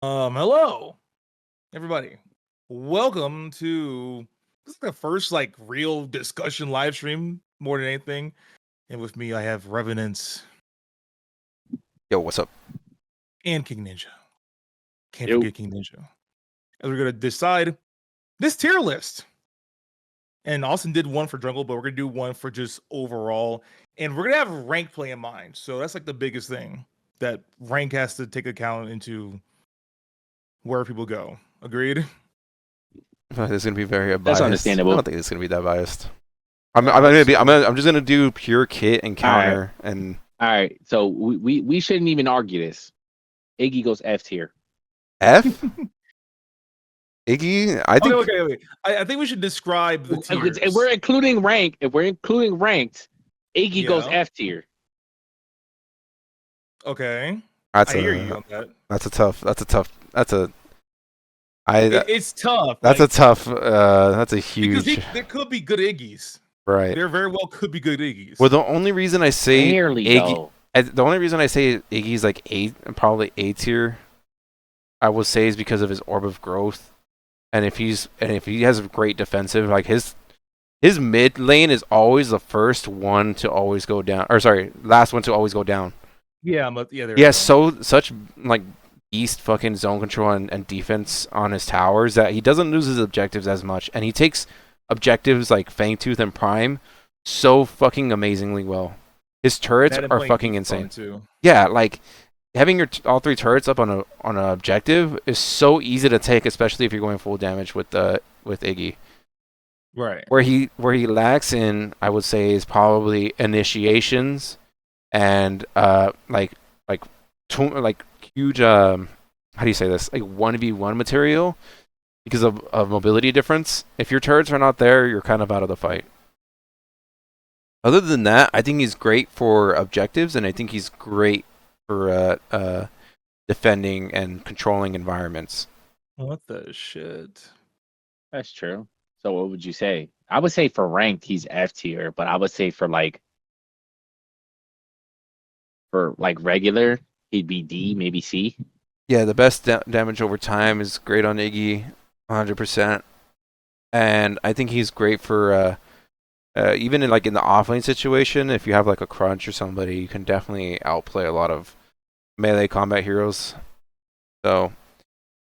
Hello, everybody. Welcome to this is the first like real discussion live stream more than anything. And with me, I have Revenance Yo, what's up? and King Ninja. Can't Yo. forget King Ninja. As we're gonna decide this tier list. And Austin did one for Jungle, but we're gonna do one for just overall. And we're gonna have rank play in mind. So that's like the biggest thing that rank has to take account into where people go. Agreed? This is gonna be very That's biased. I understandable. don't think it's gonna be that biased. I'm So just gonna do pure kit and All right. counter and All right. So we shouldn't even argue this. Iggy goes F tier. F. Iggy, I think okay. I think we should describe the tiers. If we're including ranked, Iggy goes Yeah. F tier. Okay. that's I hear a you on that. that's a tough that's It's tough. that's like, a tough that's a because huge there could be good Iggies. right. There very well could be good Iggies. Well, the only reason I say Barely Iggy, though. the only reason I say Iggy's like probably A tier, I will say is because of his orb of growth, and if he has a great defensive, like his mid lane is always the first one to always go down, or sorry, last one to always go down. yeah, there He has such like beast fucking zone control and defense on his towers that he doesn't lose his objectives as much, and he takes objectives like Fangtooth and Prime so fucking amazingly well. His turrets are fucking insane. Too. Yeah, like having your all three turrets up on an objective is so easy to take, especially if you're going full damage with Iggy. Right. Where he lacks in, I would say, is probably initiations and like huge how do you say this, like 1v1 material because of mobility difference. If your turrets are not there, you're kind of out of the fight. Other than that, I think he's great for objectives, and I think he's great for defending and controlling environments. What the shit? That's true. So what would you say? I would say for ranked, he's F tier, but I would say for regular, he'd be D, maybe C. Yeah, the best damage over time is great on Iggy, 100%. And I think he's great for even in the offlane situation. If you have like a crunch or somebody, you can definitely outplay a lot of melee combat heroes. So,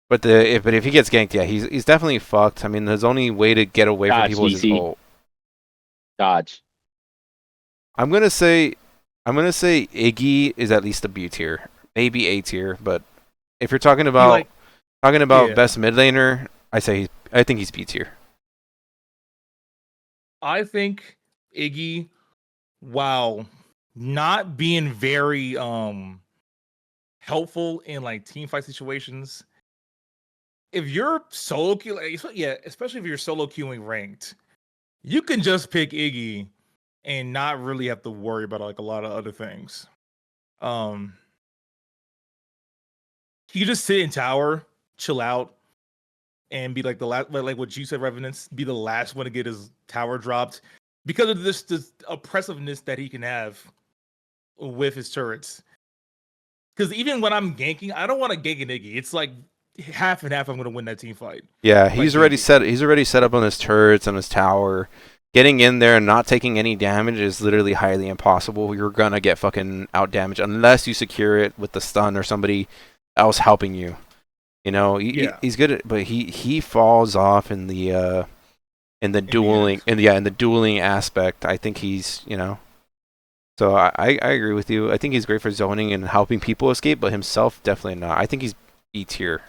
but if he gets ganked, yeah, he's definitely fucked. I mean, his only way to get away from people is his ult. Dodge. I'm gonna say Iggy is at least a B tier, maybe A tier. But if you're talking about best mid laner, I think he's B tier. I think Iggy, while not being very helpful in like team fight situations, if you're solo queue, especially if you're solo queuing ranked, you can just pick Iggy and not really have to worry about like a lot of other things. You just sit in tower, chill out, and be like the last, like what you said, Revenance, be the last one to get his tower dropped because of this oppressiveness that he can have with his turrets. Because even when I'm ganking, I don't want to gank an Iggy. It's like half and half. I'm going to win that team fight. Yeah, he's already set up on his turrets on his tower. Getting in there and not taking any damage is literally highly impossible. You're gonna get fucking out damaged unless you secure it with the stun or somebody else helping you. You know, he's good at, but he falls off in the dueling aspect. I think he's, you know. So I agree with you. I think he's great for zoning and helping people escape, but himself definitely not. I think he's B tier.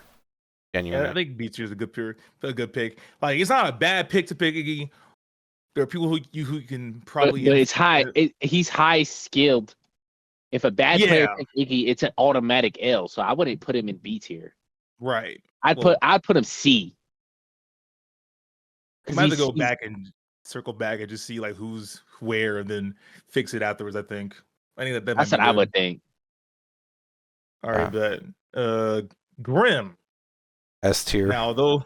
Genuinely. Yeah, I think B tier is a good pick. Like, it's not a bad pick to pick Iggy. There are people who can probably. But it's high. He's high skilled. If a bad player picks Iggy, it's an automatic L. So I wouldn't put him in B tier. Right. I'd put him C. I might have to go back and circle back and just see like who's where and then fix it afterwards. I think that's what I would think. All right, but Grim S tier. Now, though,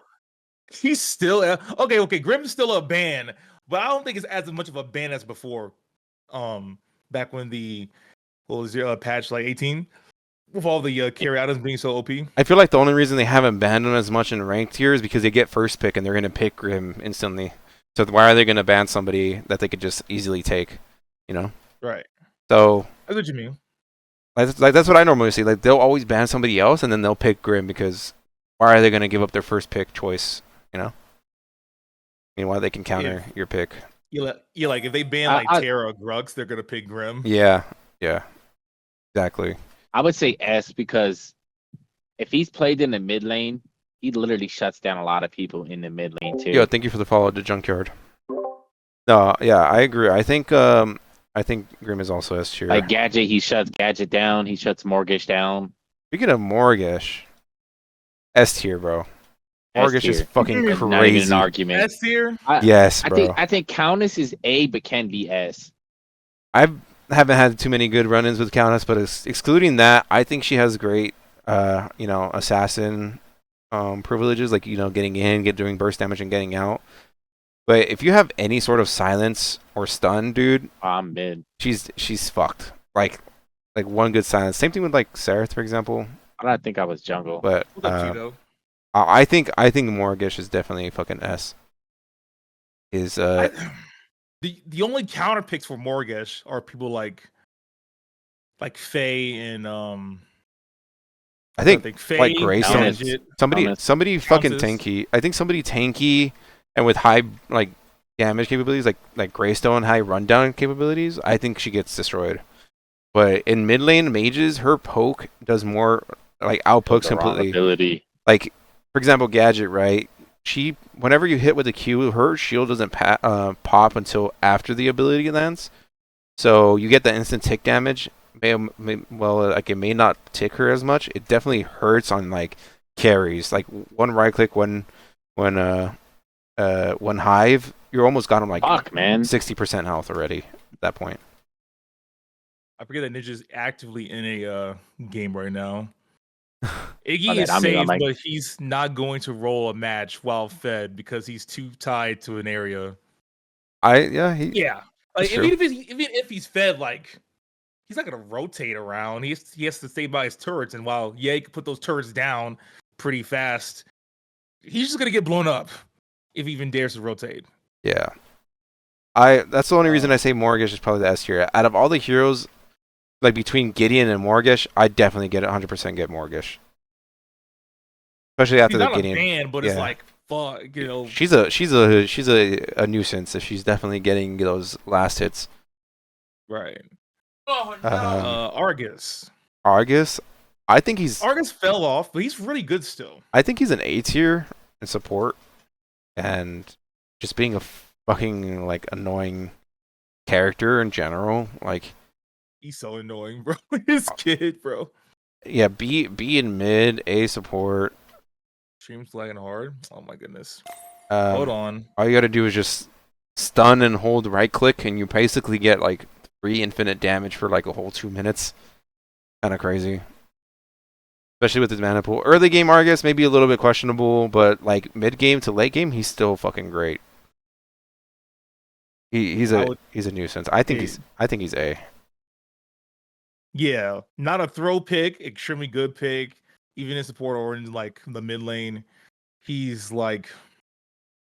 he's still okay. Grim's still a ban, but I don't think it's as much of a ban as before. Back when patch like 18. With all the carry items being so OP. I feel like the only reason they haven't banned him as much in ranked tier is because they get first pick and they're gonna pick him instantly. So why are they gonna ban somebody that they could just easily take? You know. Right. So That's what you mean. like that's what I normally see. Like they'll always ban somebody else and then they'll pick Grim because why are they gonna give up their first pick choice? You know. Meanwhile, they can counter your pick. Yeah, like if they ban like Terra or Grux, they're gonna pick Grim. Yeah, exactly. I would say S because if he's played in the mid lane, he literally shuts down a lot of people in the mid lane too. Yo, thank you for the follow to Junkyard. No, yeah, I agree. I think Grim is also S tier. Like Gadget, he shuts Gadget down. He shuts Mortgage down. Speaking of Mortgage, S tier, bro. Mortgage is fucking crazy. Not even an argument. S tier? Yes, bro. I think Countess is A, but can be S. I haven't had too many good run-ins with Countess, but excluding that, I think she has great, assassin privileges, like getting in, doing burst damage, and getting out. But if you have any sort of silence or stun, dude, I'm mid. She's fucked. Like one good silence. Same thing with like Sereth, for example. I don't think I was jungle. But I think Morgish is definitely fucking S. The only counter picks for Morgish are people like Faye and I think Faye, like Greystone. Somebody fucking Countess. tanky. I think somebody tanky and with high like damage capabilities, like Greystone, high rundown capabilities. I think she gets destroyed. But in mid lane mages, her poke does more, like outpokes completely. Ability. Like for example, Gadget, right? Whenever you hit with a Q, her shield doesn't pop until after the ability lands. So you get that instant tick damage. Like it may not tick her as much. It definitely hurts on like carries. Like one right click, one hive, you're almost got him like 60% health already at that point. I forget that Ninja's actively in a game right now. Iggy is safe, but he's not going to roll a match while fed because he's too tied to an area. Like, even if he's fed, like he's not gonna rotate around. He has to stay by his turrets, and while he can put those turrets down pretty fast, he's just gonna get blown up if he even dares to rotate. Yeah, that's the only reason I say Morgish is probably the S tier. Out of all the heroes, like between Gideon and Morgish, I definitely get 100% get Morgish. Especially after the Gideon. Ban, but it's like fuck, She's a nuisance if she's definitely getting those last hits. Right. Oh no. Argus. I think Argus fell off, but he's really good still. I think he's an A tier in support, and just being a fucking like annoying character in general. Like he's so annoying, bro. His kid, bro. Yeah, B in mid, A support. Stream's lagging hard. Oh my goodness. Hold on. All you gotta do is just stun and hold right click, and you basically get like 3 infinite damage for like a whole 2 minutes. Kind of crazy. Especially with his mana pool. Early game Argus maybe a little bit questionable, but like mid game to late game, he's still fucking great. He's a nuisance. I think he's A. Yeah, not a throw pick, extremely good pick. Even in support or in like the mid lane, he's like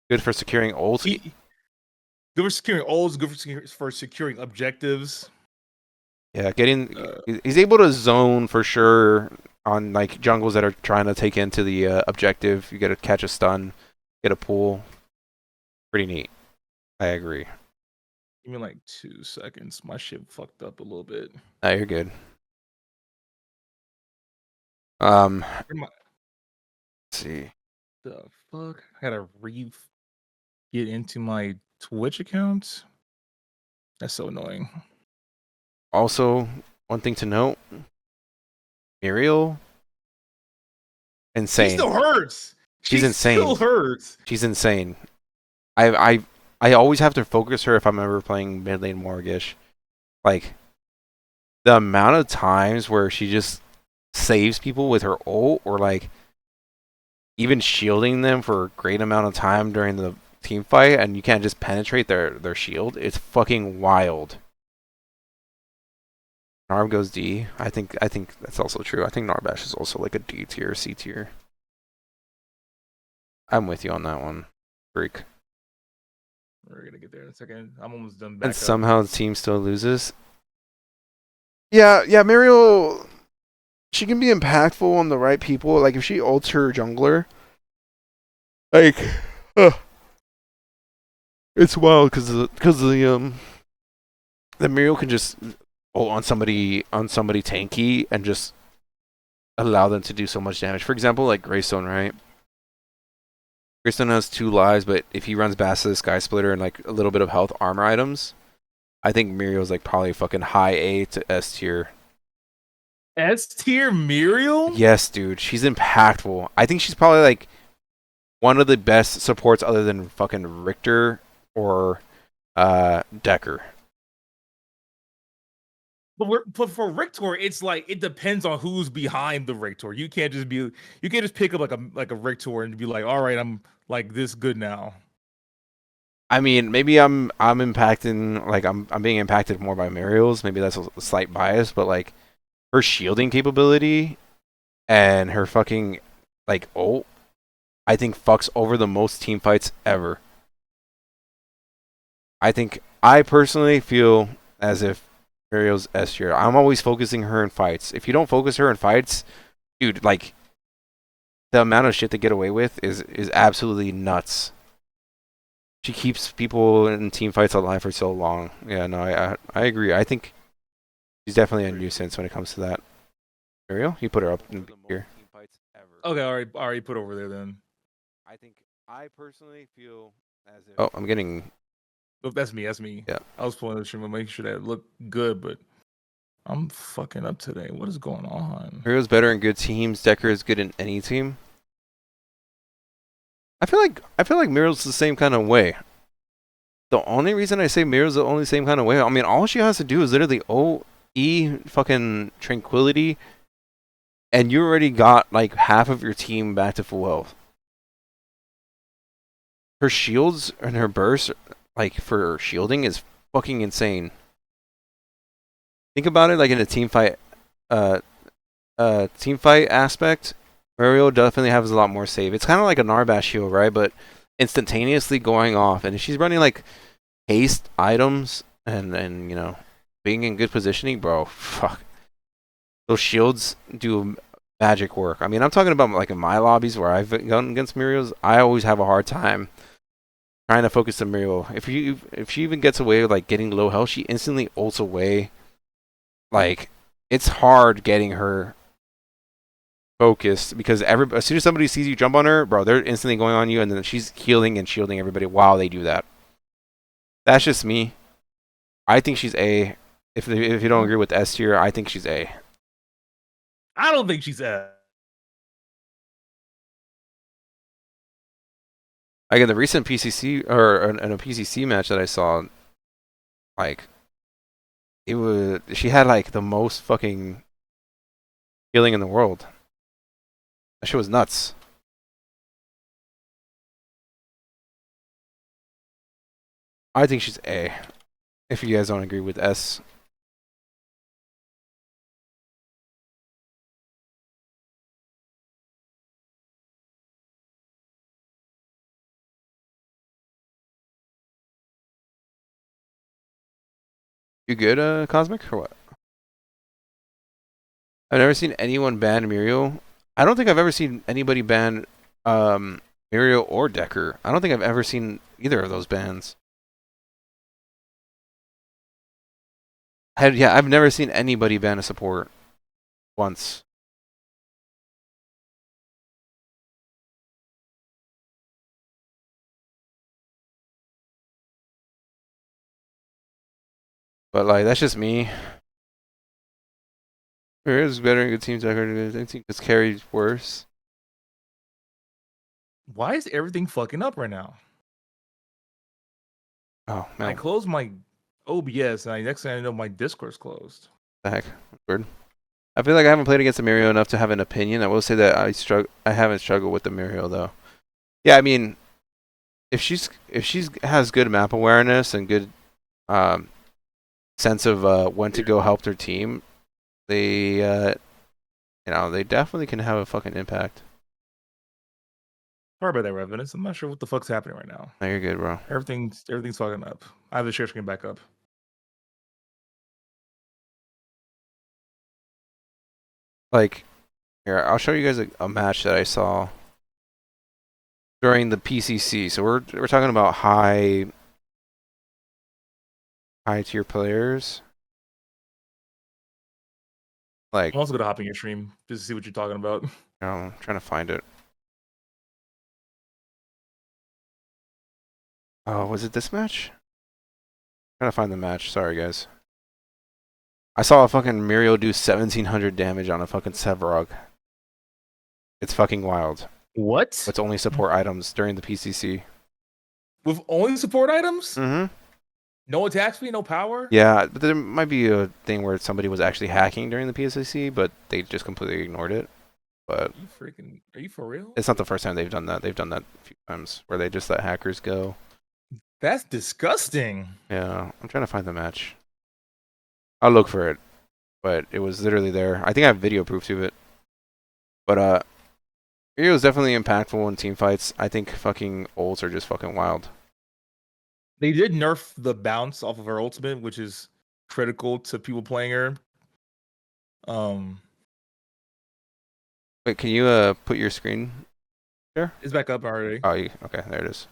good for securing ults. Good for securing ults. Good for securing objectives. Yeah, he's able to zone for sure on like jungles that are trying to take into the objective. You got to catch a stun, get a pull. Pretty neat. I agree. Give me like 2 seconds. My shit fucked up a little bit. No, you're good. Let's see. The fuck? I gotta get into my Twitch account. That's so annoying. Also, one thing to note: Muriel, insane. She still hurts. She's insane. Still hurts. She's insane. I always have to focus her if I'm ever playing mid lane Morgish. Like the amount of times where she just saves people with her ult, or like even shielding them for a great amount of time during the team fight, and you can't just penetrate their shield. It's fucking wild. Narb goes D. I think that's also true. I think Narbash is also like a D tier, C tier. I'm with you on that one, freak. We're gonna get there in a second. I'm almost done. And somehow the team still loses. Yeah, Muriel. She can be impactful on the right people. Like if she ults her jungler, like, it's wild because the Muriel can just ult on somebody tanky and just allow them to do so much damage. For example, like Greystone, right? Greystone has 2 lives, but if he runs Bassa, Sky Splitter, and like a little bit of health armor items, I think Muriel's like probably fucking high A to S tier. S tier Muriel? Yes, dude. She's impactful. I think she's probably like one of the best supports other than fucking Richter or Decker. But for Richter, it's like it depends on who's behind the Richter. You can't just pick up like a Richter and be like, all right, I'm like this good now. I mean, maybe I'm impacting, like I'm being impacted more by Muriel's. Maybe that's a slight bias, but like her shielding capability and her fucking like ult, I think fucks over the most team fights ever. I personally feel as if Muriel's S tier. I'm always focusing her in fights. If you don't focus her in fights, dude, like the amount of shit they get away with is absolutely nuts. She keeps people in team fights alive for so long. Yeah, no, I agree. I think she's definitely a nuisance when it comes to that. Muriel, you put her up in here. Okay, already put over there then. I personally feel as if. Oh, I'm getting. Oh, that's me. Yeah. I was pulling the stream and making sure that it looked good, but I'm fucking up today. What is going on? Muriel's better in good teams. Decker is good in any team. I feel like Muriel's the same kind of way. The only reason I say Muriel's the only same kind of way, I mean, all she has to do is literally O-E fucking Tranquility, and you already got like half of your team back to full health. Her shields and her burst, like for shielding, is fucking insane. Think about it like in a team fight aspect. Muriel definitely has a lot more save. It's kind of like a Narbash shield, right? But instantaneously going off, and if she's running like haste items and you know being in good positioning, bro, fuck, those shields do magic work. I mean, I'm talking about like in my lobbies where I've gone against Muriel's, I always have a hard time trying to focus the Muriel. If she even gets away with like getting low health, she instantly ults away. Like it's hard getting her focused because as soon as somebody sees you jump on her, bro, they're instantly going on you, and then she's healing and shielding everybody while they do that. That's just me. I think she's A. If you don't agree with S tier, I think she's A. I don't think she's A. Like in the recent PCC or in a PCC match that I saw, like she had like the most fucking healing in the world. That shit was nuts. I think she's A. If you guys don't agree with S. You good, Cosmic, or what? I've never seen anyone ban Muriel. I don't think I've ever seen anybody ban Muriel or Decker. I don't think I've ever seen either of those bans. I've never seen anybody ban a support once. But like that's just me. There is better in good teams. I think this carries worse. Why is everything fucking up right now? Oh man! I closed my OBS, and next thing I know, my Discord's closed. The heck, weird. I feel like I haven't played against the Muriel enough to have an opinion. I will say that I haven't struggled with the Muriel though. Yeah, I mean, if she's has good map awareness and good sense of when to go help their team, they they definitely can have a fucking impact. Sorry about that, Revenance. I'm not sure what the fuck's happening right now. No, you're good, bro. Everything's fucking up. I have the share screen back up. Like, here, I'll show you guys a match that I saw during the PCC. So we're talking about high tier players. Like, I'm also gonna hop in your stream just to see what you're talking about. I'm trying to find it. Oh, was it this match? I'm trying to find the match. Sorry, guys. I saw a fucking Muriel do 1700 damage on a fucking Sevarog. It's fucking wild. What? With only support items during the PCC. With only support items? Mm-hmm. No attack speed, no power? Yeah, but there might be a thing where somebody was actually hacking during the PCC, but they just completely ignored it. But Are you for real? it's not the first time they've done that. They've done that a few times where they just let hackers go. That's disgusting. Yeah, I'm trying to find the match. I'll look for it, but it was literally there. I think I have video proof to it. But it was definitely impactful in team fights. I think fucking ults are just fucking wild. They did nerf the bounce off of her ultimate, which is critical to people playing her. Wait, can you put your screen there? It's back up already. Oh, okay, there it is.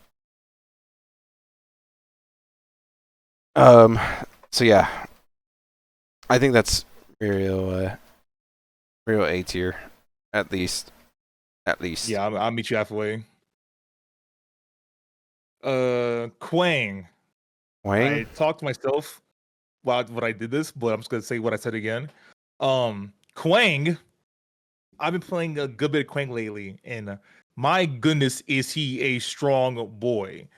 So yeah, I think that's real A tier, at least. Yeah, I'll meet you halfway. Quang. Wang? I talked to myself while I did this, but I'm just gonna say what I said again. Quang. I've been playing a good bit of Quang lately, and my goodness, is he a strong boy.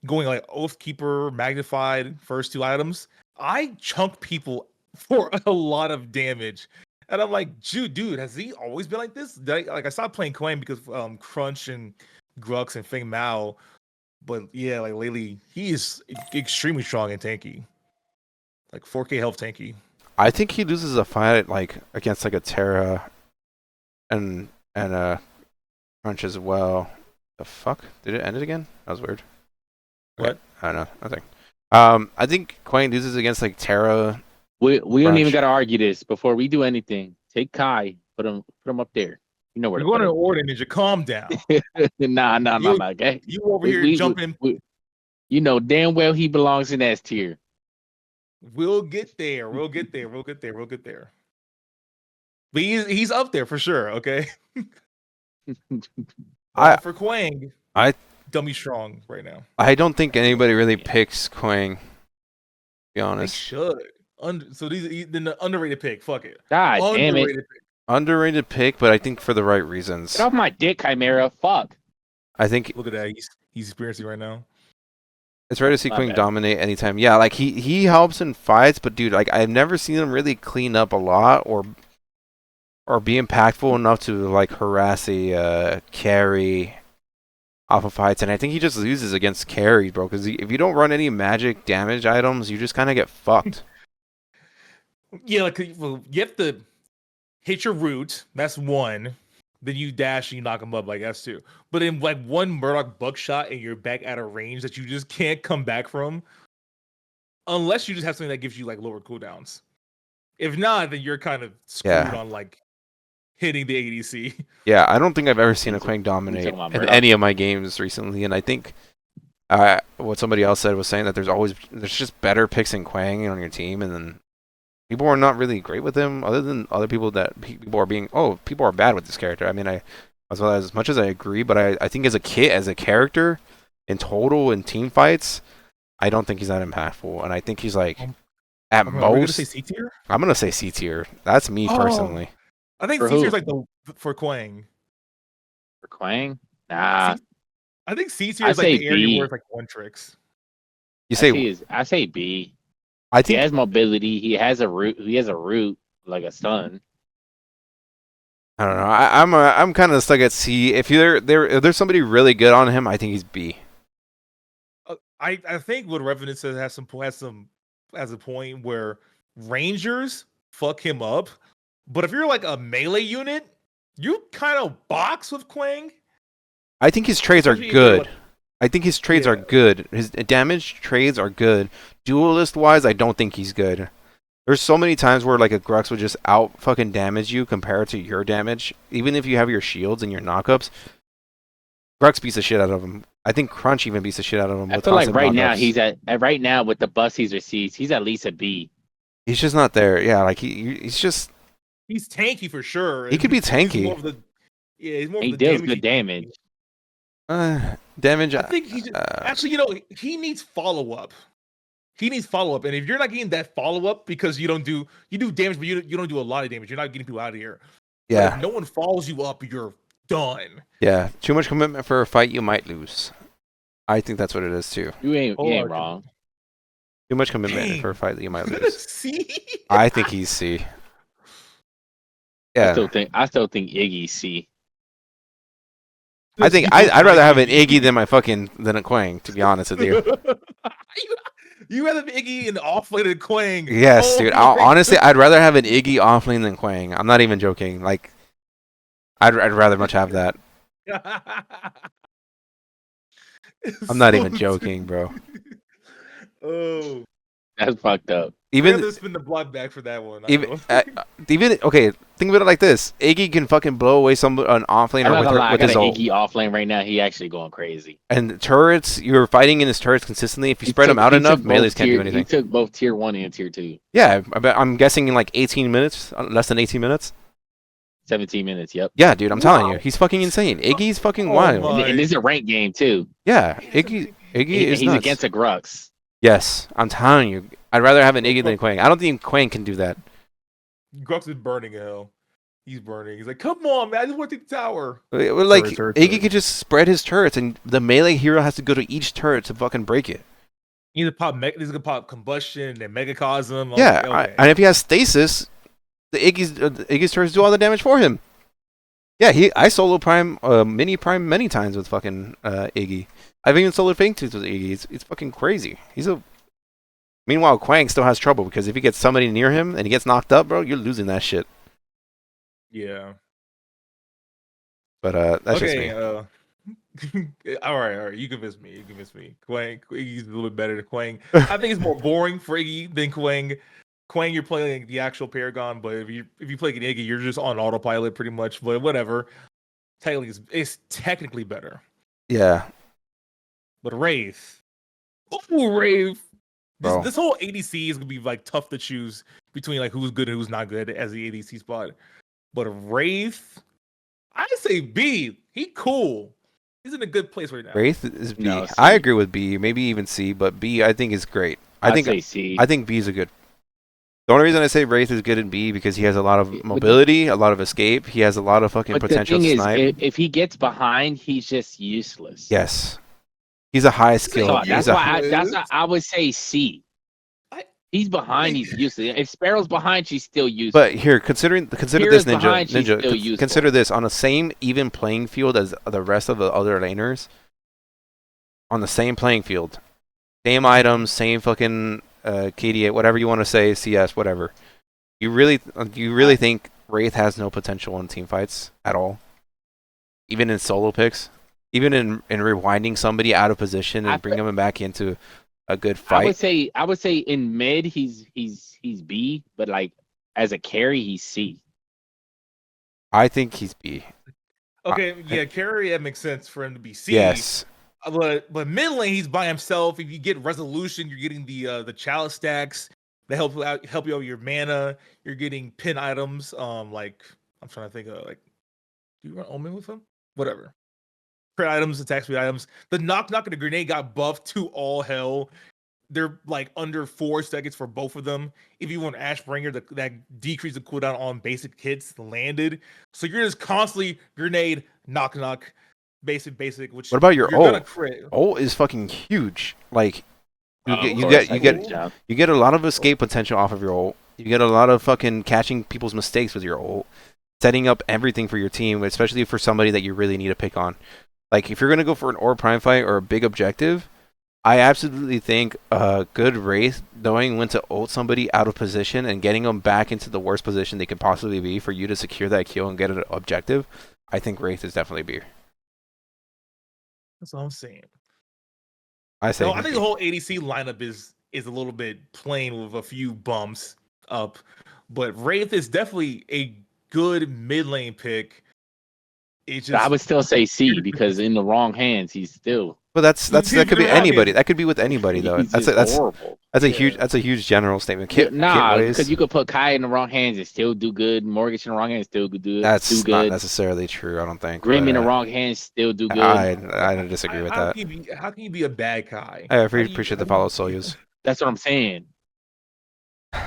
Going like Oathkeeper, Magnified, first two items, I chunk people for a lot of damage. And I'm like, dude, has he always been like this? I stopped playing Quang because Crunch and Grux and Feng Mao. But yeah, like lately, he is extremely strong and tanky. Like 4K health tanky. I think he loses a fight like against like a Terra and a Crunch as well. The fuck? Did it end it again? That was weird. What? Okay. I don't know. Nothing. I think Quang loses against like Terra. We don't even gotta argue this before we do anything. Take Kai, put him up there. You know where You're to going put to order, Ninja. Calm down. Nah. Okay. You over here jumping. You know damn well he belongs in S tier. We'll get there. But he's up there for sure. Okay. For Quang, dummy strong right now. I don't think anybody really picks Quang. To be They honest. should. So then the underrated pick. Fuck it. God damn it. Underrated pick, but I think for the right reasons. Get off my dick, Chimera. Fuck. I think Look at that. He's experiencing right now. it's rare to see My Quang bad. dominate anytime. Yeah, like he helps in fights, but dude, like I've never seen him really clean up a lot or be impactful enough to like harass a carry off of fights. And I think he just loses against carry, bro. Because if you don't run any magic damage items, you just kind of get fucked. Yeah, like well, you have to hit your root. That's one. Then you dash and you knock him up. Like that's two. But in like one Murdoch buckshot and you're back at a range that you just can't come back from, unless you just have something that gives you like lower cooldowns. If not, then you're kind of screwed on like hitting the ADC. Yeah, I don't think I've ever seen a Quang dominate in any of my games recently, and I think what somebody else said was saying that there's just better picks in Quang on your team, and then people are not really great with him, other than other people that people are bad with this character. I mean, as much as I agree, but I think as a character, in total in team fights, I don't think he's that impactful, and I think he's like at most. Are we gonna say C tier? I'm gonna say C tier. That's me personally. I think C tier is like for Quang. For Quang? Nah. I think C tier is like the area where it's like one tricks. I say B. I think he has mobility. He has a root. He has a root like a stun. I don't know. I'm kind of stuck at C. If there's somebody really good on him, I think he's B. I think what Revenance says has a point where Rangers fuck him up. But if you're like a melee unit, you kind of box with Quang. I think his trades are Especially if you're, good. like- I think his trades are good. His damage trades are good. Duelist wise, I don't think he's good. There's so many times where like a Grux would just out fucking damage you compared to your damage. Even if you have your shields and your knockups, Grux beats the shit out of him. I think Crunch even beats the shit out of him. I with feel like constant right now knockups. he's at right now with the bust he's received, he's at least a B. He's just not there. Yeah, like he's just He's tanky for sure. he could be He's tanky. more of the, he's more He of the deals damage. good damage. Damage. I think he just, actually, he needs follow up. He needs follow up, and if you're not getting that follow up because you do damage, but you don't do a lot of damage, you're not getting people out of here. But Yeah, if no one follows you up, you're done. yeah. Too much commitment for a fight, you might lose. I think that's what it is too. You ain't Oh, wrong. Too much commitment Dang. for a fight that you might lose. See, I think he's C. I Yeah, still think Iggy's C. I think I'd rather have an Iggy than a Quang, to be honest with you. You rather have Iggy and off-lated Quang. Yes, Oh dude. my Honestly, I'd rather have an Iggy offlane than Quang. I'm not even joking. Like, I'd rather much have that. I'm not even joking, bro. Oh, That's fucked up. Even to spin the block back for that one. even okay. Think of it like this: Iggy can fucking blow away an I'm offlaner not gonna lie, I with got his an ult. Iggy off lane right now. He actually going crazy. And turrets, you're fighting in his turrets consistently. If you He spread took- them out he enough, took melees both can't do tier- anything. He took both tier 1 and tier 2. Yeah, I'm guessing in like 18 minutes, less than 18 minutes. 17 minutes. Yep. Yeah, dude, I'm telling Wow. you, he's fucking insane. Iggy's fucking Oh wild. my- And this is a rank game too. Yeah, Iggy is He's nuts. against a Grux. Yes, I'm telling you, I'd rather have an Iggy than a Quang. I don't think Quang can do that. Grux is burning hell. He's burning. He's like, come on, man. I just want to take the tower. Well, like Turret. Iggy could just spread his turrets, and the melee hero has to go to each turret to fucking break it. He's gonna pop combustion and megacosm. Yeah, Okay. and if he has stasis, the Iggy's turrets do all the damage for him. Yeah, I solo prime mini prime many times with fucking Iggy. I've even soloed Fang Tooth with Iggy. It's fucking crazy. Meanwhile, Quang still has trouble because if he gets somebody near him and he gets knocked up, bro, you're losing that shit. Yeah. But that's just me. All right. You convince me. Quang, Iggy's a little bit better than Quang. I think it's more boring for Iggy than Quang. Quang, you're playing the actual Paragon, but if you play an Iggy, you're just on autopilot pretty much. But whatever. Technically, it's technically better. Yeah. But Wraith, Wraith. Bro. This whole ADC is gonna be like tough to choose between like who's good and who's not good as the ADC spot. But Wraith, I'd say B. He cool. He's in a good place right now. Wraith is B. No, C. I agree with B, maybe even C, but B I think is great. I'd say C. I think B is a good. The only reason I say Wraith is good in B because he has a lot of But mobility, a lot of escape. He has a lot of fucking But the potential thing to is, snipe. if he gets behind, he's just useless. Yes, he's a high So skill. that's He's why I would say C. He's behind, he's useless. If Sparrow's behind, she's still useless. But here, consider Kira's this, behind, she's still Ninja. useful. Consider this on the same even playing field as the rest of the other laners. On the same playing field, same items, same fucking KDA, whatever you want to say, CS, whatever. You really think Wraith has no potential in team fights at all? Even in solo picks, even in rewinding somebody out of position and bringing them back into a good fight. I would say in mid he's B, but like as a carry he's C. I think he's B. Okay, yeah, carry that makes sense for him to be C. Yes. But mid lane he's by himself. If you get resolution, you're getting the chalice stacks that help you out with your mana. You're getting pin items. Like I'm trying to think of like, do you run Omen with him? Whatever. Crit items, attack speed items. The knock and the grenade got buffed to all hell. They're like under 4 seconds for both of them. If you want Ashbringer, that decrease the cooldown on basic hits landed. So you're just constantly grenade, knock, basic. Which What about your you're gonna ult? crit. Ult is fucking huge. Like you Of get course. you get a lot of escape potential off of your ult. You get a lot of fucking catching people's mistakes with your ult, setting up everything for your team, especially for somebody that you really need to pick on. Like if you're gonna go for an Orb Prime fight or a big objective, I absolutely think a good Wraith, knowing when to ult somebody out of position and getting them back into the worst position they could possibly be for you to secure that kill and get an objective, I think Wraith is definitely beer. That's what I'm saying. I say. No, I think the whole ADC lineup is a little bit plain with a few bumps up, but Wraith is definitely a good mid lane pick. It's But I just would still say C because in the wrong hands, he's still But that could be anybody. That could be with anybody though. he's just horrible. That's a huge general statement. Kit Nah, ways. because you could put Kai in the wrong hands and still do good. Mortgage in the wrong hands still do That's do not good. necessarily true. I don't think. Grim in the wrong hands still do good. I don't disagree with that. How can you be a bad Kai? I appreciate the follow, Soyuz. That's what I'm saying. How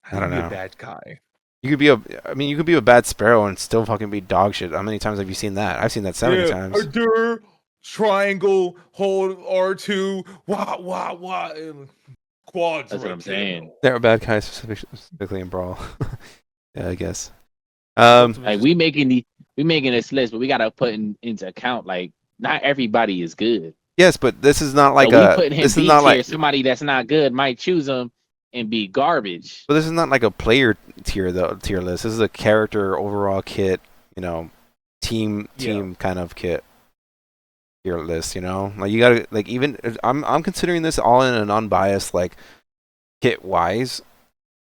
I can don't you be know. a bad Kai. You could be a bad Sparrow and still fucking be dog shit. How many times have you seen that? I've seen that so many times. Triangle, hold R2, wah, and quads. That's what I'm saying. There are bad guys specifically in Brawl. Yeah, I guess. Like we making this list, but we gotta put into account like not everybody is good. Yes, but this is not like so we putting him this B is not tier, like somebody that's not good might choose him and be garbage. But this is not like a player tier list. This is a character overall kit, team kind of kit tier list, Like you gotta like even I'm considering this all in an unbiased like kit wise,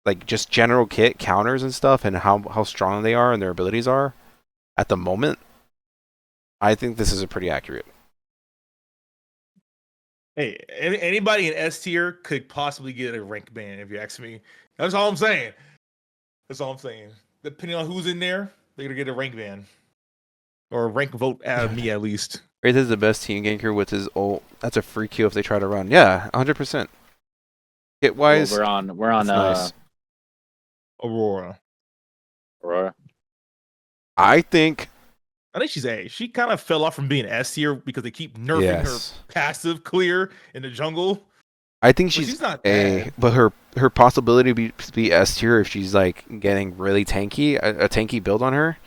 like just general kit counters and stuff and how strong they are and their abilities are at the moment. I think this is a pretty accurate. Hey, anybody in S tier could possibly get a rank ban if you ask me. That's all I'm saying. Depending on who's in there, they're gonna get a rank ban or a rank vote out of me at least. Wraith is the best team ganker with his ult. That's a free kill if they try to run. Yeah, 100%. Hit wise, Well, we're on nice. Aurora. I think she's A. She kind of fell off from being S tier because they keep nerfing her passive clear in the jungle. I think she's not A, bad. but her possibility to be S tier if she's like getting really tanky, a tanky build on her,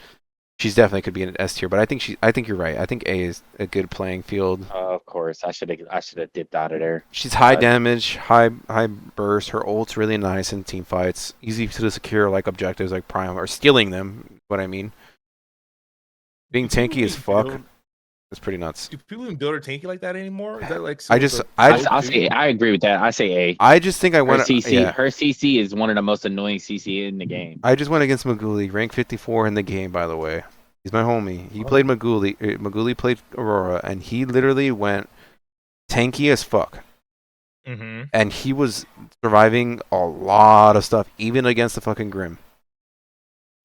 she's definitely could be an S tier. But I think you're right. I think A is a good playing field. Of course, I should have dipped out of there. She's high damage, high burst. Her ult's really nice in team fights. Easy to secure like objectives like Prime or stealing them. What I mean. Being tanky as fuck. It's pretty nuts. Do people even build her tanky like that anymore? Is that like I agree with that. I say A. I just think I went her CC is one of the most annoying CC in the game. I just went against Maguli, rank 54 in the game, by the way. He's my homie. He played Maguli. Maguli played Aurora, and he literally went tanky as fuck. Mm-hmm. And he was surviving a lot of stuff, even against the fucking Grim.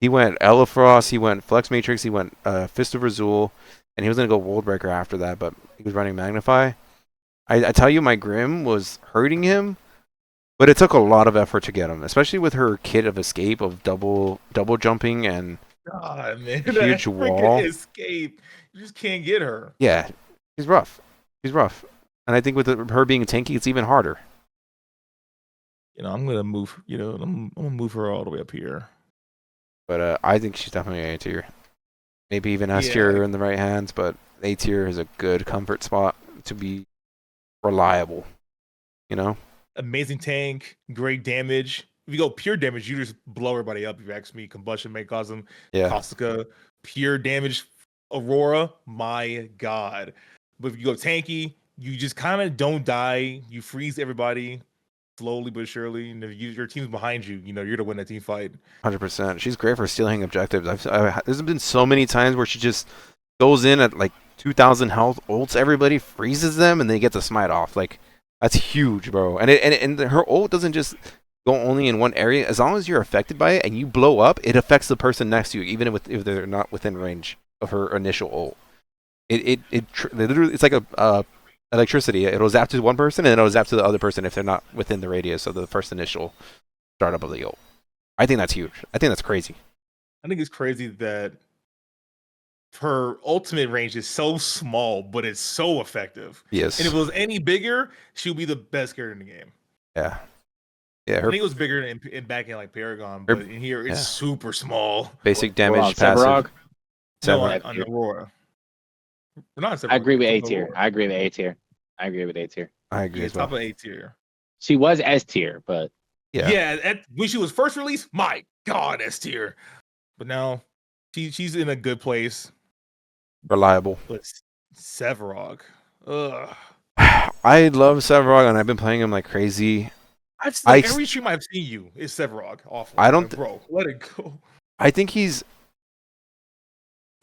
He went Elifrost, he went Flex Matrix, he went Fist of Razul, and he was going to go World Breaker after that, but he was running Magnify. I tell you, my Grim was hurting him, but it took a lot of effort to get him, especially with her kit of escape of double jumping and huge wall. Escape. You just can't get her. Yeah, she's rough. And I think with her being tanky, it's even harder. I'm gonna move. I'm gonna move her all the way up here. But I think she's definitely A tier. Maybe even S tier in the right hands, but A tier is a good comfort spot to be reliable. Amazing tank, great damage. If you go pure damage, you just blow everybody up. If you ask me, combustion may cause them. Yeah. Caustica, pure damage. Aurora, my god. But if you go tanky, you just kind of don't die. You freeze everybody slowly but surely. And if your team's behind you, you're gonna win that team fight. 100%. She's great for stealing objectives. There's been so many times where she just goes in at like 2,000 health, ults everybody, freezes them, and they get the smite off. Like that's huge, bro. And her ult doesn't just go only in one area. As long as you're affected by it and you blow up, it affects the person next to you, even if they're not within range of her initial ult. It literally, it's like a electricity. It'll zap to one person and then it'll zap to the other person if they're not within the radius of the first initial startup of the ult. I think that's huge. I think that's crazy. I think it's crazy that her ultimate range is so small, but it's so effective. Yes. And if it was any bigger, she would be the best character in the game. Yeah. I think it was bigger in back in like Paragon, but in here it's super small. Basic damage, passive. No, on Aurora. I agree with A tier. I agree with A tier. I agree Yeah, as well. top of A tier. She was S tier, but Yeah, when she was first released, my God, S tier. But now she's in a good place. Reliable. But Sevarog, ugh. I love Sevarog, and I've been playing him like crazy. Every stream I've seen you is Sevarog. Awful. I don't, bro. Let it go. I think he's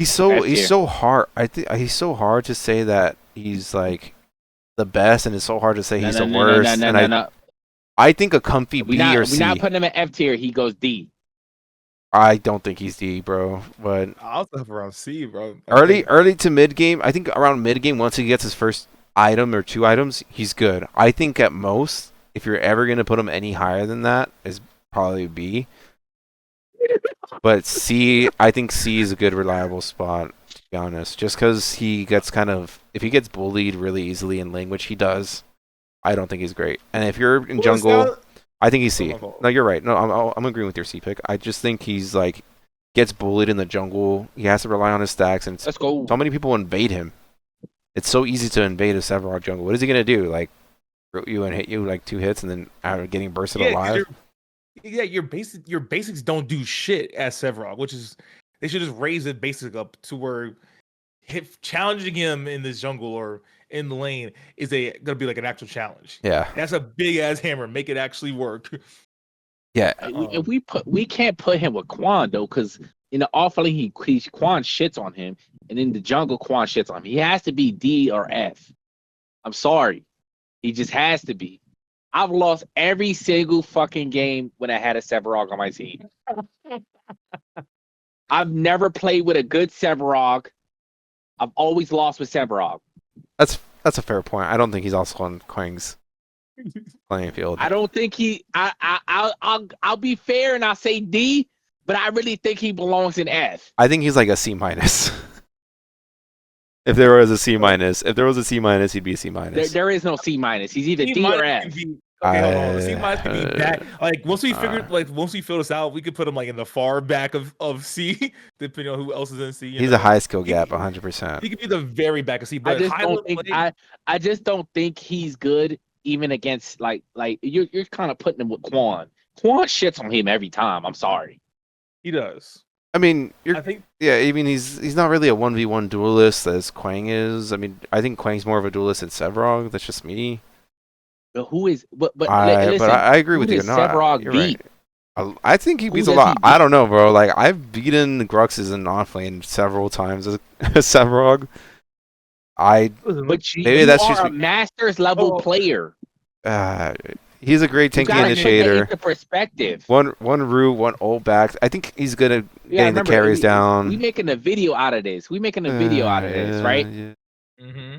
so hard. I think he's so hard to say that he's like the best, and it's so hard to say he's the worst. I think a comfy B or C. We're not putting him in F tier. He goes D. I don't think he's D, bro. But I'll have around C, bro. Early to mid game. I think around mid game, once he gets his first item or 2 items, he's good. I think at most, if you're ever gonna put him any higher than that, is probably B. But C, I think C is a good reliable spot, to be honest. Just because he gets if he gets bullied really easily in lane, which he does, I don't think he's great. And if you're in jungle, I think he's C. No, you're right. No, I'm agreeing with your C pick. I just think he's like, gets bullied in the jungle. He has to rely on his stacks, and let's go. So many people invade him. It's so easy to invade a Sevarog jungle. What is he going to do? Like, root you and hit you like 2 hits and then out of getting bursted alive? Your basics don't do shit as Sevarog, which is they should just raise the basic up to where challenging him in this jungle or in the lane is gonna be like an actual challenge. Yeah, that's a big ass hammer. Make it actually work. Yeah, if we can't put him with Quan though, because in the offlane Quan shits on him, and in the jungle Quan shits on him. He has to be D or F. I'm sorry, he just has to be. I've lost every single fucking game when I had a Sevarog on my team. I've never played with a good Sevarog. I've always lost with Sevarog. That's a fair point. I don't think he's also on Quang's playing field. I don't think I'll be fair and I'll say D, but I really think he belongs in F. I think he's like a C minus. If there was a C minus, he'd be a C minus. There is no C minus. He's either D or F. Okay, hold on. C minus could be back. Like once we fill this out, we could put him like in the far back of C, depending on who else is in C. He's a high skill gap, 100%. He could be the very back of C. But I just don't think he's good even against like you're kind of putting him with Quan. Quan shits on him every time. I'm sorry. He does. I mean, he's not really a 1v1 duelist as Quang is. I mean, I think Quang's more of a duelist than Sevarog. That's just me. But who is? But I agree with you. No, Sevarog you're beat? Right. I think he beats a lot. I don't know, bro. Like I've beaten Grux's in offlane several times as Sevarog. But maybe that's just a Masters level player. He's a great tanky initiator. The perspective. One root, one ult back. I think he's good at getting the carries down. We making a video out of this. Right? Yeah. Mm-hmm.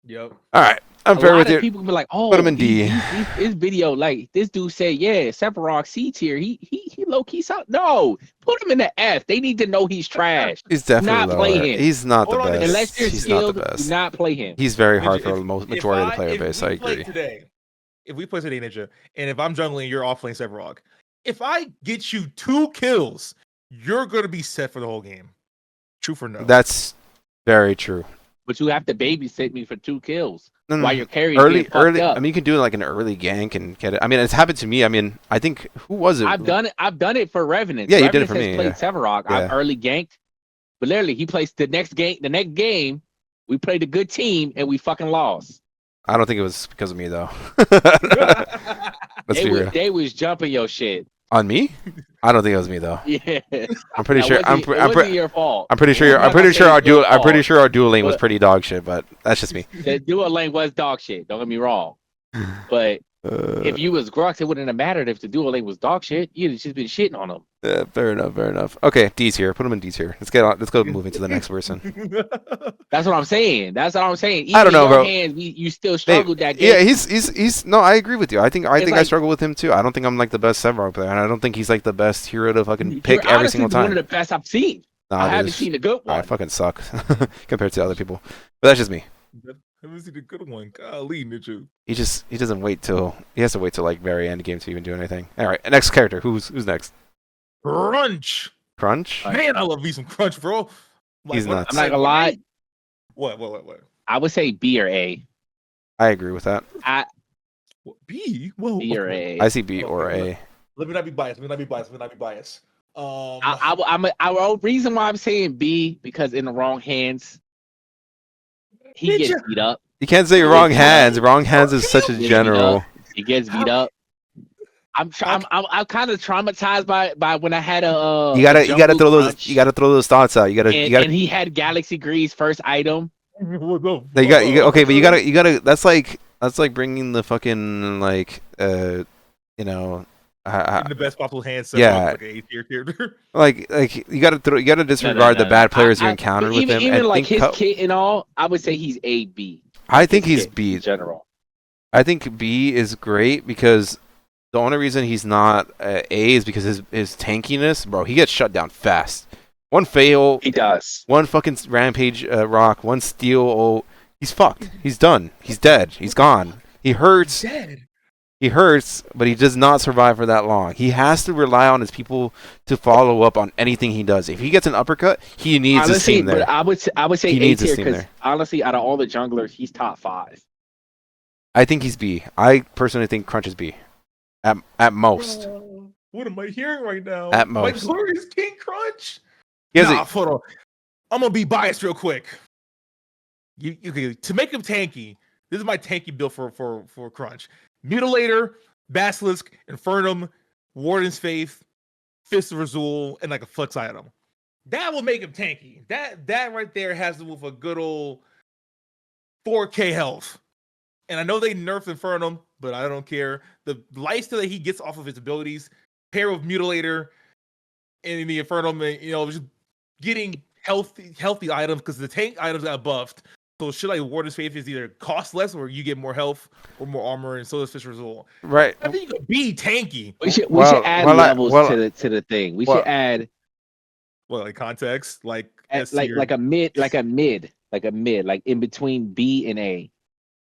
Yep. All right. I'm fair with you. People be like, "Oh, put him in D." His video, like this dude said, "Yeah, Sevarog C tier. He low key suck." No, put him in the F. They need to know he's trash. He's definitely lower. He's not the best. Unless you're skilled, do not play him. He's very hard for the majority of the player base. I agree. If we play today, Ninja, and if I'm jungling, you're offlane Sevarog. If I get you 2 kills, you're gonna be set for the whole game. True for no? That's very true. But you have to babysit me for 2 kills while you're carrying early. Up. I mean, you can do like an early gank and get it. I mean, it's happened to me. I mean, I think who was it? I've done it for Revenance. Yeah, you did it for me. Played Sevarog. Yeah. I've early ganked, but literally he plays the next game. We played a good team and we fucking lost. I don't think it was because of me though. They was jumping your shit. On me? I don't think it was me though. Yeah. I'm pretty sure. It wasn't your fault. I'm pretty sure our duel lane was pretty dog shit, but that's just me. The duel lane was dog shit. Don't get me wrong. But if you was Grux, it wouldn't have mattered if the duel lane was dog shit. You'd have just been shitting on them. Yeah, fair enough. Okay, D's here. Put him in D's here. Let's go moving to the next person. That's what I'm saying. Even I don't know, bro. Hands, you still struggled that game. Yeah, he's no, I agree with you. I think I struggle with him too. I don't think I'm like the best Sevarog player, and I don't think he's like the best hero to fucking pick every single time. One of the best I've seen. I haven't seen a good one. I fucking suck compared to other people. But that's just me. I haven't seen a good one. Golly, Ninja. He doesn't wait till he has to wait till like very end game to even do anything. All right, next character. Who's next? Crunch. Man, I love me some Crunch, bro. He's nuts. I'm not gonna lie. What? I would say B or A. I agree with that. B? Whoa. B or A. I see B or A. Let me not be biased. Reason why I'm saying B because in the wrong hands, he gets beat up. You can't say wrong hands. Wrong hands is such a general. He gets beat up. I'm kind of traumatized by when I had a. You gotta throw those thoughts out. And he had Galaxy Grease first item. Okay, but you gotta. That's like bringing the fucking like you know. In the best possible hands. Yeah. Like a tier character. Like you gotta disregard the bad players you encountered with him. Even like his kit and all, I would say he's A B. I think he's B in general. I think B is great because the only reason he's not A is because his tankiness, bro. He gets shut down fast. One fail, he does. One fucking rampage rock, one steal. Oh, he's fucked. He's done. He's dead. He's gone. He hurts. He's dead. He hurts, but he does not survive for that long. He has to rely on his people to follow up on anything he does. If he gets an uppercut, he needs his team there. But I would say A tier because honestly, out of all the junglers, he's top 5. I think he's B. I personally think Crunch is B. At most. What am I hearing right now? At most. My glorious King Crunch? Hold on. I'm gonna be biased real quick. To make him tanky, this is my tanky build for Crunch. Mutilator, Basilisk, Infernum, Warden's Faith, Fist of Razul, and like a flex item. That will make him tanky. That right there has him with a good old 4K health. And I know they nerfed Infernum, but I don't care. The lifesteal that he gets off of his abilities, pair with Mutilator and the Infernum, just getting healthy items because the tank items got buffed. So shit like Warden's Faith is either cost less or you get more health or more armor, and so does Fist Razul. Right. I think you could be tanky. We should add levels to the thing. We should add like context, like a mid, like in between B and A.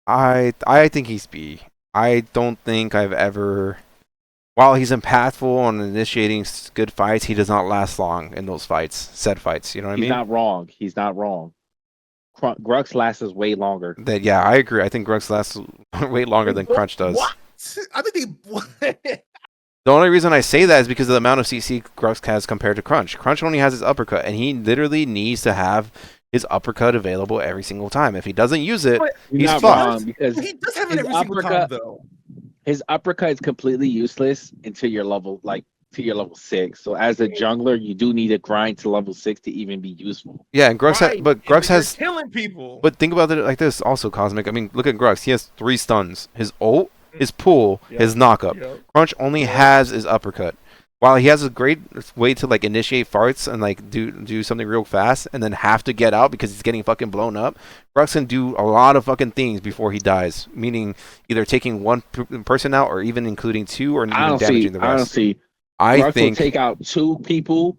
I think he's B. I don't think I've ever. While he's impactful on initiating good fights, he does not last long in those fights. Said fights, you know what I mean? He's not wrong. Grux lasts way longer. Yeah, I agree. I think Grux lasts way longer than Crunch does. What? I think The only reason I say that is because of the amount of CC Grux has compared to Crunch. Crunch only has his uppercut, and he literally needs to have his uppercut available every single time. If he doesn't use it, he's fucked. Because he does have it every single time, though. His uppercut is completely useless until you're level 6. So as a jungler, you do need to grind to level 6 to even be useful. Yeah, and Grux, Grux has killing people. But think about it like this, also Cosmic. I mean, look at Grux. He has 3 stuns: his ult, his pull, his knockup. Crunch only has his uppercut. While he has a great way to like initiate farts and like do something real fast and then have to get out because he's getting fucking blown up, Grux can do a lot of fucking things before he dies. Meaning either taking one person out or even including 2 or even damaging the rest. Honestly, I think will take out 2 people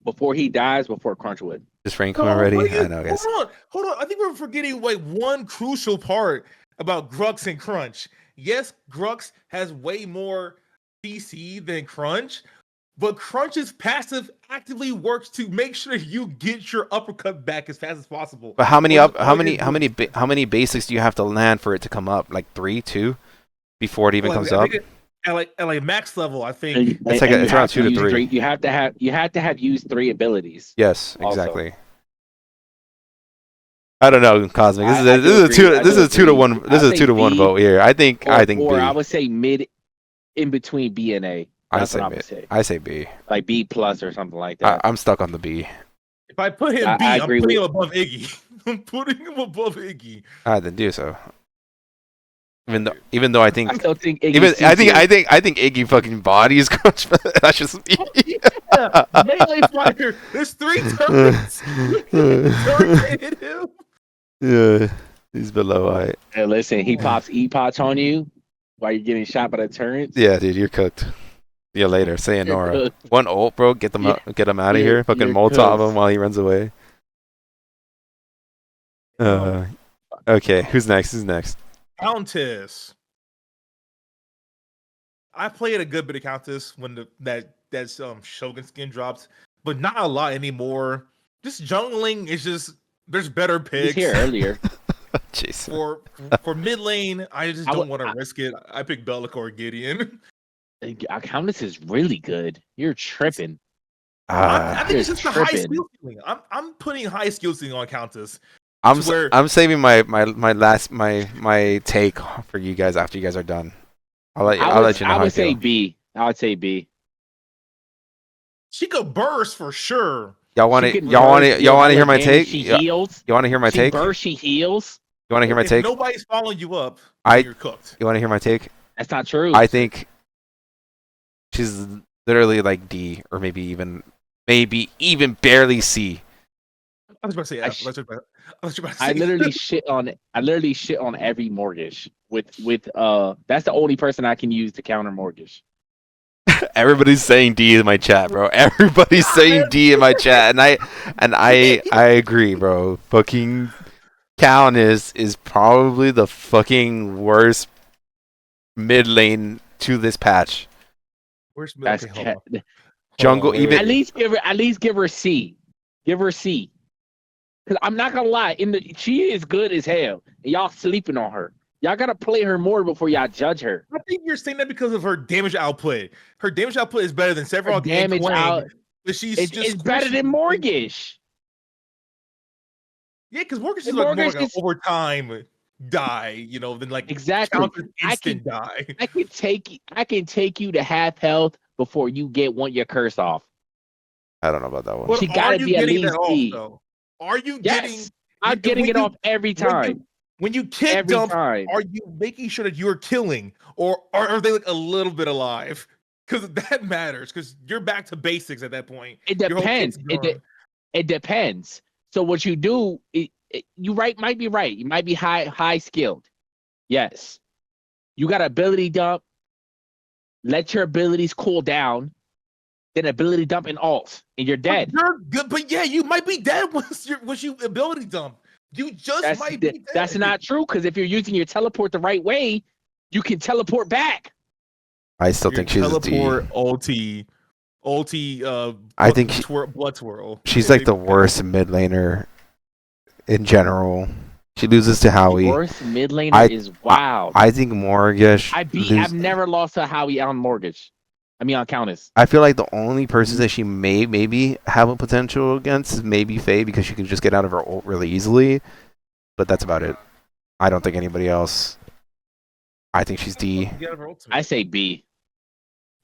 before he dies before Crunch would. Just Frank already? I know, guys. Hold on. I think we're forgetting like one crucial part about Grux and Crunch. Yes, Grux has way more CC than Crunch, but Crunch's passive actively works to make sure you get your uppercut back as fast as possible. But how many basics do you have to land for it to come up? Like 3, 2 before it even comes up? At like max level, I think it's around 2 to 3. You have to have used 3 abilities. Yes, exactly. I don't know, Cosmic. This is a 2 to 1. This is a 2 to 1 vote here. I think B. I would say mid, in between B and A. I say B. Like B plus or something like that. I'm stuck on the B. If I put him B, I'm putting him above Iggy. I'm putting him above Iggy. Then do so. Even though I think I still think Iggy I think Iggy fucking bodies Crunch. That's just me. Melee fighter. There's 3 turrets. Hit him. Yeah, he's below height. Hey, listen, he pops E-pots on you while you're getting shot by the turrets. Yeah, dude, you're cooked. See you later. Sayonara. One ult, bro. Get him out of here. Fucking Molotov him while he runs away. Okay, who's next? Countess. I played a good bit of Countess when that Shogun skin dropped, but not a lot anymore. Just jungling is just there's better picks. He was here earlier. Jeez. For mid lane, I just I don't would- want to risk it. I pick Bellic or Gideon. Countess is really good. You're tripping. I think You're it's just the high tripping. skill ceiling. I'm putting high skill ceiling on Countess. I'm saving my last my take for you guys after you guys are done. I'll let you know I how I would say feel. B. I would say B. She could burst for sure. Y'all want She to can y'all want burst, to do y'all want to hear hella my damage, take? She You heals. want to hear my She take? bursts. She heals. You want to hear my If take? nobody's following you up, I- you're cooked. You want to hear my take? That's not true. I think she's literally like D or maybe even barely C. I was about to say I F. sh- I was about to I say literally shit on every mortgage with that's the only person I can use to counter mortgage. Everybody's saying D in my chat, bro. Everybody's saying D in my chat, and I agree, bro. Fucking Countess is probably the fucking worst mid lane to this patch. Where's That's okay, hold on. Jungle, wait, even- wait, at wait. least give her C. Give her C. Cause I'm not gonna lie, she is good as hell. And y'all sleeping on her. Y'all gotta play her more before y'all judge her. I think you're saying that because of her damage output. Her damage output is better than Her Sephiroth and damage Quang, out. but she's It's just better than squishy. mortgage. Yeah, because Mortgage is And like more mortgage like an is overtime die, than like exactly. counter instant die. I can take you to half health before you want your curse off. I don't know about that one. But She are gotta you be at getting least that off D. though? Are you Yes, getting I'm getting when it you off every time. when you kick Every dump? time. Are you making sure that you're killing, or are they like a little bit alive? Because that matters. Because you're back to basics at that point. It Your whole kit's depends. gone. It depends. So what you do, you might be right. You might be high skilled. Yes. You got ability dump. Let your abilities cool down. Then ability dump and alt, and you're dead. You're good, but yeah, you might be dead once you ability dump. You just might be dead. That's not true because if you're using your teleport the right way, you can teleport back. I still Your think she's a D. teleport ulti. I think blood twirl. she's like the worst mid laner in general. She loses to Howie. Worst mid laner is wild. I think Mortgage. I've never lost to Howie on mortgage. I mean on Countess. I feel like the only person that she maybe have a potential against is maybe Faye because she can just get out of her ult really easily. But that's about it. I don't think anybody else. I think she's D. I say B.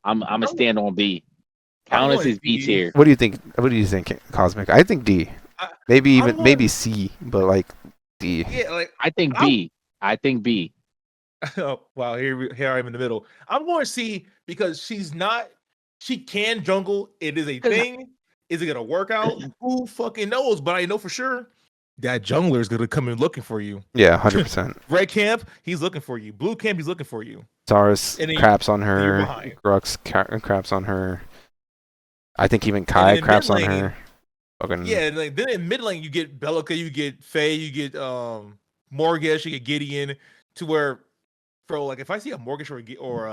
I'm a stand on B. I'm Countess going is B B. tier. What do you think? What do you think, Cosmic? I think D. Maybe C, but like D. Yeah, like I think B. I think B. oh, wow, here I am in the middle. I'm going to C because she can jungle. It is a thing. Is it gonna work out? Who fucking knows? But I know for sure that jungler is gonna come in looking for you. Yeah, 100%. Red camp, he's looking for you. Blue camp, he's looking for you. Taurus craps on you're her. behind. Grux craps on her. I think even Kai craps on her. Fucking Yeah, like then in mid lane you get Bellica, you get Faye, you get Mortgage, you get Gideon, to where, bro, like if I see a Mortgage or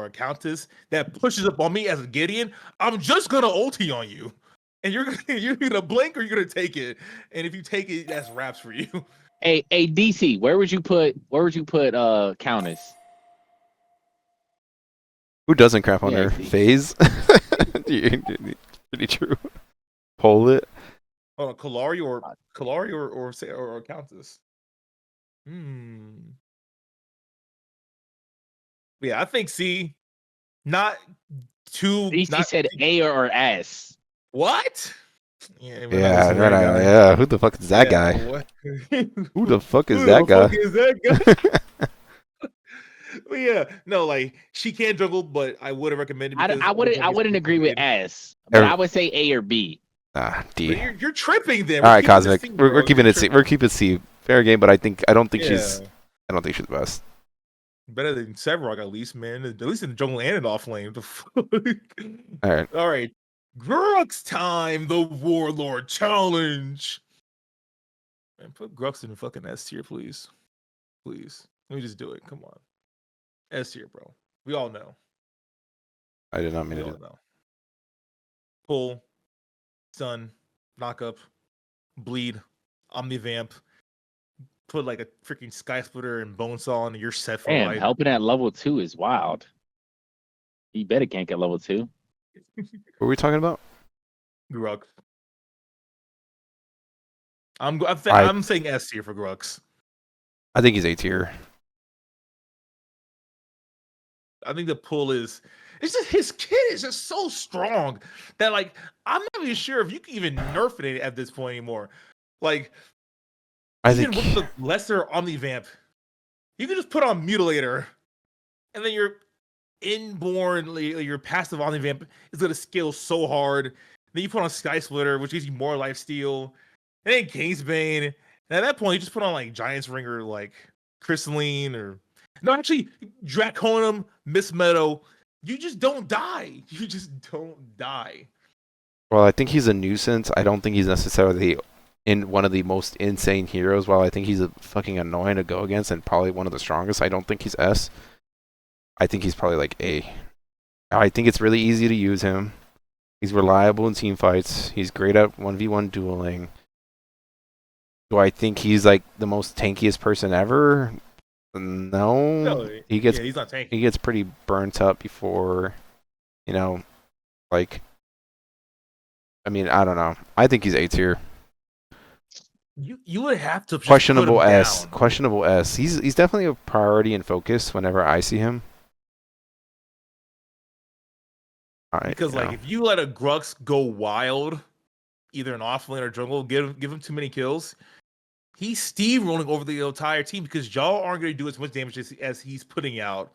a Countess that pushes up on me as a Gideon, I'm just gonna ulti on you, and you're gonna blink or you're gonna take it, and if you take it, that's raps for you. Hey, DC, where would you put Countess? who doesn't crap on Yeah, her? see. FaZe. Pretty true. Pull it. Hold on, Kalari or Countess. Yeah, I think C. Not too. DC not said too- A or S. What? Yeah, Yeah. Who the fuck is that guy? Who the fuck is that guy? But yeah, no, like she can jungle, but I wouldn't recommend it. I wouldn't agree with S, but I would say A or B. D. You're tripping there. All right, Cosmic. We're keeping it C. We're keeping C. Fair game, but I don't think she's the best. Better than Severog at least, man. At least in the jungle and in off lane. What the fuck? All right. Grux time, the Warlord Challenge. Man, put Grux in the fucking S tier, please. Please. Let me just do it. Come on. S tier, bro. We all know. I did not mean We to all do that. know. Pull, stun, knock up, bleed, omnivamp, put like a freaking Sky Splitter and Bone Saw and you're set for Damn, life. helping at level 2 is wild. He better can't get level 2. What were we talking about? Grux. I'm saying S tier for Grux. I think he's A tier. I think the pull is it's just his kid is just so strong that like I'm not even sure if you can even nerf it at this point anymore. Like even with the lesser Omnivamp, you can just put on Mutilator, and then your inborn, your passive Omnivamp is gonna scale so hard. Then you put on Sky Splitter, which gives you more life steal, and then Kingsbane. And at that point, you just put on like Giant's Ring or like Crystalline or no, actually Draconium, Miss Meadow. You just don't die. You just don't die. Well, I think he's a nuisance. I don't think he's necessarily in one of the most insane heroes. While I think he's a fucking annoying to go against and probably one of the strongest, I don't think he's S. I think he's probably like A. I think it's really easy to use him. He's reliable in team fights. He's great at 1v1 dueling. Do I think he's like the most tankiest person ever? No. He's not tanky. He gets pretty burnt up before, like. I mean, I don't know. I think he's A tier. You would have to just questionable put him S. down. Questionable S. He's definitely a priority and focus whenever I see him. Because if you let a Grux go wild, either in offlane or jungle, give him too many kills, he's steamrolling over the entire team because y'all aren't going to do as much damage as he's putting out.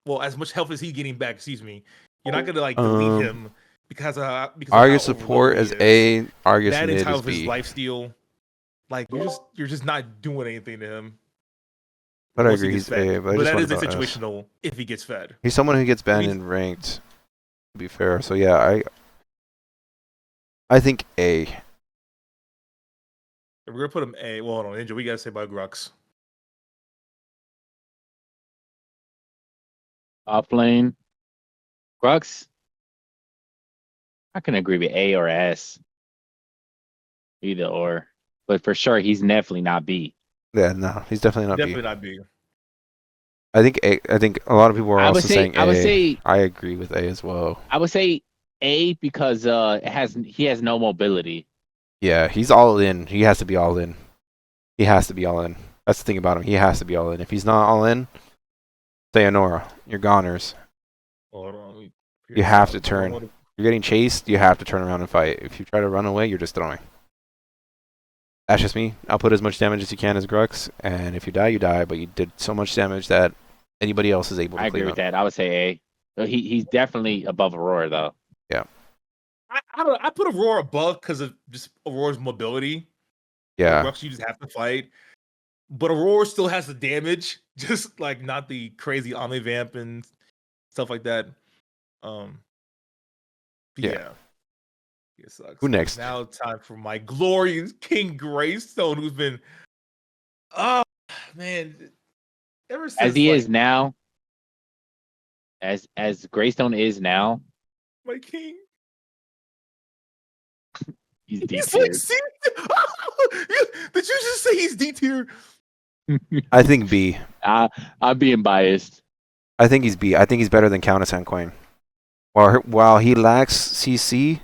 Well, as much health as he's getting back. Excuse me. You're not going to like delete him because Argus support as A. Argus that mid is is his B. lifesteal. Like you're just not doing anything to him. But I agree he's A. But that is situational if he gets fed. He's someone who gets banned in ranked. To be fair, so yeah, I think A. If we're gonna put him A, well, hold on, Ninja, we gotta say about Grux. Offlane, Grux. I can agree with A or S. Either or, but for sure he's definitely not B. Yeah, no, he's definitely not B. I think A. I think a lot of people are also saying A. I would say I agree with A as well. I would say A because he has no mobility. Yeah, he's all in. He has to be all in. He has to be all in. That's the thing about him. He has to be all in. If he's not all in, sayonara, you're goners. Hold on. You have to turn. You're getting chased. You have to turn around and fight. If you try to run away, you're just throwing. That's just me. I'll put as much damage as you can as Grux, and if you die, you die. But you did so much damage that anybody else is able to. I agree with that. I would say A. He's definitely above Aurora though. Yeah. I put Aurora above because of just Aurora's mobility. Yeah. Grux, you just have to fight. But Aurora still has the damage, just like not the crazy Omnivamp and stuff like that. Yeah. It sucks. Who next? Now time for my glorious King Greystone, who's been, oh man, ever since as he is now, as Greystone is now, my king. He's D He's tier. like, did you just say he's D tier? I think B. I'm being biased. I think he's B. I think he's better than Countess and Queen. While he lacks CC,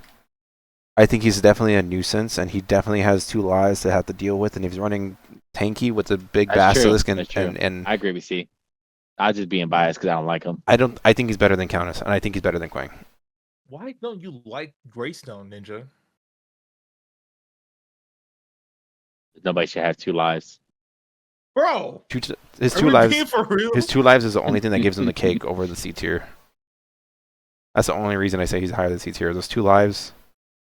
I think he's definitely a nuisance, and he definitely has 2 lives to have to deal with. And if he's running tanky with a big basilisk, and I agree with C. I'm just being biased because I don't like him. I think he's better than Countess, and I think he's better than Quang. Why don't you like Greystone, Ninja? Nobody should have 2 lives. Bro, his 2 lives. His 2 lives is the only thing that gives him the cake over the C tier. That's the only reason I say he's higher than C tier. Those 2 lives,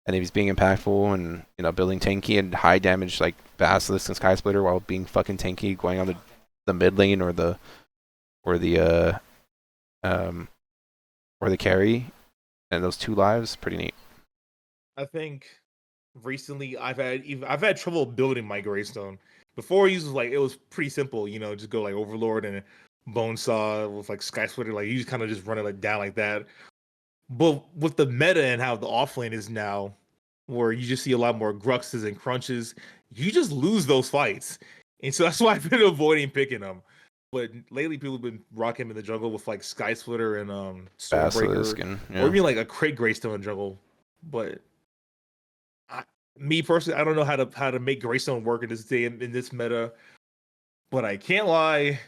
and if he's being impactful and building tanky and high damage like Basilisk and Sky Splitter while being fucking tanky, going on the mid lane or the carry, and those 2 lives, pretty neat. I think recently I've had trouble building my Greystone. Before it was pretty simple, just go like Overlord and Bonesaw with like Sky Splitter, like you just kind of just run it down like that. But with the meta and how the offlane is now, where you just see a lot more Gruxes and Crunches, you just lose those fights. And so that's why I've been avoiding picking him. But lately, people have been rocking him in the jungle with like Sky Splitter and Basilisk Stormbreaker, and or even like a Crate Greystone in jungle. But me personally, I don't know how to make Greystone work in this day in this meta. But I can't lie,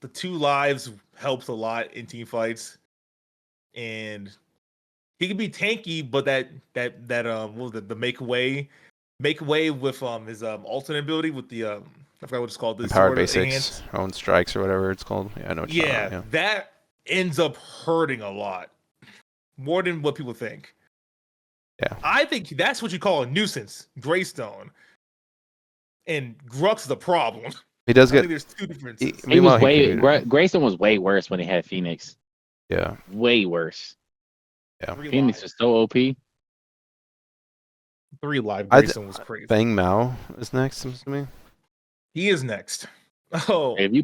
the 2 lives helps a lot in team fights, and he can be tanky. But what was it, the make way with his alternate ability with the I forgot what it's called, the Empowered sword basics, enhanced. own strikes or whatever it's called. Yeah, I know what you're talking about. That ends up hurting a lot more than what people think. Yeah. I think that's what you call a nuisance, Greystone, and Grux is the problem. He does I get. think there's 2 differences. He was Grayson was way worse when he had Phoenix. Yeah. Way worse. Yeah. Phoenix was so OP. 3 live Greystone was crazy. Feng Mao is next, I'm assuming. He is next. Oh, if he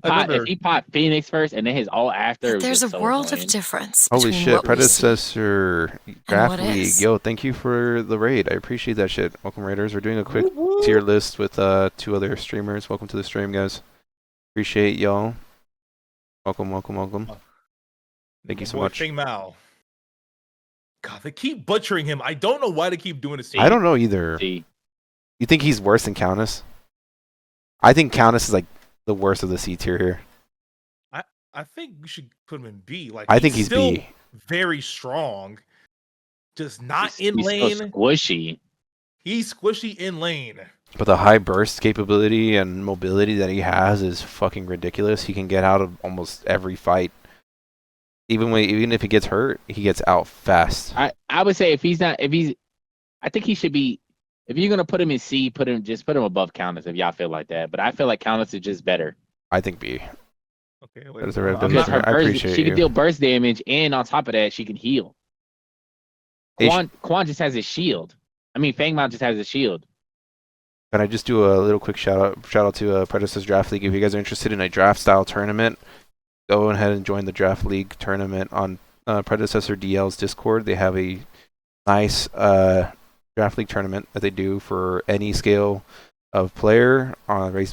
popped Phoenix first and then his all after, There's a so world annoying. of difference. Holy between shit, what we see Predecessor Draft what League. is. Yo, thank you for the raid. I appreciate that shit. Welcome, Raiders. We're doing a quick tier list with 2 other streamers. Welcome to the stream, guys. Appreciate y'all. Welcome. Thank you so much. Feng Mao. God, they keep butchering him. I don't know why they keep doing this. I don't know either. See. You think he's worse than Countess? I think Countess is like the worst of the C tier here. I think we should put him in B. Like, I think he's still B. very strong, just not He's in lane. so squishy. He's squishy in lane. But the high burst capability and mobility that he has is fucking ridiculous. He can get out of almost every fight. Even if he gets hurt, he gets out fast. I would say I think he should be. If you're gonna put him in C, put him above Countess if y'all feel like that. But I feel like Countess is just better. I think B. Okay, That is a Rev Because I appreciate she you. can deal burst damage, and on top of that, she can heal. Quan just has his shield. I mean, Feng Mao just has his shield. Can I just do a little quick shout out to Predecessor Draft League? If you guys are interested in a draft style tournament, go ahead and join the Draft League tournament on Predecessor DL's Discord. They have a nice Draft League tournament that they do for any scale of player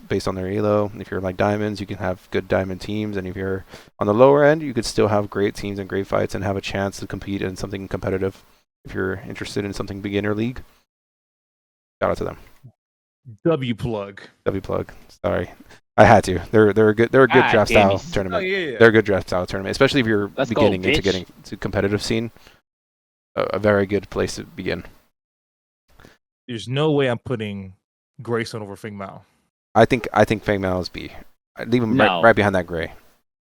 based on their elo. If you're like diamonds, you can have good diamond teams, and if you're on the lower end, you could still have great teams and great fights and have a chance to compete in something competitive. If you're interested in something beginner league, shout out to them. W plug. Sorry, I had to. They're a good draft style tournament. Oh, yeah. They're a good draft style tournament, especially if you're beginning into getting to competitive scene. A very good place to begin. There's no way I'm putting Greystone over Feng Mao. I think Feng Mao is B. I'd leave him right behind that gray.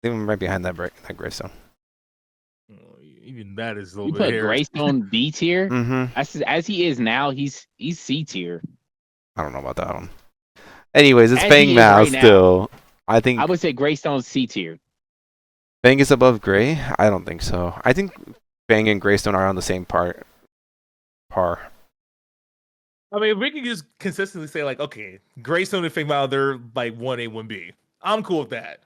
Leave him right behind that Greystone. Even that is a You little put bit Greystone B tier. Mm-hmm. As he is now, he's C tier. I don't know about that one. Anyways, it's As Feng he is Mao right now, still. I think I would say Greystone C tier. Feng is above Gray. I don't think so. I think Feng and Greystone are on the same par. I mean, if we can just consistently say, like, okay, Greystone and Feng Mao, they're like 1A, 1B. I'm cool with that.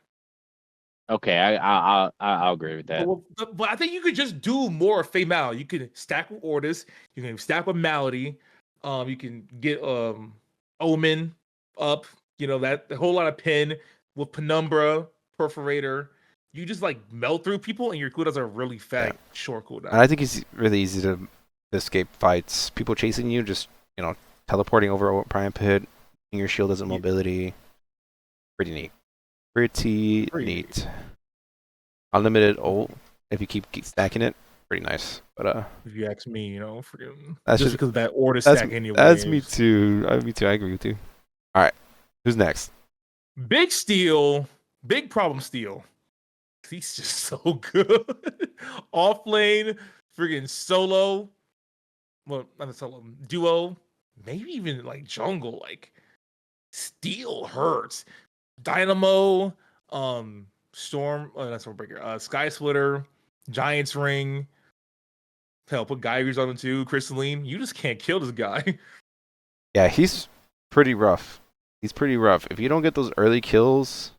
Okay, I'll agree with that. But I think you could just do more of Feng Mao. You could stack with Ordis. You can stack with Malady. You can get Omen up. You know, that a whole lot of pin with Penumbra, Perforator. You just like melt through people, and your cooldowns are really fat, short cooldown. And I think it's really easy to escape fights. People chasing you, just teleporting over a Prime Pit, your shield as a mobility. Pretty neat. Pretty neat. Unlimited ult, if you keep stacking it, pretty nice. But if you ask me, freaking that's just because of that Ordis stack anyway. That's me too. I agree with you. All right, who's next? Big Steel, big problem Steel. He's just so good. Off lane, freaking solo. Well, not a solo, duo. Maybe even like jungle. Like Steel hurts. Dynamo, Storm. Oh, that's Stormbreaker. Sky Splitter, Giant's Ring. Hell, put Geigers on him too. Crystalline. You just can't kill this guy. Yeah, he's pretty rough. If you don't get those early kills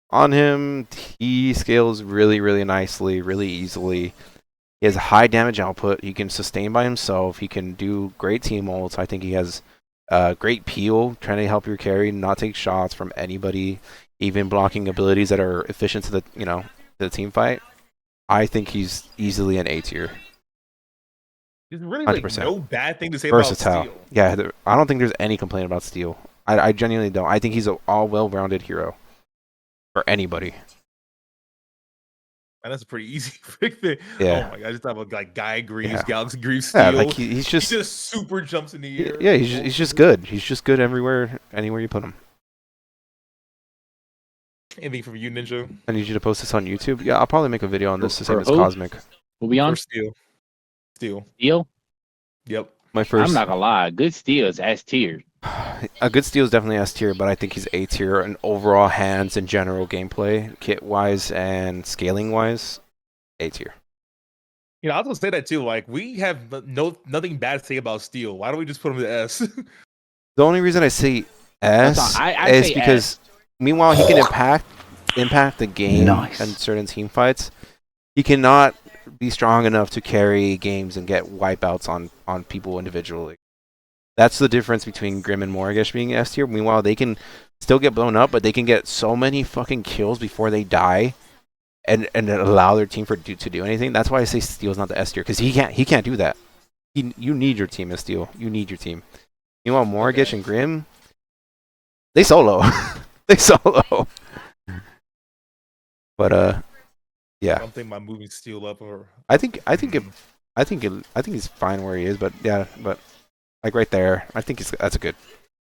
on him, he scales really, really nicely, really easily. He has high damage output. He can sustain by himself. He can do great team ults. I think he has Great peel, trying to help your carry not take shots from anybody, even blocking abilities that are efficient to the to the team fight. I think he's easily an A tier. There's really like 100%. no bad thing to say about Versatile. Steel. Yeah, I don't think there's any complaint about Steel. I genuinely don't. I think he's an all well-rounded hero for anybody. And that's a pretty easy pick thing. Yeah. Oh my god, I just thought about like Guy Greaves, Yeah. Galaxy Greaves, Yeah, Steel. like he's He just just super jumps in the air. yeah, he's just good. He's just good everywhere, anywhere you put him. Anything from you, Ninja? I need you to post this on YouTube. Yeah, I'll probably make a video on this the same For as who? Cosmic. We'll be on For Steel. Steel. Steel. Yep. My first. I'm not gonna lie, good Steel is S tier. A good steal is definitely S tier, but I think he's A tier in overall hands and general gameplay, kit wise and scaling wise. A tier. You know, I was gonna say that too. Like, we have nothing bad to say about Steel. Why don't we just put him to S? The only reason I say S I is say because meanwhile he can impact the game Nice. and certain team fights. He cannot be strong enough to carry games and get wipeouts on people individually. That's the difference between Grim and Morgish being S tier. Meanwhile, they can still get blown up, but they can get so many fucking kills before they die, and allow their team to do anything. That's why I say Steel's not the S tier, because he can't do that. You need your team as Steel. You need your team. Meanwhile, Morgish and Grim, they solo. They solo. But yeah. I don't think my moving Steel up or I think he's fine where he is, but yeah, but like right there, I think that's a good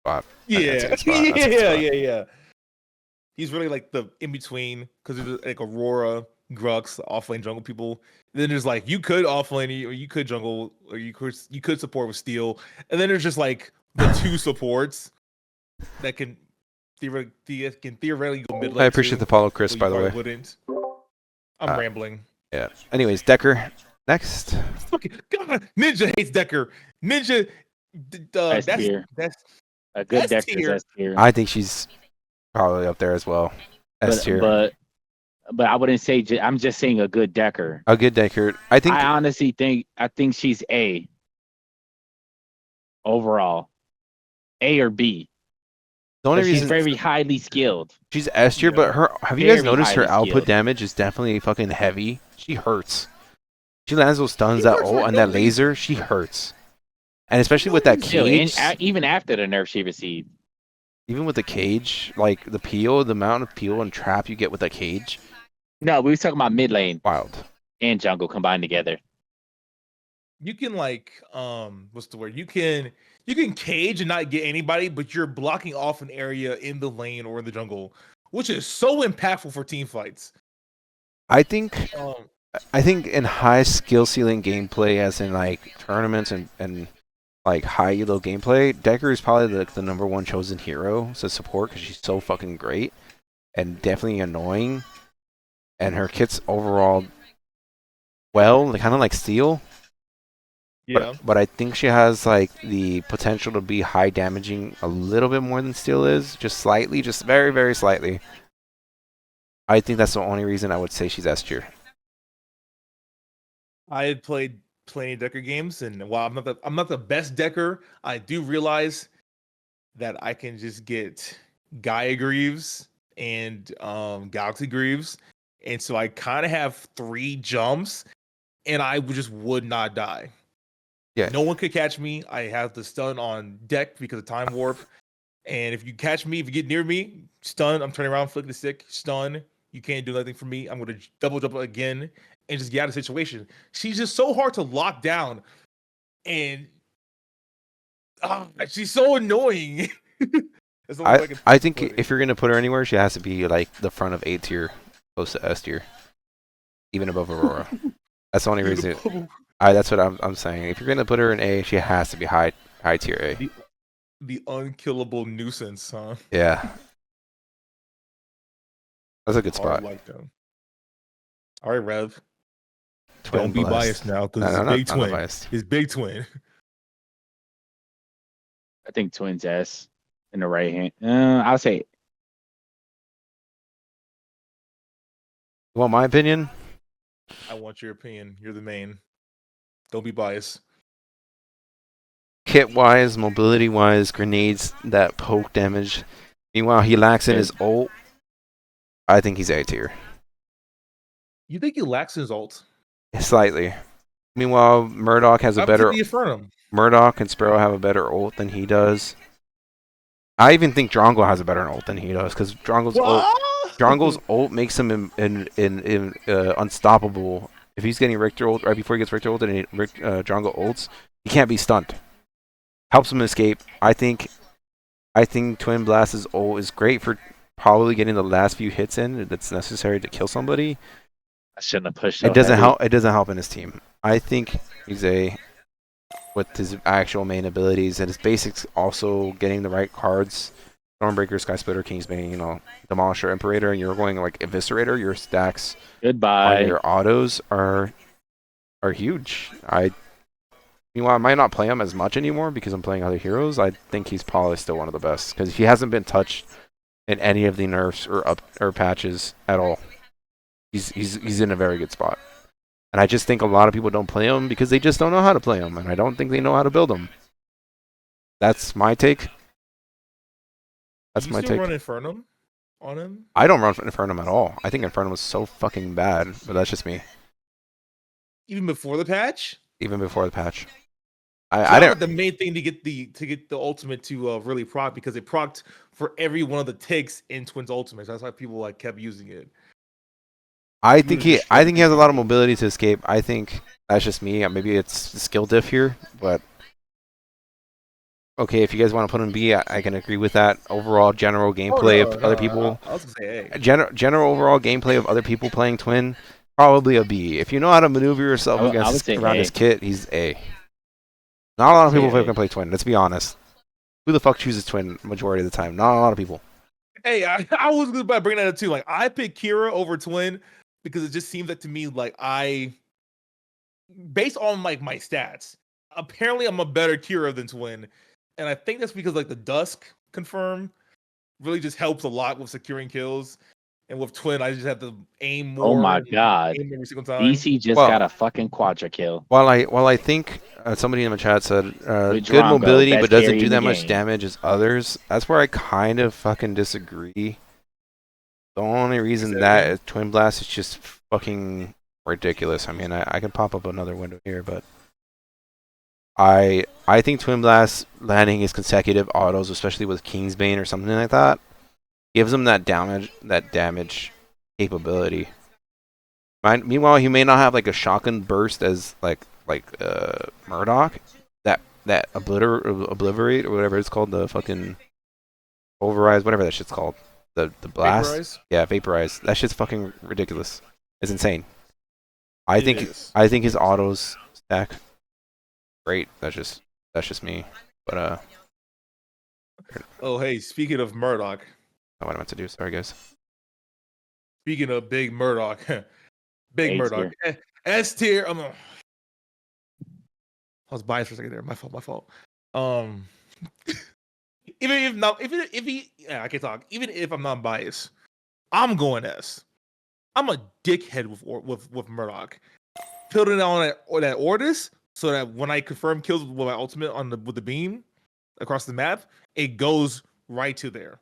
spot. yeah, That's a good spot. yeah. He's really like the in between because there's like Aurora, Grux, offlane jungle people. Then there's like you could offlane or you could jungle or you could support with Steel, and then there's just like the two supports that can theoretically go mid lane. I appreciate the follow, Chris. but you By the probably way, wouldn't. I'm rambling. yeah. Anyways, Decker next. Fucking God, Ninja hates Decker. Ninja, S tier. that's A good S Decker is tier. S tier. I think she's probably up there as well. S tier. But I wouldn't say. I'm just saying a good Decker. A good Decker. I honestly think she's A. Overall, A or B. the only But reason she's very highly skilled. she's S tier, Yeah. but have you guys Very noticed her highly output skilled. damage is definitely fucking heavy. She hurts. She lands those stuns, She that hurts ult, for and that no laser. She hurts, and especially with that Still, cage. even after the nerf she received. Even with the cage, like the peel, the amount of peel and trap you get with that cage, No, we was talking about mid lane wild. and jungle combined together. You can like what's the word? You can cage and not get anybody, but you're blocking off an area in the lane or in the jungle, which is so impactful for team fights. I think Um, in high skill ceiling gameplay, as in like tournaments and like high elo gameplay, Decker is probably the number one chosen hero to support because she's so fucking great and definitely annoying, and her kit's overall kind of like Steel. yeah. But I think she has like the potential to be high damaging a little bit more than Steel is, just slightly, just very, very slightly. I think that's the only reason I would say she's S tier. I had played plenty of Decker games, and while I'm not the best Decker, I do realize that I can just get Gaia Greaves and Galaxy Greaves, and so I kind of have 3 jumps, and I would not die. Yeah. No one could catch me. I have the stun on deck because of time warp, and if you catch me, if you get near me, stun. I'm turning around, flick the stick, stun. You can't do nothing for me. I'm gonna double jump again and just get out of the situation. She's just so hard to lock down, and she's so annoying. That's the only way can I think put it. if you're gonna put her anywhere, she has to be like the front of A tier, close to S tier, even above Aurora. That's the only reason. That's what I'm saying. If you're gonna put her in A, she has to be high tier A. The unkillable nuisance, huh? Yeah, that's a good Hard spot. like them. All right, Rev. Twin Don't be blessed. biased now because No, it's no, Big I'm not Twin. biased. It's Big Twin. I think Twins S in the right hand. I'll say You want my opinion? I want your opinion. You're the main. Don't be biased. kit wise, mobility wise, grenades that poke damage. Meanwhile, he lacks in his ult. I think he's A tier. You think he lacks his ult? Slightly. Meanwhile, Murdoch has a better. Murdoch and Sparrow have a better ult than he does. I even think Drongo has a better ult than he does because Drongo's ult makes him unstoppable. If he's getting Richter ult right before he gets Richter ult and Drongo ults, he can't be stunned. Helps him escape. I think Twin Blast's ult is great for probably getting the last few hits in that's necessary to kill somebody. I shouldn't have pushed. It doesn't help. It doesn't help in his team. I think he's a with his actual main abilities and his basics, also getting the right cards. Stormbreaker, Sky Splitter, Kingsbane, Demolisher, Imperator, and you're going like Eviscerator. Your stacks on your autos are huge. Meanwhile, I might not play him as much anymore because I'm playing other heroes. I think he's probably still one of the best because he hasn't been touched in any of the nerfs or patches at all. He's in a very good spot. And I just think a lot of people don't play him because they just don't know how to play him, and I don't think they know how to build him. That's my take. That's my take. You run Infernum on him? I don't run Infernum at all. I think Infernum was so fucking bad, but that's just me. Even before the patch? Even before the patch. I didn't. The main thing to get the ultimate to really proc because it procced for every one of the ticks in Twins Ultimate. That's why people kept using it. I think he has a lot of mobility to escape. I think that's just me. Maybe it's the skill diff here, but okay, if you guys want to put him B, I can agree with that. Overall, general gameplay of other people. I was gonna say A. General overall gameplay of other people playing Twin, probably a B. If you know how to maneuver yourself around his kit, he's A. Not a lot of people can play Twin. Let's be honest. Who the fuck chooses Twin majority of the time? Not a lot of people. Hey, I was about to bring that up too. Like I picked Kira over Twin because it just seems like to me based on my stats, apparently I'm a better Kira than Twin. And I think that's because the Dusk confirm really just helps a lot with securing kills. And with Twin, I just have to aim more. Oh my god. Aim every single time. DC just got a fucking quadra kill. While I think somebody in the chat said good mobility but doesn't do that much damage as others, that's where I kind of fucking disagree. The only reason that is Twin Blast is just fucking ridiculous. I mean, I can pop up another window here, but I think Twin Blast landing his consecutive autos, especially with Kingsbane or something like that, gives him that damage capability. Meanwhile, he may not have a shotgun burst as Murdoch, that obliterate or whatever it's called, the fucking overrise, whatever that shit's called. The blast, vaporize? Yeah, vaporize. That shit's fucking ridiculous. It's insane. I think his autos stack great. That's just me. But oh hey, speaking of Murdoch, not what I meant to do. Sorry guys. Speaking of big Murdoch, big Murdoch, S tier. I was biased for a second there. My fault. Even if I'm not biased, I'm going S. I'm a dickhead with Murdoch. Putting it on that Ordis so that when I confirm kills with my ultimate with the beam across the map, it goes right to there,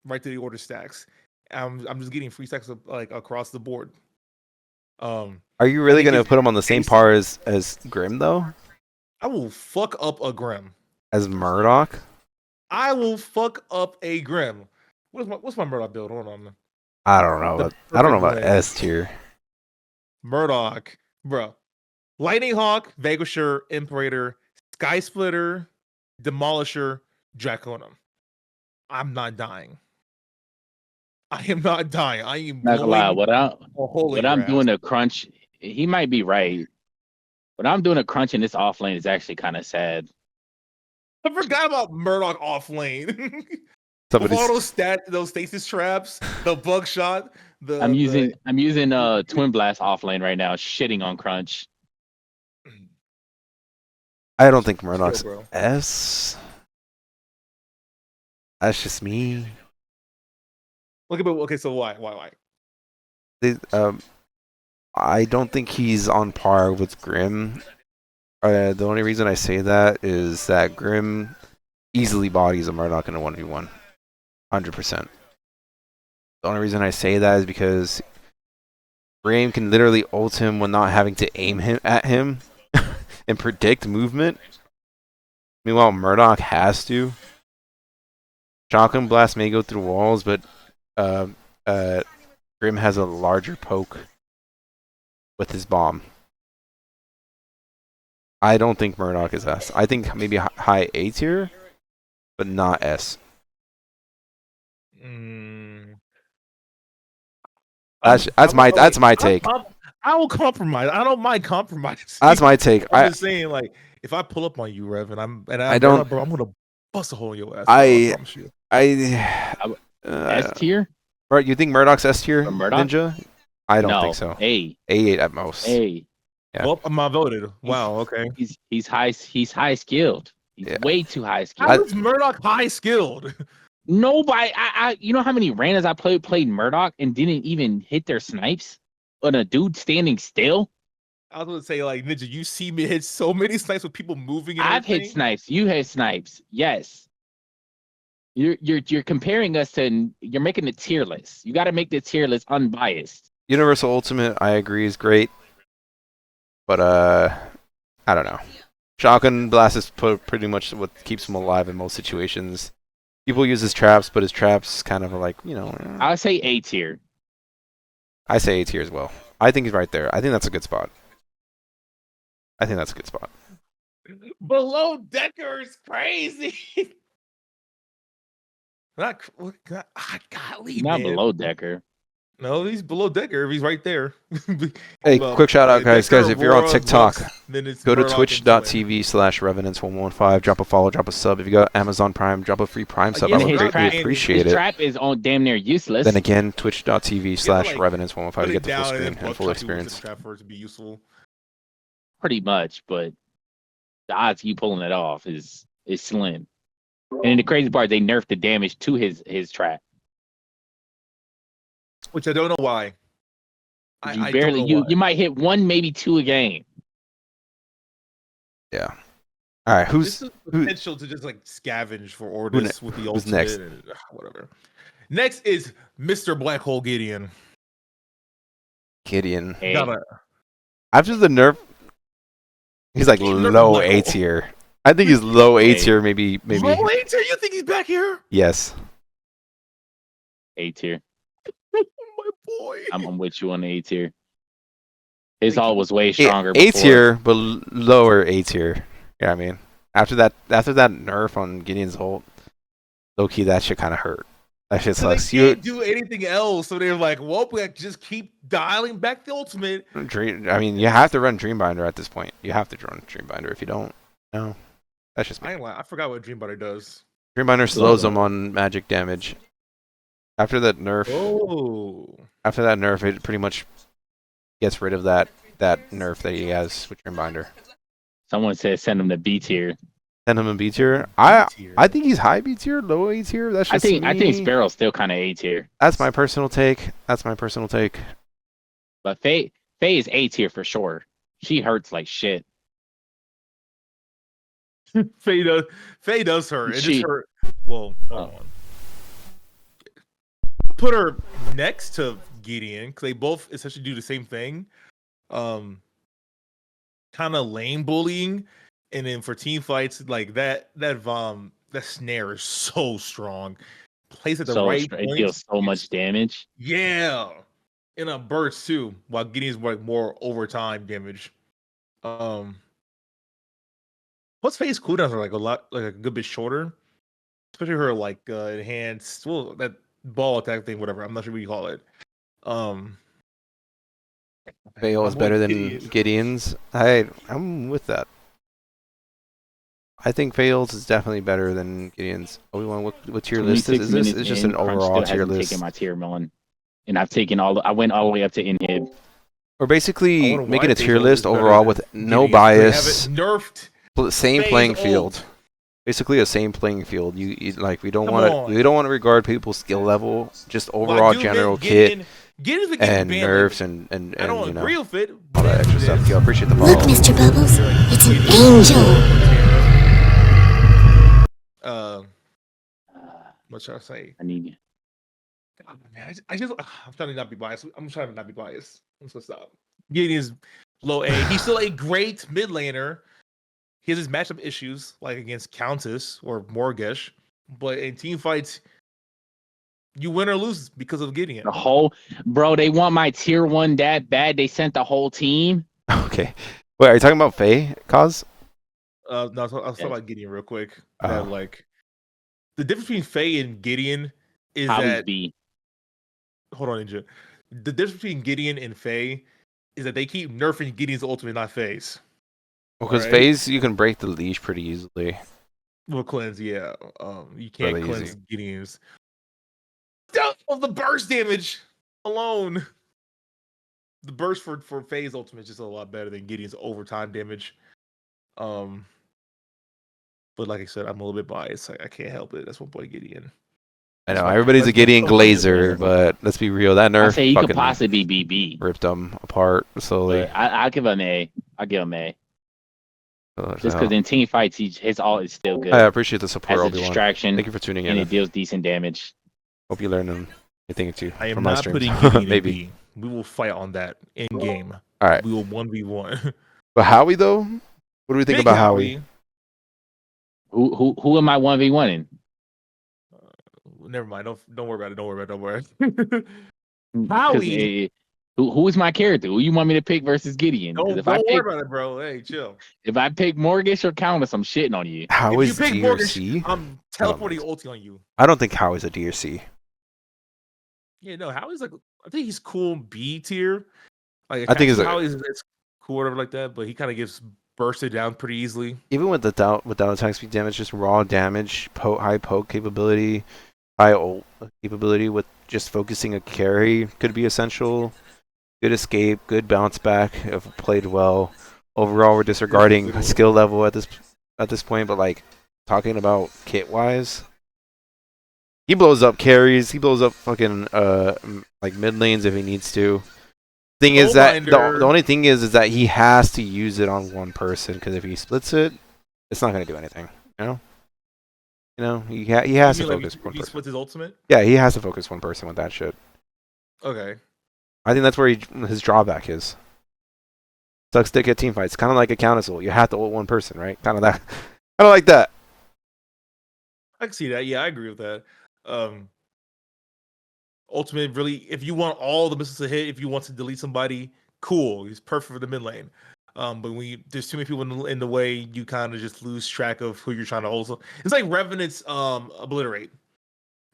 right to the order stacks. I'm just getting free stacks across the board. Are you really gonna put him on the same par as Grim though? I will fuck up a Grim. As Murdoch? I will fuck up a Grim. What's my Murdoch build? Hold on. I don't know. I don't know about S tier. Murdoch, bro. Lightning Hawk, Vanquisher, Imperator, Sky Splitter, Demolisher, Draconum. I'm not dying. I am not dying. I am not gonna lie. What I'm doing a crunch, he might be right. But I'm doing a crunch in this off lane is actually kind of sad. I forgot about Murdoch off lane. With all those stasis traps, the bug shot. I'm using Twin Blast off lane right now, shitting on crunch. I don't think Murdoch's S. That's just me. Okay, so why? I don't think he's on par with Grim. The only reason I say that is that Grim easily bodies a Murdoch in a 1v1. 100%. The only reason I say that is because Grim can literally ult him when not having to aim at him and predict movement. Meanwhile, Murdoch has to. Shotgun Blast may go through walls, but Grim has a larger poke with his bomb. I don't think Murdoch is S. I think maybe high A tier, but not S. That's my take. I will compromise. I don't mind compromise. That's my take. I'm just saying, like, if I pull up on you, Rev, I'm gonna bust a hole in your ass. I promise you. S tier? Right? You think Murdoch's S tier? Murdoch? Ninja? I don't think so. A8 at most. A. Yeah. Well, I'm outvoted. Wow. Okay. He's high skilled. He's way too high skilled. How is Murdoch high skilled? Nobody. You know how many randoms I played Murdoch and didn't even hit their snipes on a dude standing still. I was gonna say, like, Ninja, you see me hit so many snipes with people moving. And I've hit snipes. You hit snipes. Yes. You're comparing us to. You're making the tier list. You got to make the tier list unbiased. Universal Ultimate, I agree, is great, but I don't know. Shotgun Blast is pretty much what keeps him alive in most situations. People use his traps, but his traps kind of are like, you know. I would say A tier. I say A tier as well. I think he's right there. I think that's a good spot. Below Decker is crazy. Not below Decker. No, he's below Decker. He's right there. Hey, quick shout out, guys. Guys, if you're on TikTok, go to twitch.tv/Revenance115. Drop a follow, drop a sub. If you got Amazon Prime, drop a free Prime sub. I would greatly appreciate it. His trap is on damn near useless. Then again, twitch.tv/Revenance115 to get the full screen and full experience. For it to be useful. Pretty much, but the odds of you pulling it off is slim. And the crazy part, they nerfed the damage to his trap. Which I don't know why. You might hit one, maybe two a game. Yeah. All right. Who's potential to just like scavenge for orders with the ultimate? Who's next? And, whatever. Next is Mr. Black Hole Gideon. Hey. After the nerf, he's like low A tier. I think he's low A tier, maybe. Low A tier? You think he's back here? Yes. A tier. My boy. I'm with you on the A tier. His ult was way stronger. A tier, but lower A tier. Yeah, I mean, after that nerf on Gideon's ult, low key that shit kind of hurt. That shit sucks. They can't do anything else, so they're like, well, we just keep dialing back the ultimate. I mean, you have to run Dreambinder at this point. You have to run Dreambinder. If you don't, no, that's just me. I forgot what Dreambinder does. Dreambinder slows them on magic damage. After that nerf, it pretty much gets rid of that nerf that he has with Dreambinder. Someone said send him to B tier. Send him to B tier. I think he's high B tier, low A tier. That's just I think Sparrow's still kind of A tier. That's my personal take. But Faye is A tier for sure. She hurts like shit. Faye does hurt. It just hurt. Well, hold on. Put her next to Gideon because they both essentially do the same thing. Kind of lane bullying, and then for team fights like that snare is so strong. Plays at the right point. It deals so much damage. Yeah, in a burst too. While Gideon's like more overtime damage. What's Faye's cooldowns are a good bit shorter, especially her enhanced. Well, that ball attack thing, whatever. I'm not sure what you call it. Faye is better than Gideon's. I'm with that. I think Faye's is definitely better than Gideon's. What tier list is this? It's just an overall tier list. Taking my tier, Melon, and I've taken I went all the way up to inhib. We're basically making a tier list overall with no bias. Nerfed. Same playing field. Basically a same playing field. We don't want to regard people's skill level, just overall general kit. Gideon's been getting and banned nerfs lately. and I don't you know agree with it. all that extra stuff. Yo, appreciate the Look, follow. Mr. Bubbles, it's an angel. What should I say? I need you. God, man, I'm trying to not be biased. I'm trying to not be biased. I'm just gonna stop. Gideon is low A. He's still a great mid laner. He has his matchup issues, like against Countess or Morgesh, but in team fights, you win or lose because of Gideon. The whole bro, they want my tier 1 that bad. They sent the whole team. Okay. Wait, are you talking about Faye, Cause? No, I was talking about Gideon real quick. That Oh. like the difference between Faye and Gideon is Howie's that. B. Hold on, Ninja. The difference between Gideon and Faye is that they keep nerfing Gideon's ultimate, not Faye's. Well, because Right. Faye's you can break the leash pretty easily. Well, cleanse, yeah. You can't Really cleanse easy. Gideon's. Of the burst damage alone. The burst for Faye's ultimate is just a lot better than Gideon's overtime damage. But like I said, I'm a little bit biased. I can't help it. That's one boy Gideon. I know That's everybody's a that's Gideon so funny, Glazer, bro. but let's be real. That I nerf say he could fucking possibly be BB. ripped them apart slowly. But I'll give him A. I'll give him A. So, Just because in team fights, his ult is still good I appreciate the support, as a Obi-Wan. distraction, Thank you for tuning and in. it deals decent damage. Hope you learn a thing or two I am from my not streams. putting Gideon Maybe. in B. We will fight on that in game. All right. We will 1v1. But Howie though, what do we think Big about Howie? Who am I 1v1ing? Never mind. Don't worry about it. Don't worry about it. Howie. Who is my character? Who you want me to pick versus Gideon? 'Cause Don't worry about it, bro. Hey, chill. if I pick Mortgage or Countess, I'm shitting on you. How If you is pick D or Morgan, C? I'm teleporting ulti on you. I don't think Howie's a D or C. Yeah, no, Howie's like, I think he's cool B tier. Like, I think he's Howie's it's cool, whatever like that, but he kind of gets bursted down pretty easily. Even without attack speed damage, just raw damage, high poke capability, high ult capability with just focusing a carry could be essential. Good escape, good bounce back if played well. Overall, we're disregarding skill level at this point, but like talking about kit wise, he blows up carries. He blows up fucking like mid lanes if he needs to. Thing is that the only thing is that he has to use it on one person, because if he splits it, it's not gonna do anything. You know, he has to focus one He person. splits his ultimate. Yeah, he has to focus one person with that shit. Okay. I think that's where his drawback is. Sucks dick at team fights, kind of like a Countess ult. You have to ult one person, right? Kind of that. I don't like that. I can see that. Yeah, I agree with that. Ultimate, really, if you want all the missiles to hit, if you want to delete somebody, cool. He's perfect for the mid lane. But when there's too many people in the way, you kind of just lose track of who you're trying to ult. It's like Revenance obliterate.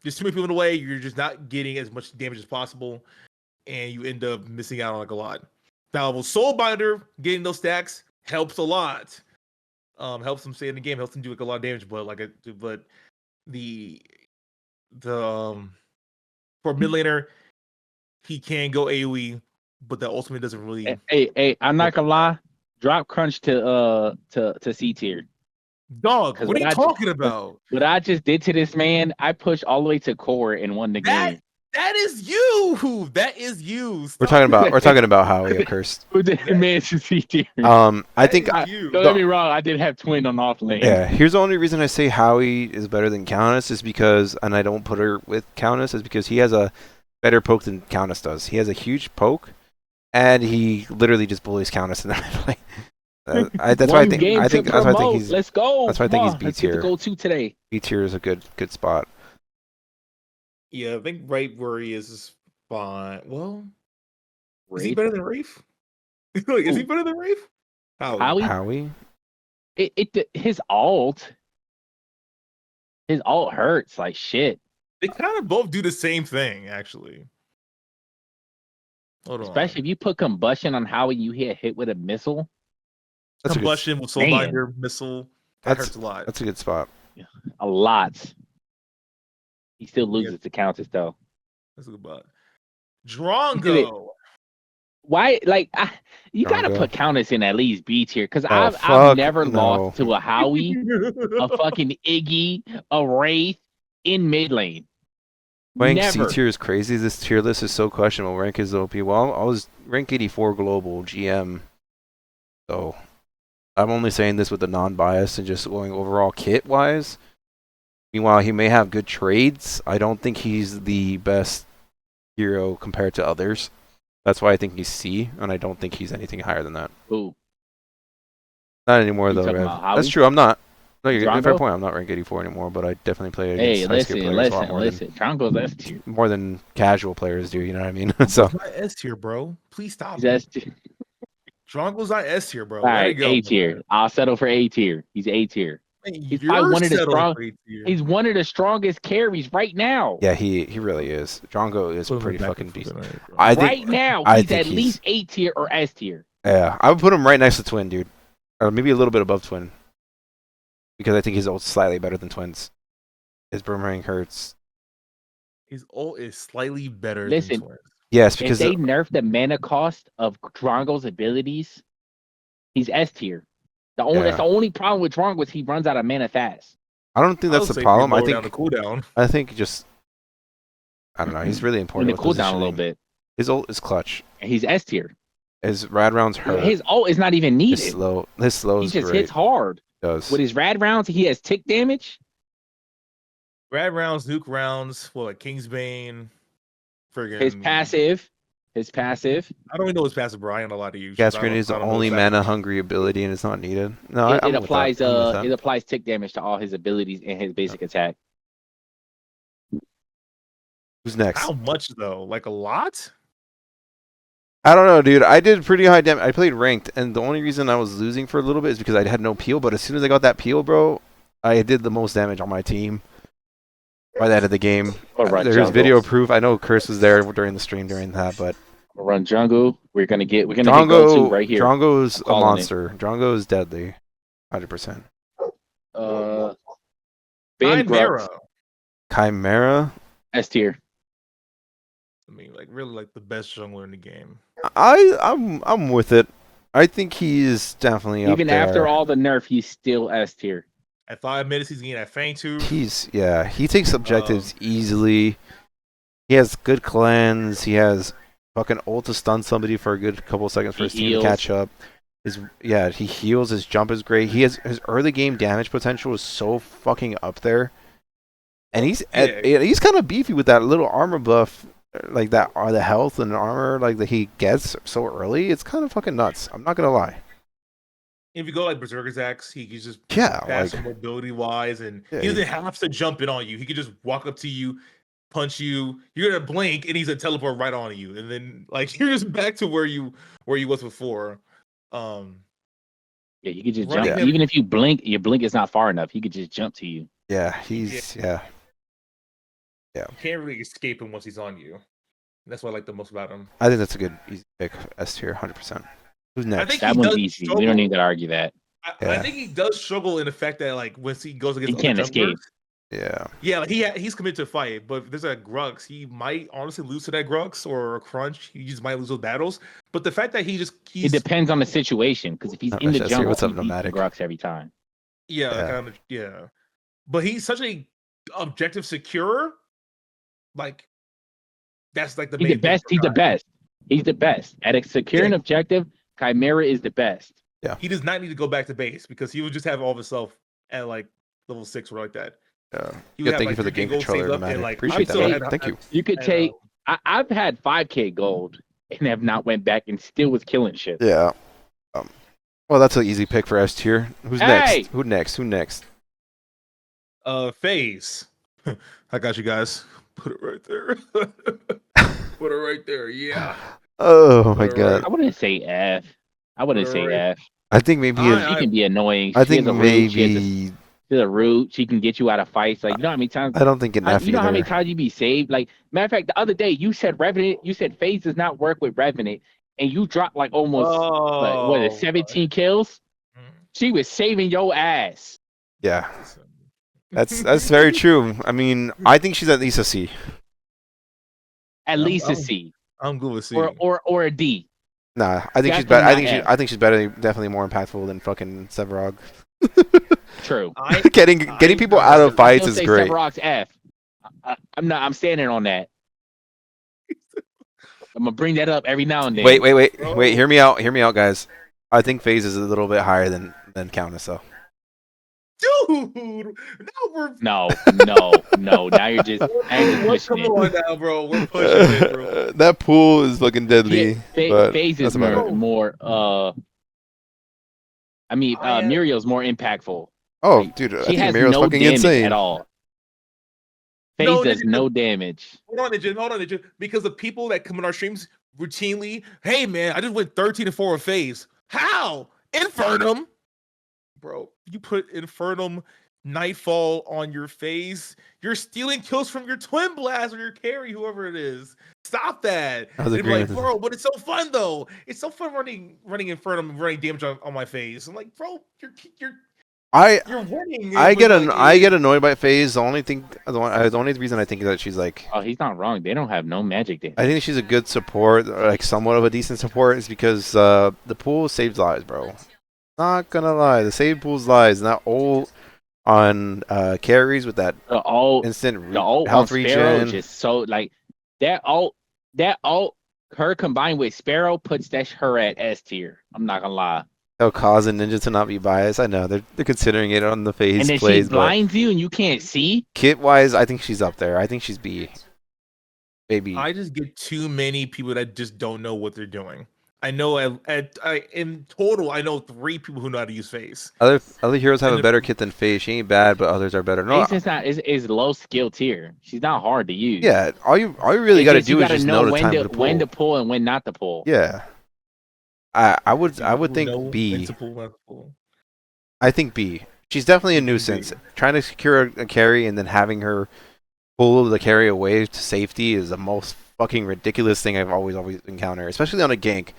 There's too many people in the way, you're just not getting as much damage as possible, and you end up missing out on like a lot. Now, Soulbinder getting those stacks helps a lot. Helps him stay in the game, helps him do like a lot of damage. But the for mid laner, he can go AoE, but the ultimate doesn't really. Hey, I'm not gonna lie. Drop Crunch to C tier. Dog, what are you talking about? What I just did to this man, I pushed all the way to core and won the game. That is you. That is you. We're talking about Howie Accursed. Who did man to C tier? I think you. Don't get me wrong, I did have Twin on off lane. Yeah, here's the only reason I say Howie is better than Countess is because, and I don't put her with Countess, is because he has a better poke than Countess does. He has a huge poke, and he literally just bullies Countess in the middle lane. That's why I think he's. Let's go. That's why I think he's B Let's get the tier. goal 2 today. B tier is a good spot. Yeah, I think right where he is fine. Well, is he Wraith? better than Rafe? Like, is he better than Rafe? Howie? His ult hurts like shit. They kind of both do the same thing, actually. Hold on. Especially if you put combustion on Howie, you hit with a missile. That's Combustion with Soulbinder missile. That hurts a lot. That's a good spot. A lot. He still loses to Countess though. That's a good spot. Drongo. Why? Like, you gotta put Countess in at least B tier because I've never lost to a Howie, a fucking Iggy, a Wraith in mid lane. Playing C Never. tier is crazy. This tier list is so questionable. Rank is OP. Well, I was rank 84 global GM, so I'm only saying this with the non-bias and just going overall kit-wise. Meanwhile, he may have good trades. I don't think he's the best hero compared to others. That's why I think he's C, and I don't think he's anything higher than that. Ooh. Not anymore, You though, talking Rev. about That's Howie? true. I'm not. No, you're fair Drongo? point. I'm not rank 84 anymore, but I definitely play Hey, against high skill players a lot more listen. Drongo's S tier. than more than casual players do. You know what I mean? So It's not S tier, bro. Please stop. He's S tier. Drongo's not S tier, bro. All Let it right, go. A tier. I'll settle for A tier. He's A tier. Man, He's you're probably one of the settling strong. for A tier. He's one of the strongest carries right now. yeah, he really is. Drongo is Put him pretty back fucking in decent. Fortnite, bro. I think. Right now, I he's think at least A tier or S tier. Yeah, I would put him right next to Twin, dude, or maybe a little bit above Twin, because I think his ult's slightly better than Twin's. His boomerang hurts. His ult is slightly better Listen, than Twins. Yes, If because they nerf the mana cost of Drongo's abilities, he's S tier. That's the only problem with Drongo is he runs out of mana fast. I don't think I that's would the say problem. I lower down think the cooldown. I don't know. He's really In important. the with cooldown a little positioning. bit, His ult is clutch. and he's S tier. His rad rounds hurt. His ult is not even His needed. slow He is just great. hits hard. He does. With his rad rounds, he has tick damage. Rad rounds, nuke rounds, like Kingsbane, friggin' His passive. I don't even know his passive, bro. I ain't a lot of use. Gas grenade is the only mana hungry ability, and it's not needed. No, It I'm with applies. that. I'm with that. It applies tick damage to all his abilities and his basic attack. Who's next? How much though? Like a lot? I don't know, dude. I did pretty high damage. I played ranked, and the only reason I was losing for a little bit is because I had no peel. But as soon as I got that peel, bro, I did the most damage on my team by the end of the game. There's jungle. video proof. I know Chris was there during the stream during that, but We'll run jungle. We're gonna get go-to right here. Drongo's a calling it. monster. Drongo is deadly, 100%. Van Chimera. Chimera. S tier. I mean, like really, like the best jungler in the game. I'm with it. I think he's definitely up Even there. after all the nerf, he's still S tier. At 5 minutes, he's getting that Fang too. He takes objectives easily. He has good cleanse. He has fucking ult to stun somebody for a good couple seconds for his team to catch up. He heals. His jump is great. His early game damage potential is so fucking up there. And he's kind of beefy with that little armor buff, like that, or the health and armor like that he gets so early. It's kind of fucking nuts. I'm not gonna lie. If you go like Berserker's Axe, he can just Yeah, pass like mobility wise, and Yeah, he doesn't have to jump in on you. He can just walk up to you, punch you. You're gonna blink, and he's gonna teleport right on you, and then like you're just back to where you was before. Yeah, you could just Running jump. him- Even if you blink, your blink is not far enough. He could just jump to you. he's You can't really escape him once he's on you. That's what I like the most about him. I think that's a good easy pick. S tier, 100%. Who's next? think That he one's does easy. We struggle. don't need to argue that. I think he does struggle in the fact that like once he goes against He can't other escape. junglers, yeah, like he's committed to fight, but if there's a Grux, he might honestly lose to that Grux or a Crunch. He just might lose those battles. But the fact that It he's depends on the situation. Because if he's in the Jesse, jungle, what's up, he beats the Nomadic? Grux every time. yeah. But he's such a objective secure, like that's like the He's main the best. thing He's for the Kai. best. He's the best at a secure and objective. Chimera is the best. He does not need to go back to base because he would just have all of himself at like level 6 or like that. He would have, Thank you for the 3K game gold saved controller, up and, Nomadic. like, Appreciate I'd that. say- Man. Thank you. You could And, take. I've had 5K gold and have not went back and still was killing shit. Yeah. Well, that's an easy pick for S tier. Who's Hey! next? Who next? Phase. I got you guys. Put it right there. Put it right there. Yeah. Oh my god. I wouldn't say F. I wouldn't say Alright. F. I think maybe. I- She can be annoying. I She think has a root, maybe. she's a root. She can get you out of fights. Like, you know how many times? I don't think an F You know how many either. times you be saved? Like, matter of fact, the other day you said Revenant. You said Phase does not work with Revenant, and you dropped like almost what is it, 17 kills. She was saving your ass. Yeah, that's very true. I mean, I think she's at least a C. At least a I'm- C I'm good with C. or a D. Nah, I think she's Definitely better. not F. I think she's better. Definitely more impactful than fucking Sevarog. True. getting people out of fights Still is say great. Sevarog's F. I'm standing on that. I'm gonna bring that up every now and then. Wait. Hear me out, guys. I think FaZe is a little bit higher than Countess, though. Dude, now we're No. Now you're just pushing it. come on now, bro. We're pushing it, bro. That pool is fucking deadly. but FaZe is that's about it. more. Muriel's more impactful. Oh, Like, dude, I she think has Muriel's no fucking damage insane. at all. FaZe No, does Ninja, no damage. Hold on, Ninja. Because the people that come in our streams routinely, hey man, I just went 13-4 with FaZe. How? Infernum, bro. You put Infernum Nightfall on your FaZe. You're stealing kills from your Twin Blast or your carry, whoever it is. Stop that. I was They'd be agreeing like, with bro, but it's so fun though. It's so fun running Infernum and running damage on my FaZe. I'm like, bro, you're winning. I get like, annoyed by FaZe. The only reason I think that she's like, Oh, he's not wrong. They don't have no magic damage. I think she's a good support, or like somewhat of a decent support, is because the pool saves lives, bro. Not gonna lie, the save pool's lives, not all on carries with that instant The ult health on Sparrow is regen. just so like that ult, her combined with Sparrow puts her at S tier. I'm not gonna lie. That'll cause a ninja to not be biased. I know they're considering it on the FaZe And then plays, she blinds you and you can't see. Kit wise, I think she's up there. I think she's B. Baby. I just get too many people that just don't know what they're doing. I know in total, I know 3 people who know how to use FaZe. Other heroes have a better kit than FaZe. She ain't bad, but others are better. No, FaZe is low skill tier. She's not hard to use. yeah, all you really got to do is just know the time to pull. when to pull and when not to pull. Yeah. I would think B. I think B. She's definitely a nuisance. Trying to secure a carry and then having her pull the carry away to safety is the most fucking ridiculous thing I've always encountered, especially on a gank.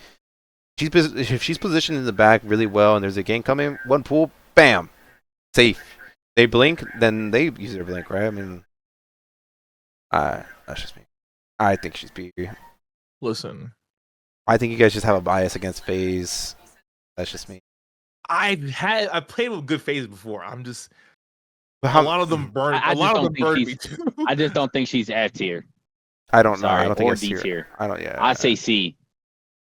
If she's positioned in the back really well and there's a gank coming, one pull, bam, safe. They blink, then they use their blink, right? I mean, that's just me. I think she's B. Listen, I think you guys just have a bias against FaZe. That's just me. I played with good FaZe before. I'm just But a lot of them burn. I A lot of them just don't burn think me too. I just don't think she's F tier. I don't know. Sorry, I don't think or it's D tier. tier. I don't. Yeah. I say C.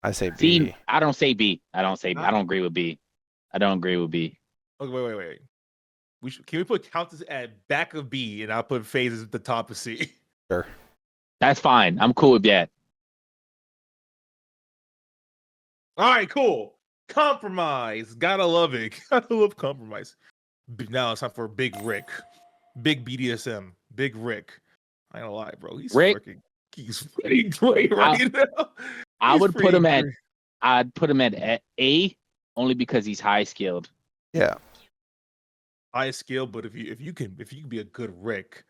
I say B. C. I don't say B. I don't agree with B. I don't agree with B. Okay, wait. Can we put Countess at back of B and I'll put FaZe at the top of C? Sure. That's fine. I'm cool with that. All right, cool. Compromise. Gotta love it. Gotta love compromise. Now it's time for Big Rick. Big BDSM. Big Rick. I ain't gonna lie, bro. He's pretty great right now. I'd put him at A only because he's high skilled. Yeah. High skill, but if you can be a good Rick,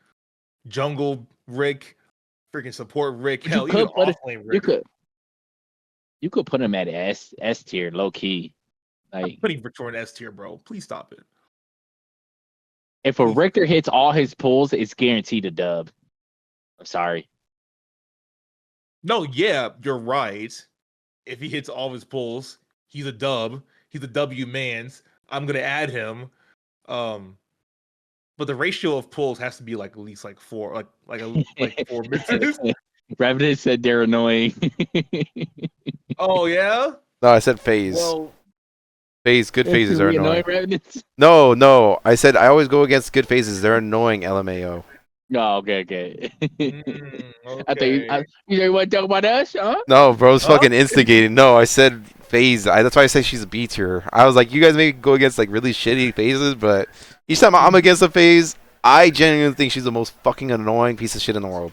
jungle Rick, freaking support Rick, hell, even offlane Rick. You could put him at S tier, low key. Like I'm putting Victor in S tier, bro. Please stop it. If a Richter hits all his pulls, it's guaranteed a dub. I'm sorry. No, yeah, you're right. If he hits all of his pulls, he's a dub. He's a W mans. I'm gonna add him. But the ratio of pulls has to be like at least like 4, like 4 misses. Revenance said they're annoying. Oh yeah? No, I said FaZe. Well, Good phases are annoying. Revenants? No. I said I always go against good phases. They're annoying, LMAO. No, okay. okay. I think you want to talk about us, huh? No, bro's fucking instigating. No, I said phase. That's why I say she's a B tier. I was like, you guys may go against like really shitty phases, but each time I'm against a phase, I genuinely think she's the most fucking annoying piece of shit in the world.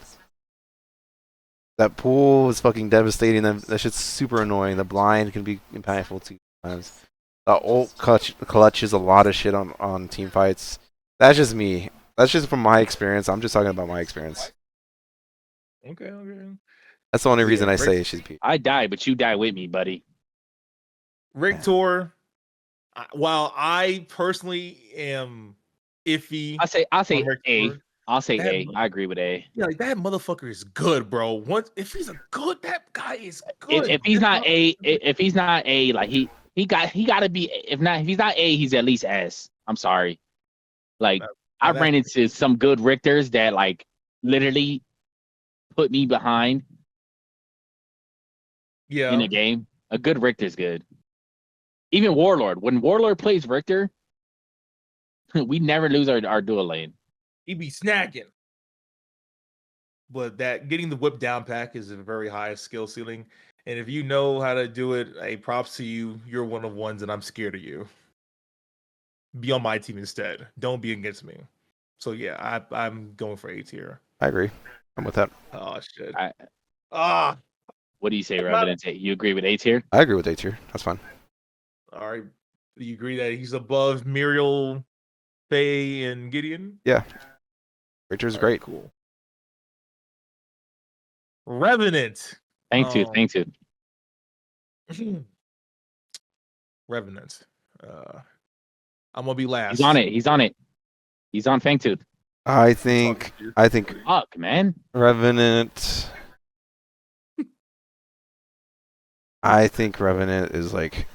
That pool is fucking devastating. That shit's super annoying. The blind can be impactful too sometimes. The ult clutches a lot of shit on team fights. That's just me. That's just from my experience. I'm just talking about my experience. Okay. That's the only reason I say she's B. I die, but you die with me, buddy. Rictor, while I personally am iffy, I'll say A. I'll say that A. I agree with A. Yeah, like that motherfucker is good, bro. If he's a good, that guy is good. If he's not A, like he got to be. If he's not A, he's at least S. I'm sorry. Like I ran into some good Richters that like literally put me behind Yeah. in a game, a good Richter's good. Even Warlord. When Warlord plays Richter, we never lose our dual lane. He be snacking. But that getting the whip down pack is a very high skill ceiling. And if you know how to do it, hey, props to you. You're one of ones, and I'm scared of you. Be on my team instead. Don't be against me. So yeah, I'm going for A tier. I agree. I'm with that. Oh shit. What do you say, Revenance? You agree with A tier? I agree with A tier. That's fine. All right. Do you agree that he's above Muriel, Faye, and Gideon? Yeah. Richter's All great. right, cool. Revenant. Thank you. Revenant. I'm gonna be last. He's on it. He's on Fangtooth. I think Fuck, man. Revenant. I think Revenant is like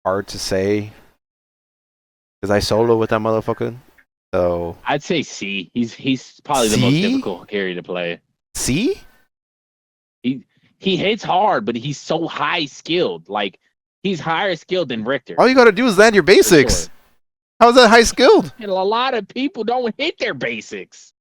hard to say because I solo with that motherfucker. So I'd say C. He's probably the most C? difficult carry to play. C? He hits hard, but he's so high skilled. Like he's higher skilled than Richter. All you gotta do is land your basics. Sure. How is that high skilled? And a lot of people don't hit their basics.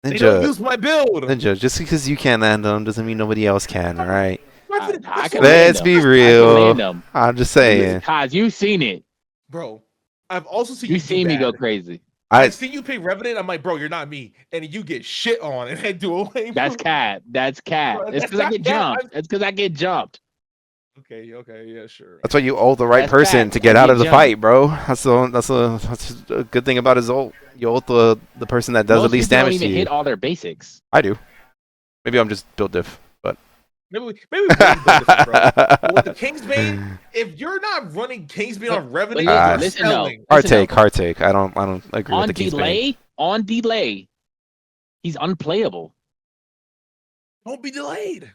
They don't Ninja, use my build. Ninja, just because you can't land them doesn't mean nobody else can, alright? I can Let's land be them. I can real. land them. I'm just saying. Kaz, you've seen it. Bro, I've also seen You've do seen me bad. go crazy. I've seen you pay Revenant. I'm like, bro, you're not me, and you get shit on, and I do away. That's cat. That's cat. Bro, It's because I that's get cat. jumped. It's because I get jumped. Okay, yeah, sure. That's why you ult the right That's person fact. to get I out get of the jumped. fight, bro. That's a good thing about his ult. You ult the person that does Most the least people don't damage to even you. hit all their basics. I do. Maybe I'm just built diff, but Maybe we build different, bro. But with the Kingsbane, if you're not running Kingsbane on Revenant, But you're listen, though. selling. hard take. I don't agree with On the Kingsbane. delay, he's unplayable. Don't be delayed.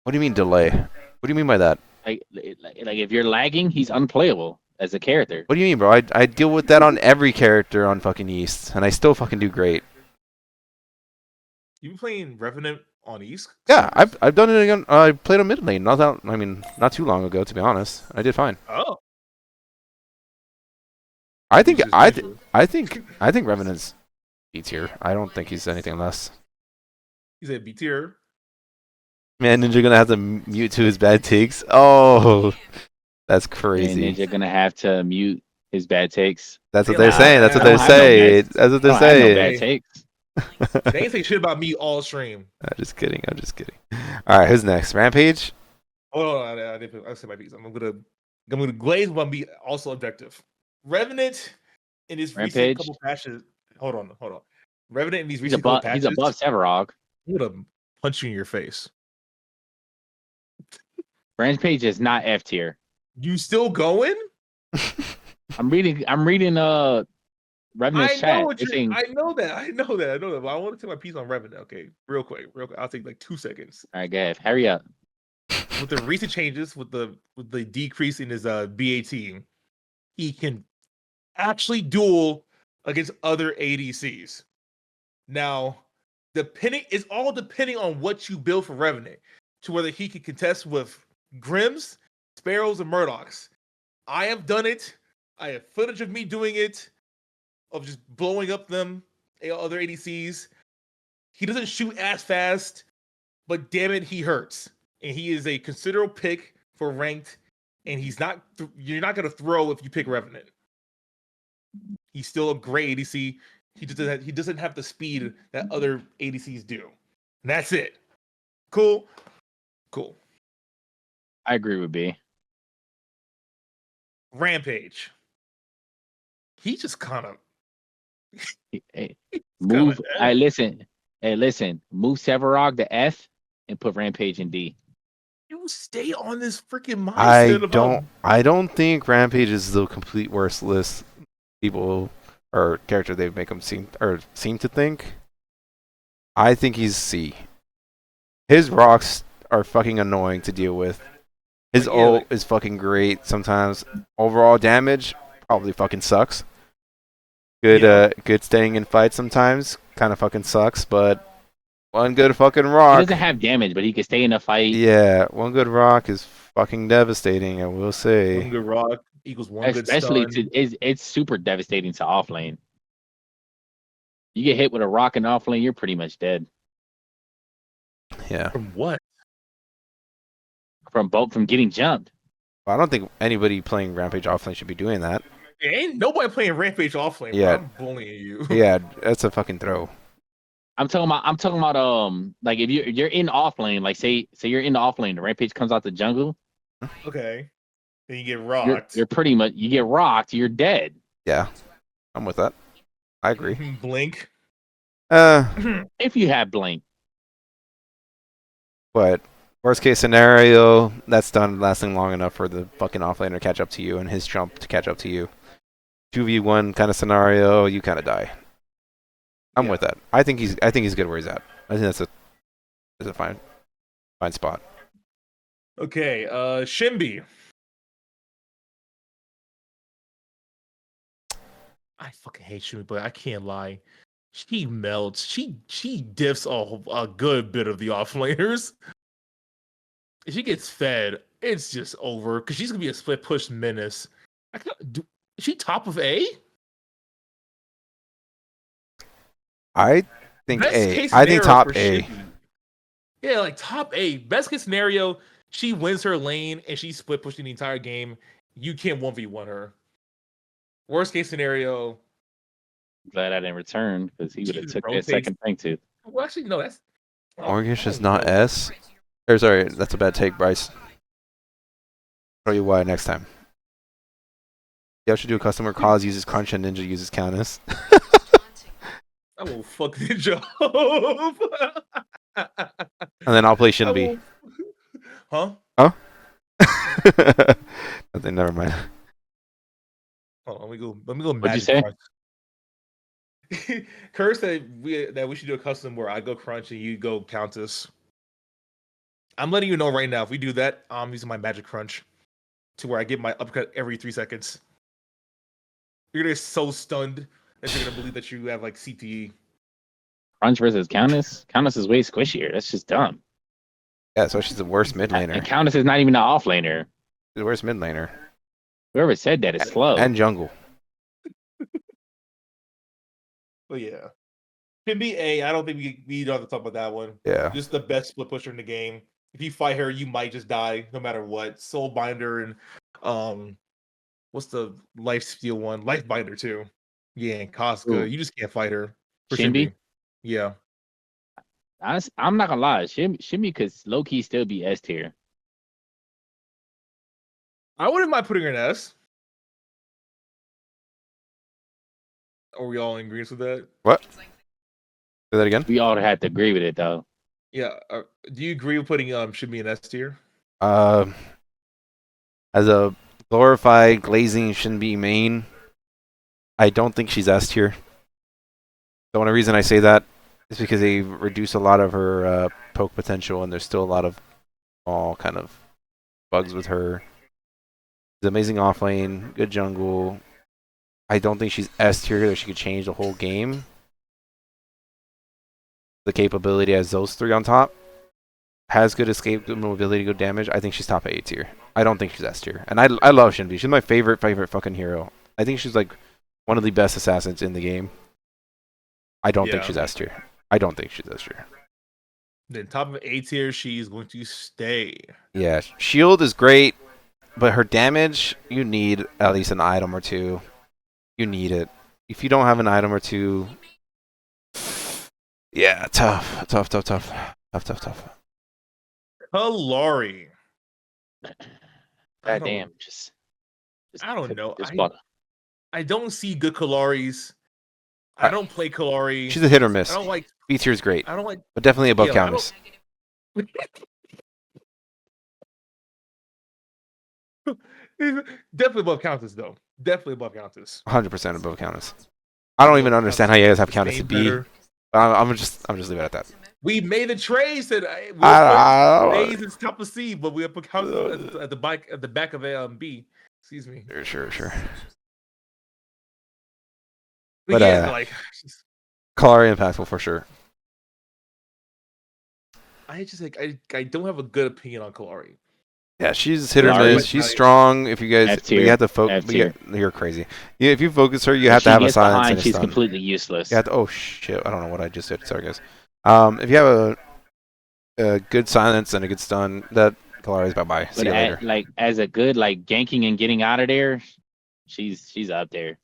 What do you mean delay? What do you mean by that? Like if you're lagging, he's unplayable as a character. What do you mean, bro? I deal with that on every character on fucking East, and I still fucking do great. You been playing Revenant on East? Yeah, I've done it again. I played on mid lane. Not too long ago, to be honest. I did fine. Oh. I think Jesus, I Jesus. think Revenant's B tier. I don't think he's anything less. He's a B tier. Man, Ninja gonna have to mute to his bad takes. Oh, that's crazy. And Ninja gonna have to mute his bad takes. That's what Yeah, they're saying. That's what I they're don't have no saying. bad- That's what they're I don't have no saying. bad takes. They ain't say shit about me all stream. I'm just kidding. All right, who's next? Rampage. Hold on, I said my piece. I'm gonna glaze, but I'm be also objective. Revenant in his recent Rampage? couple patches. Hold on. Revenant in these He's recent couple above. patches. He's above Sevarog. I'm gonna punch you in your face. Rampage is not F tier. You still going? I'm reading. Revenant's chat. They're saying, I know that. But I want to take my piece on Revenant. Okay, real quick. I'll take like 2 seconds. all right, go ahead. Hurry up. With the recent changes, with the decrease in his BAT, he can actually duel against other ADCs. Now, it's all depending on what you build for Revenant, to whether he can contest with Grims, Sparrows, and Murdochs. I have done it. I have footage of me doing it, of just blowing up them other ADCs. He doesn't shoot as fast, but damn it, he hurts. And he is a considerable pick for ranked, and he's not. You're not gonna throw if you pick Revenant. He's still a great ADC. He doesn't have the speed that other ADCs do. And that's it. Cool. I agree with B. Rampage. He just kind of Hey, move. kinda Listen. Move Sevarog to F and put Rampage in D. you stay on this freaking mindset. I don't think Rampage is the complete worst list people or character they make him seem to think. I think he's C. His rocks are fucking annoying to deal with. His ult is fucking great sometimes. Overall damage probably fucking sucks. Good, Yeah. good staying in fights sometimes. Kind of fucking sucks, but one good fucking He rock. doesn't have damage, but he can stay in a fight. Yeah, one good rock is fucking devastating, I will One say. good rock equals one good Especially stun. it's super devastating to off lane. You get hit with a rock in off lane, you're pretty much dead. Yeah. From what? From getting jumped. I don't think anybody playing Rampage offlane should be doing that. Ain't nobody playing Rampage offlane, Yeah. bro. I'm bullying you. Yeah, that's a fucking throw. I'm talking about like if you're in off lane, like say you're in the off lane, the rampage comes out the jungle, Okay. Then you get you're rocked. you're pretty much you get rocked, you're dead. Yeah, I'm with that. I agree. Blink. If you have blink. But worst case scenario, that's done lasting long enough for the fucking offlaner to catch up to you and his jump to catch up to you. 2v1 kind of scenario, you kind of die. I'm with that. I think he's good where he's at. I think that's a fine spot. Okay, Shimby. I fucking hate Shimby, but I can't lie. She melts. She diffs a good bit of the offlaners. If she gets fed, it's just over because she's gonna be a split push menace. Is she top of A? I think Best A. case I think scenario top for A. Shimby. Yeah, like top A. Best case scenario, she wins her lane and she's split pushing the entire game. You can't 1v1 her. Worst case scenario. Glad I didn't return because he would have Jesus, took that rotates. second thing too. Well, actually, no, that's. Mortgage is not S. Or sorry, that's a bad take, Bryce. I'll tell you why next time. You should do a customer cause uses Crunch and Ninja uses Countess. I will fuck Ninja up. And then I'll play Shinbi. Huh? Huh? Nothing, never mind. Oh, let me go. Let me go. What'd you say? Curse that we should do a custom where I go Crunch and you go Countess. I'm letting you know right now. If we do that, I'm using my Magic Crunch to where I get my uppercut every 3 seconds. You're gonna get so stunned that you're gonna believe that you have like CTE. Crunch versus Countess. Countess is way squishier. That's just dumb. Yeah, so she's the worst mid And laner. Countess is not even an off laner. She's the worst mid laner. Whoever said that is slow. And jungle. But yeah, Shimby A. I don't think we don't have to talk about that one. Yeah. Just the best split pusher in the game. If you fight her, you might just die no matter what. Soul Binder and what's the life steal one? Life Binder too. Yeah, and Casca. Ooh. You just can't fight her. For Shimby? Yeah. I'm not gonna lie. Shimmy could low key still be S tier. I wouldn't mind putting her in S. Are we all in agreement with that? What? Say that again? We all had to agree with it though. Yeah. Do you agree with putting Shimby in S tier? As a glorified glazing Shinbi main, I don't think she's S tier. The only reason I say that is because they reduce a lot of her poke potential, and there's still a lot of all kind of bugs with her. She's amazing off lane, good jungle. I don't think she's S tier that she could change the whole game. The capability as those three on top. Has good escape, good mobility, good damage. I think she's top A tier. I don't think she's S tier. And I love Shinbi. She's my favorite fucking hero. I think she's like one of the best assassins in the game. I don't think she's S tier. I don't think she's S tier. Then top of A tier, she's going to stay. Yeah, shield is great, but her damage, you need at least an item or two. You need it. If you don't have an item or two, yeah, tough. Kalari. God damn, just I don't know. Just bought I don't see good Kalaris. I don't play Kalari. She's a hit or miss. I don't like. B tier is great, I don't like. but definitely above Yeah, Countess. Definitely above Countess, though. Definitely above Countess. 100% above Countess. I don't even understand how you guys have Countess to B. I'm just leave it at that. We made the trade. Said I A's is top of C, but we put Countess at the back of B. Excuse me. Sure. But yeah, like Kalari impactful for sure. I just like I don't have a good opinion on Kalari. Yeah, she's hit or Kalari- miss. She's strong. If you guys, F but you tier. have to focus. F tier. You're crazy. Yeah, if you focus her, you If have to she have a gets silence behind, and a she's stun. completely useless. You have to, oh shit! I don't know what I just said. Sorry guys. If you have a good silence and a good stun, that Kalari's bye bye. See But you later. like as a good like ganking and getting out of there, she's up there.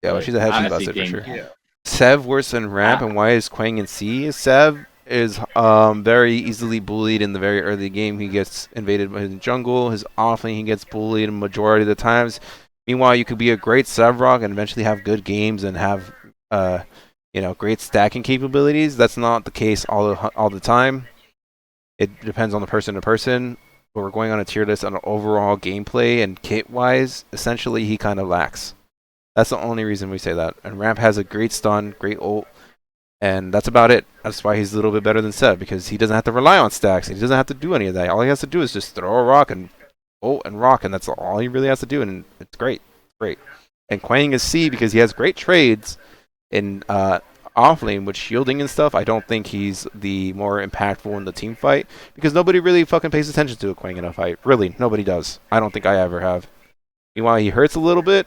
Yeah, when she's ahead, she's Honestly, busted for sure. Yeah. Sev worse than Ramp, and why is Quang in C? Sev is very easily bullied in the very early game. He gets invaded by his jungle. His offlane he gets bullied a majority of the times. Meanwhile, you could be a great Sevrog and eventually have good games and have great stacking capabilities. That's not the case all the time. It depends on the person to person. But we're going on a tier list on an overall gameplay and kit wise. Essentially, he kind of lacks. That's the only reason we say that. And Ramp has a great stun, great ult, and that's about it. That's why he's a little bit better than Seb, because he doesn't have to rely on stacks. He doesn't have to do any of that. All he has to do is just throw a rock and ult and rock, and that's all he really has to do, and it's great. Great. And Quang is C because he has great trades in offlane with shielding and stuff. I don't think he's the more impactful in the team fight, because nobody really fucking pays attention to a Quang in a fight. Really, nobody does. I don't think I ever have. Meanwhile, he hurts a little bit.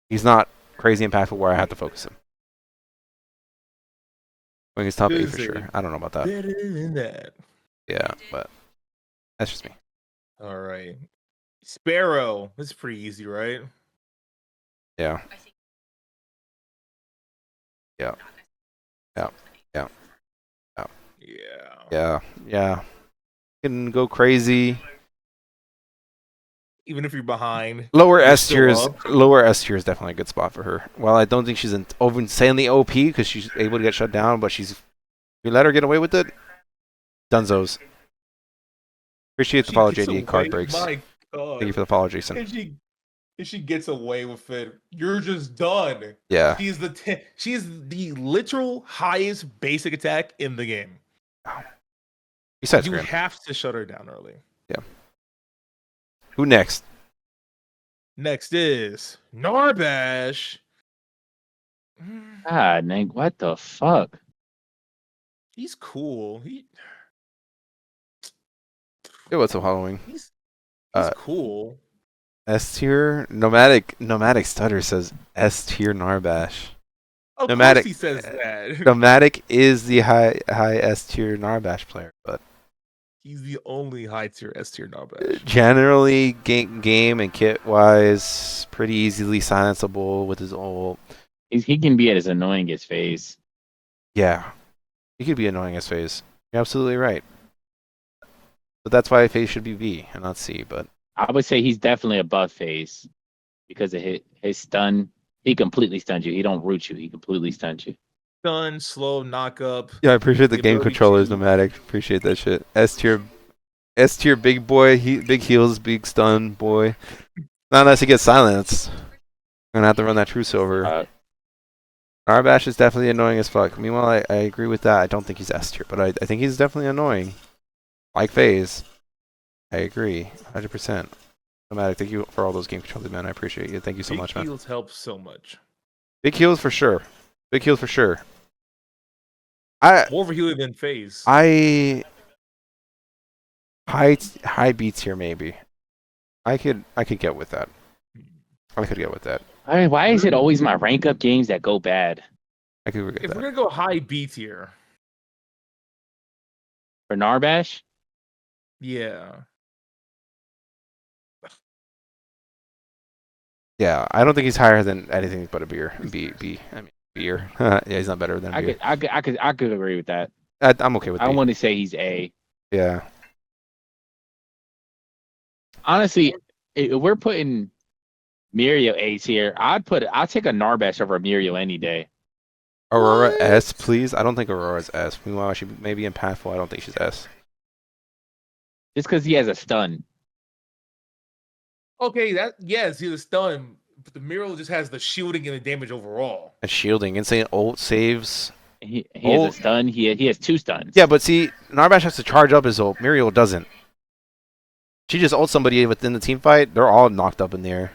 He's not crazy impactful where I have to focus him. I think he's top 8 for sure. I don't know about that. Better than that. Yeah, but that's just me. All right. Sparrow. This is pretty easy, right? Yeah. Yeah. Yeah. Yeah. Yeah. Yeah. Yeah. Yeah. Can go crazy. Even if you're behind. Lower You're S still tier is up. definitely a good spot for her. Well, I don't think she's insanely OP because she's able to get shut down, but if you let her get away with it, Dunzos. Appreciate the She follow, gets JD. away- Card breaks. My God. Thank you for the follow, Jason. If she gets away with it, you're just done. Yeah. She's the literal highest basic attack in the game. Besides You Grim. have to shut her down early. Who next? Next is Narbash. God, Nick, what the fuck? He's cool. Yeah, what's up, Halloween? He's Uh, cool. S tier nomadic stutter says S tier Narbash. Of Nomadic- course he says that. Nomadic is the high S tier Narbash player, but He's the only high tier S tier Narbash. generally game and kit wise, pretty easily silenceable with his ult. He can be at his annoyingest phase. Yeah, he could be annoying as phase. You're absolutely right. But that's why phase should be B and not C. But I would say he's definitely above phase because of his stun. He completely stuns you. He don't root you. He completely stuns you. Stun, slow, knock up. yeah, I appreciate the The game ability controllers, to- Nomadic. Appreciate that shit. S tier big boy, big heals, big stun boy. Not unless he gets silenced. I'm gonna have to run that truce over. Narbash is definitely annoying as fuck. Meanwhile, I agree with that. I don't think he's S tier, but I think he's definitely annoying. Like phase. I agree. 100%. Nomadic, thank you for all those game controllers, man. I appreciate you. Thank you so Big much, man. heals help so much. Big heals for sure. Big heals for sure. More of a healer than phase. High B tier maybe. I could get with that. I could get with that. Why is it always my rank up games that go bad I could get If that. we're gonna go high B tier, for Narbash? yeah. Yeah, I don't think he's higher than anything but a beer. B. I mean beer. Yeah, he's not better than beer. I could agree with that. I'm okay with I B. want to say he's A. Yeah. Honestly, if we're putting Muriel A tier, I'll take a Narbash over a Muriel any day. Aurora What? S, please. I don't think Aurora's S. Meanwhile, she may be impactful. I don't think she's S. Just because he has a stun. Okay, he's a stun, but the Miro just has the shielding and the damage overall. And shielding, insane ult saves. He has a stun. He has two stuns. Yeah, but see, Narbash has to charge up his ult. Muriel doesn't. She just ults somebody within the team fight. They're all knocked up in the air.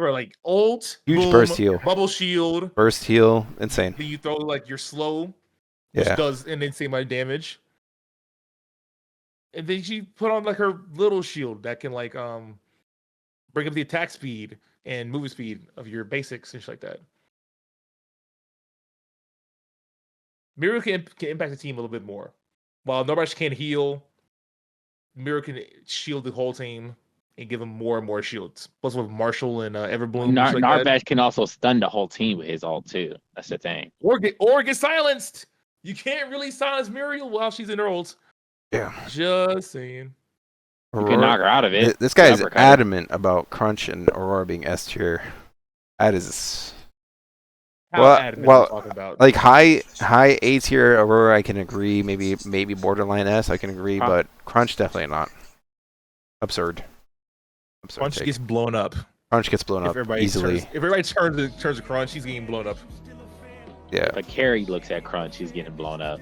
Bro, like ult, Huge boom, burst heal. bubble shield. Burst heal, insane. Then you throw like your slow, which Yeah. does an insane amount of damage. And then she put on like her little shield that can like bring up the attack speed and movement speed of your basics and shit like that. Mira can impact the team a little bit more. While nobody can heal, Mira can shield the whole team and give them more and more shields. Plus with Marshall and Everbloom, and shit like that. Narbash can also stun the whole team with his ult too. That's the thing. Or get silenced. You can't really silence Muriel while she's in her ult. Yeah. Just saying. You can knock her out of it. This guy is Uppercut her. adamant about Crunch and Aurora being S tier. That is How Well- adamant well, are we talking about? like high A tier Aurora. I can agree. Maybe borderline S. I can agree, Huh. but Crunch definitely not. Absurd. Crunch take. gets blown up. Crunch gets blown If up everybody easily. if everybody turns to Crunch, he's getting blown up. Yeah. But Carrie looks at Crunch, he's getting blown up.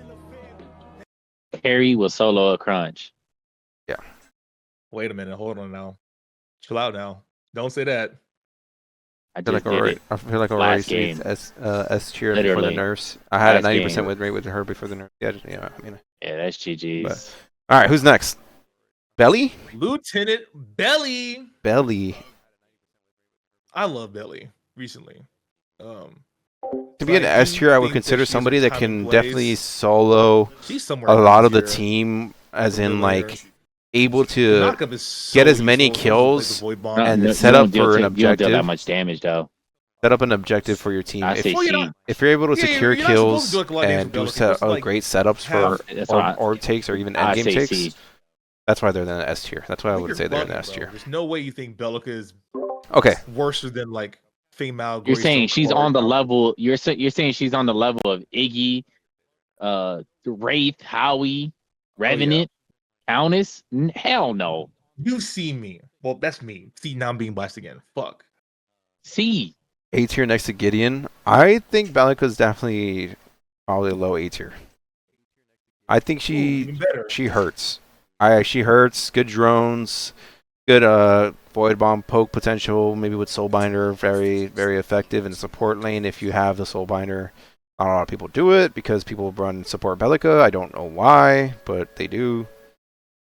Carrie will solo a Crunch. Wait a minute, hold on now. Chill out now. Don't say that. I I feel just like did Aurora. it. I feel like Aurora Last used to be S tier before the Literally. nerfs. I had a Last 90% game. win rate with her before the nerfs. Yeah. I mean. Yeah, that's GG's. All right. Who's next? Belly. Lieutenant Belly. Belly. I love Belly recently. To be an S tier, I would consider somebody that can definitely solo She's somewhere a lot of the tier. team, as in Middle like able The to knockup is so get as many useful, like kills the Void Bomb. and you set don't up deal for an You don't deal objective. that much damage though. set up an objective for your team. I If, say Well, you're she. not- if you're able to Yeah, secure you're not supposed kills to do, like, a lot of damage and with do Bellic, you're supposed to, like, great setups have- for That's why orb takes or even I endgame say takes, C. that's why they're in the S tier. That's why I would You're say they're in the bugging, S bro. tier. There's no way you think Bellica is Okay. worse than like female. You're saying she's on the level. You're saying she's on the level of Iggy, Wraith, Howie, Revenant, Countess. Hell no. You see me. Well, that's me. See, now I'm being biased again. Fuck. C. A tier next to Gideon. I think Balika's definitely probably low A tier. I think Ooh, even better. she hurts. She hurts. Good drones. Good void bomb poke potential. Maybe with Soulbinder, very very effective in the support lane. If you have the Soulbinder, not a lot of people do it because people run support Bellica. I don't know why, but they do.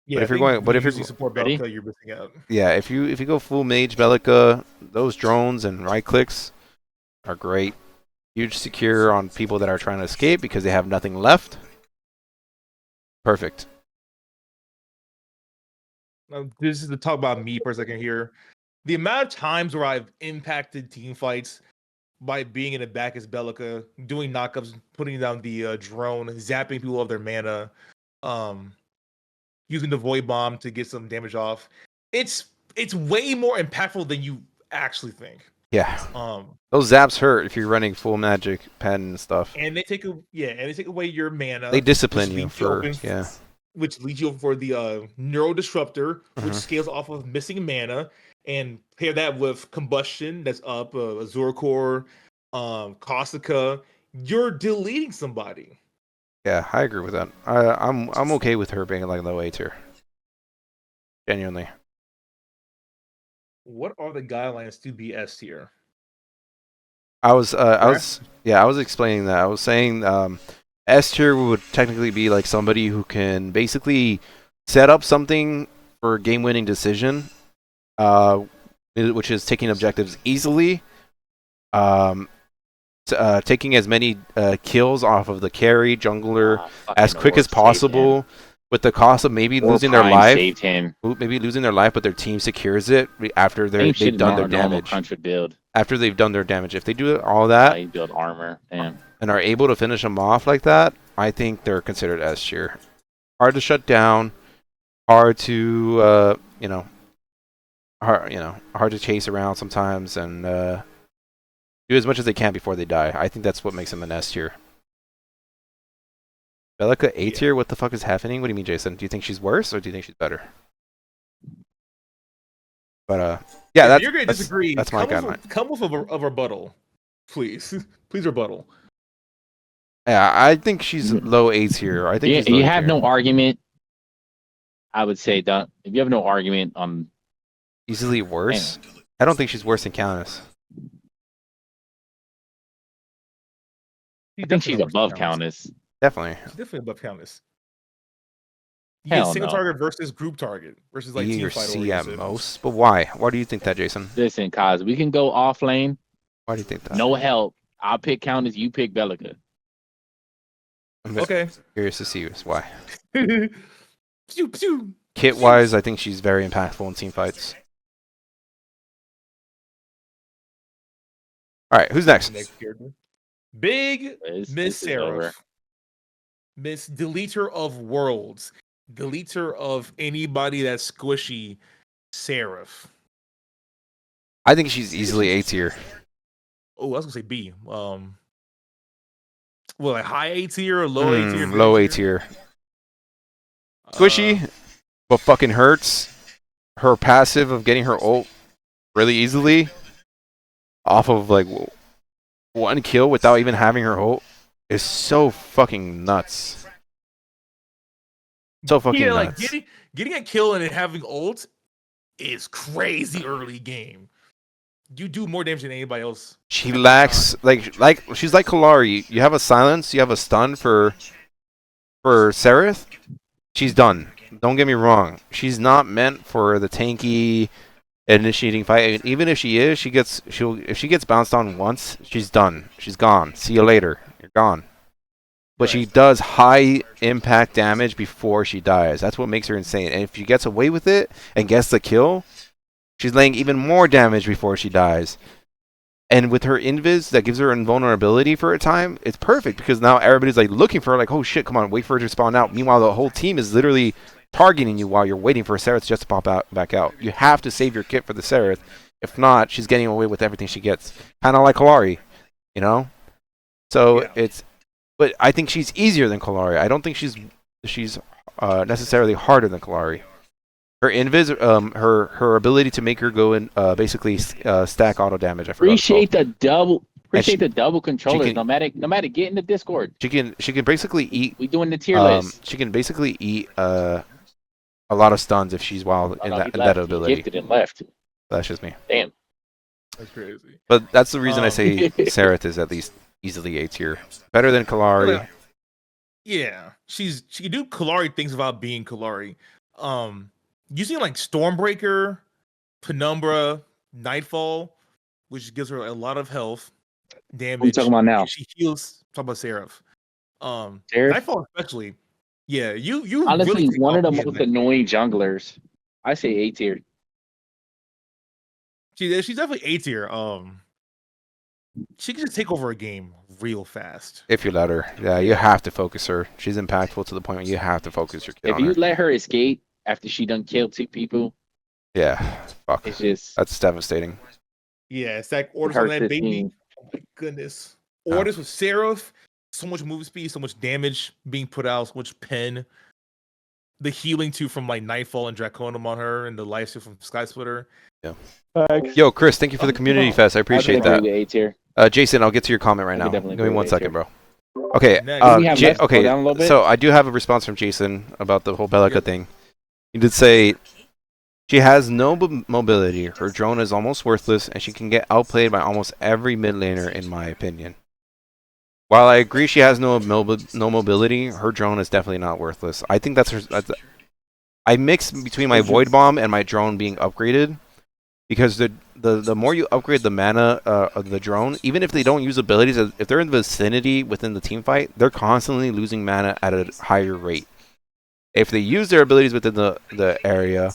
Yeah, if you're I think going- but if you're using support Ready? Bellica, you're missing out. Yeah, if you go full mage Bellica, those drones and right clicks are great. Huge secure on people that are trying to escape because they have nothing left. Perfect. Now, this is to talk about me for a second here. The amount of times where I've impacted team fights by being in the back as Bellica, doing knockups, putting down the drone, zapping people of their mana, using the void bomb to get some damage off. It's way more impactful than you actually think. Yeah. Um, Those zaps hurt if you're running full magic pen and stuff. and they take away your mana. They discipline which you leaves for open yeah. Which leads you over for the Neuro Disruptor, which Mhm. scales off of missing mana, and pair that with Combustion that's up, Azure Core, Caustica. You're deleting somebody. Yeah, I agree with that. I'm okay with her being like low A tier. Genuinely. What are the guidelines to be S tier? I was explaining that. I was saying S tier would technically be like somebody who can basically set up something for a game-winning decision, which is taking objectives easily, taking as many kills off of the carry jungler as quick as possible, with the cost of maybe losing their life. Saved him. Maybe losing their life, but their team secures it after they've done their damage. Crunch would build. After they've done their damage, if they do all that He build armor. Damn. and are able to finish them off like that, I think they're considered S tier. Hard to shut down, hard to hard to chase around sometimes, and do as much as they can before they die. I think that's what makes them an S tier. Bellica A tier? What the fuck is happening? What do you mean, Jason? Do you think she's worse or do you think she's better? But yeah, If you're gonna disagree, that's my guideline. Come with a rebuttal, please. Please rebuttal. Yeah, I think she's low A tier. I think she's low You A have tier. no argument. I would say that if you have no argument on Easily worse. I don't think she's worse than Countess. I think she's above Countess. Definitely. She's definitely above Countess. Hell Single no. target versus group target versus like B team or fight C at oriented. most. But why? Why do you think that, Jason? Listen, Kaz, we can go off lane. Why do you think that? No help. I'll pick Countess. You pick Belica. I'm Okay. curious to see why. Pew, pew. Kit wise, I think she's very impactful in team fights. All right, who's next? Next character. Big This Miss is over. Seraph. Miss Deleter of Worlds. Deleter of anybody that's squishy. Seraph. I think she's easily A tier. Oh, I was gonna say B. Well, like high A tier or low A tier? Low A tier. Squishy, but fucking hurts. Her passive of getting her ult really easily off of like one kill without even having her ult is so fucking nuts. So fucking nuts. Like getting a kill and then having ult is crazy early game. You do more damage than anybody else. She lacks like she's like Kalari. You have a silence, you have a stun for Sereth. She's done. Don't get me wrong. She's not meant for the tanky initiating fight. Even if she is, if she gets bounced on once, she's done. She's gone. See you later. You're gone. But she does high impact damage before she dies. That's what makes her insane. And if she gets away with it and gets the kill, she's laying even more damage before she dies. And with her invis that gives her invulnerability for a time, it's perfect because now everybody's like looking for her, like, oh shit, come on, wait for her to spawn out. Meanwhile, the whole team is literally targeting you while you're waiting for Sereth just to pop out back out. You have to save your kit for the Sereth. If not, she's getting away with everything she gets. Kind of like Kalari, you know? So but I think she's easier than Kalari. I don't think she's necessarily harder than Kalari. Her invis, her ability to make her go and basically stack auto damage. Appreciate the double controllers. No matter, get in the Discord. She can basically eat. We doing the tier list. She can basically eat a lot of stuns if she's wild in that ability. He gifted and left. That's just me. Damn. That's crazy. But that's the reason I say Sereth is at least easily A tier, better than Kalari. Yeah, she can do Kalari things without being Kalari. Using like Stormbreaker, Penumbra, Nightfall, which gives her a lot of health damage. What are you talking about now? She heals. Talk about Seraph. Seraph? Nightfall especially. Yeah, you honestly really one of the most annoying junglers. I say A tier. She's definitely A tier. She can just take over a game real fast. If you let her, yeah, you have to focus her. She's impactful to the point where you have to focus your kid on her. If you let her escape after she done killed 2 people, yeah, fuck. It's just that's devastating. Yeah, it's like orders on that baby. Oh my goodness. Orders with Seraph, so much move speed, so much damage being put out, so much pen. The healing too from like Nightfall and Draconum on her, and the life steal from Sky Splitter. Yeah. Yo, Chris, thank you for the community fest. I appreciate that. Jason, I'll get to your comment right now. Give me 1 second, bro. Okay. So I do have a response from Jason about the whole Belica thing. He did say she has no mobility. Her drone is almost worthless, and she can get outplayed by almost every mid laner, in my opinion. While I agree she has no mobility, her drone is definitely not worthless. I think that's her. I mix between my Void Bomb and my drone being upgraded, because the more you upgrade the mana of the drone, even if they don't use abilities, if they're in the vicinity within the team fight, they're constantly losing mana at a higher rate. If they use their abilities within the area,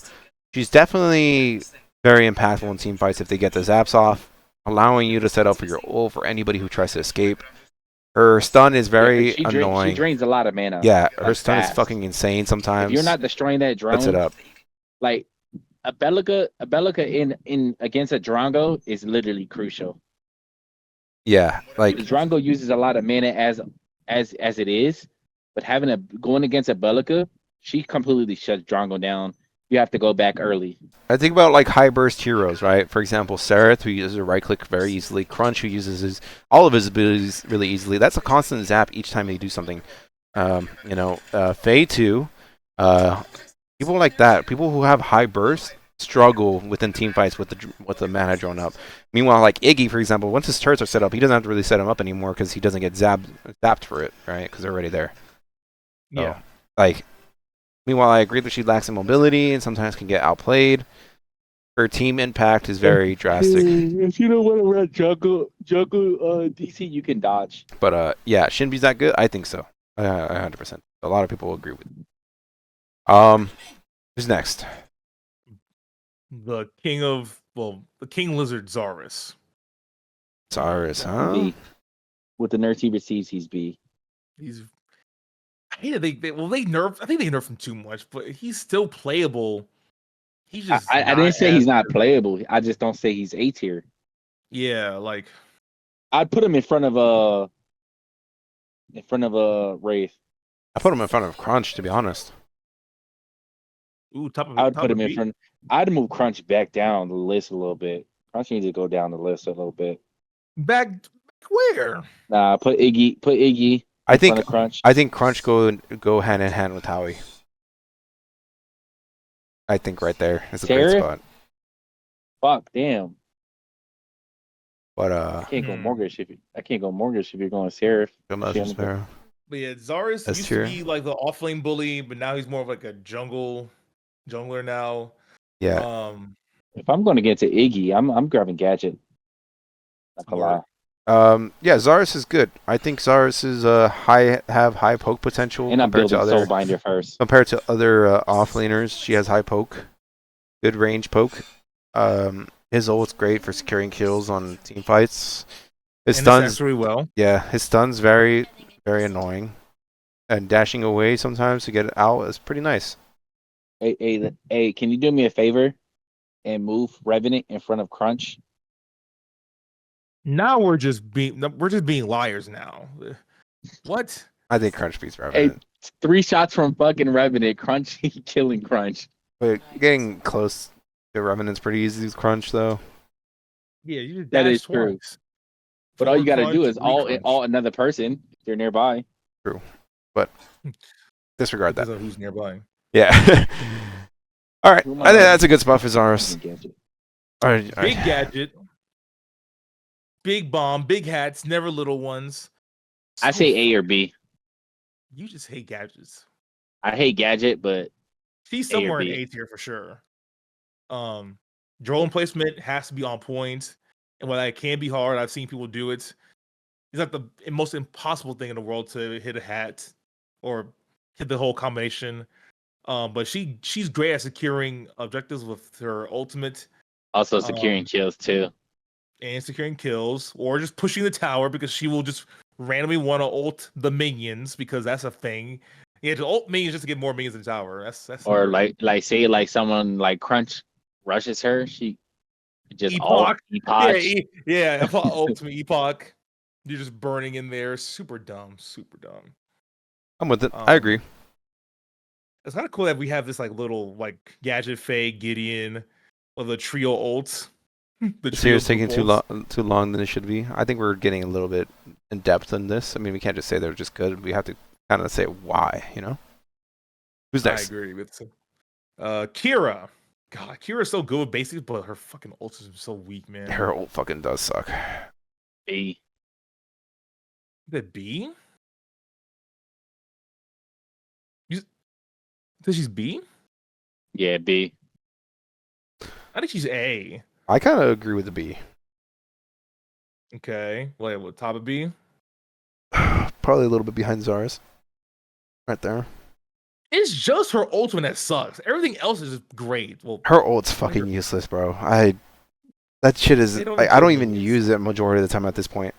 she's definitely very impactful in team fights if they get the zaps off, allowing you to set up for your ult for anybody who tries to escape. Her stun is very annoying. She drains a lot of mana. Yeah, her stun is fucking insane sometimes. If you're not destroying that drone, puts it up. Like a Belica in against a Drongo is literally crucial. Yeah, like the Drongo uses a lot of mana as it is, but going against a Belica, she completely shuts Drongo down. You have to go back early. I think about like high burst heroes, right? For example, Sereth, who uses a right click very easily. Crunch, who uses all of his abilities really easily. That's a constant zap each time they do something. Faye too. People like that. People who have high burst struggle within team fights with the mana drawn up. Meanwhile, like Iggy, for example, once his turrets are set up, he doesn't have to really set them up anymore because he doesn't get zapped for it, right? Because they're already there. Yeah. So, like, meanwhile, I agree that she lacks in mobility and sometimes can get outplayed. Her team impact is very drastic. If you don't want to run jungle DC, you can dodge. But yeah, Shinbi's that good? I think so. 100%. A lot of people will agree with. Who's next? The King Lizard Zarus. Zarus, huh? B. With the nerfs he receives, he's B. He's I hate it. They nerfed. I think they nerfed him too much, but he's still playable. He's just. I didn't say he's not playable. I just don't say he's A tier. Yeah, like I'd put him in front of Wraith. I put him in front of Crunch, to be honest. top of. I would top put of him in B? front. I'd move Crunch back down the list a little bit. Crunch needs to go down the list a little bit. Back where? Nah, put Iggy. I in front think of Crunch. I think Crunch go hand in hand with Howie. I think right there is a great Seraph? spot. Fuck, damn. But I can't go mortgage if you're going Seraph. good Mushroom Sparrow. But yeah, Zarus That's used true. to be like the off-lane bully, but now he's more of like a jungler now. Yeah. If I'm going to get to Iggy, I'm grabbing Gadget. Not gonna lie. Yeah, Zarus is good. I think Zarus is high poke potential And I'm compared to building other Soulbinder first. offlaners. She has high poke, good range poke. His ult's great for securing kills on team fights. His And stuns, that's really well. yeah, his stuns very annoying, and dashing away sometimes to get it out is pretty nice. Hey, can you do me a favor and move Revenant in front of Crunch? Now we're just being liars now. What? I think Crunch beats Revenant. 3 shots from fucking Revenant. Crunch killing Crunch. But getting close to Revenant's pretty easy with Crunch though. Yeah, you just That dash is true. twice. But all you got to Crunch, do is all re-crunch. another person if they're nearby. But disregard that. Depends on who's nearby. Yeah. All right. I think that's a good spot for Zarus. All right. Big gadget, big bomb, big hats, never little ones. I say A or B. You just hate gadgets. I hate Gadget, but She's A or somewhere in B. A tier for sure. Drone placement has to be on point, and while that can be hard, I've seen people do it. It's not the most impossible thing in the world to hit a hat or hit the whole combination. But she's great at securing objectives with her ultimate also securing kills too. and securing kills, or just pushing the tower because she will just randomly want to ult the minions because that's a thing. Yeah, to ult minions just to get more minions in the tower. That's Or weird. say someone like Crunch rushes her, she just Epoch. Epoch. Yeah, ultimate epoch. You're just burning in there. Super dumb. I'm with it. I agree. It's kind of cool that we have this like little like gadget Faye Gideon of the trio ults. This year is taking too long than it should be. I think we're getting a little bit in depth in this. I mean, we can't just say they're just good. We have to kind of say why, you know? Who's next? I agree with Kira. God, Kira's so good with basics, but her fucking ult is so weak, man. Her ult fucking does suck. B. The B? So she's B? Yeah, B. I think she's A. I kind of agree with the B. Okay. Wait, what, top of B? Probably a little bit behind Zarus. Right there. It's just her ultimate that sucks. Everything else is just great. Well, Her ult's fucking useless, bro. That shit is They don't like, I don't even even use use it majority of the time at this point.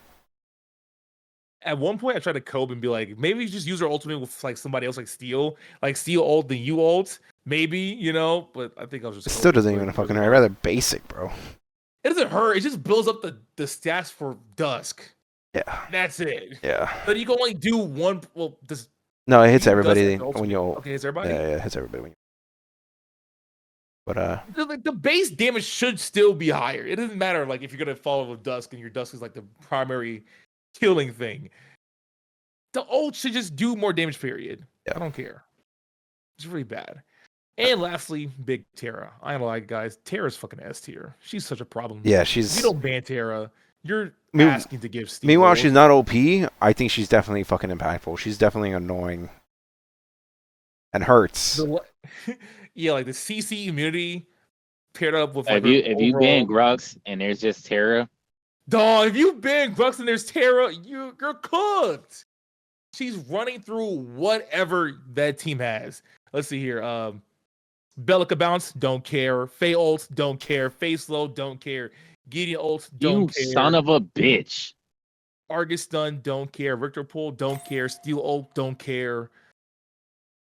at one point I tried to cope and be like, maybe you just use her ultimate with like somebody else, like Steel ult, then you ult, maybe, you know. But I think I was just. It still doesn't even fucking hurt. I'd rather basic, bro. It doesn't hurt. It just builds up the stats for Dusk. Yeah. That's it. Yeah. But you can only do one. Well, this. No, it hits Dusk everybody has the when you ult. Okay, it's everybody. Yeah, it hits everybody when you. But The base damage should still be higher. It doesn't matter like if you're gonna follow with Dusk and your Dusk is like the primary killing thing. The ult should just do more damage. Period. Yeah. I don't care. It's really bad. And lastly, Big Terra. I ain't like guys. Terra's fucking S tier. She's such a problem. Yeah, If you she's. don't ban Terra, you're mean- asking to give Steve. Meanwhile, rolls. she's not OP. I think she's definitely fucking impactful. She's definitely annoying and hurts. Yeah, like the CC immunity paired up with like If you ban overall- Grux and there's just Terra, Dog, if you ban Grux and there's Terra, you're cooked. She's running through whatever that team has. Let's see here. Bellica bounce, don't care. Faye ult, don't care. Faye slow, don't care. Gideon ult, don't you care. son of a bitch. Argus stun, don't care. Richter pull, don't care. Steel ult, don't care.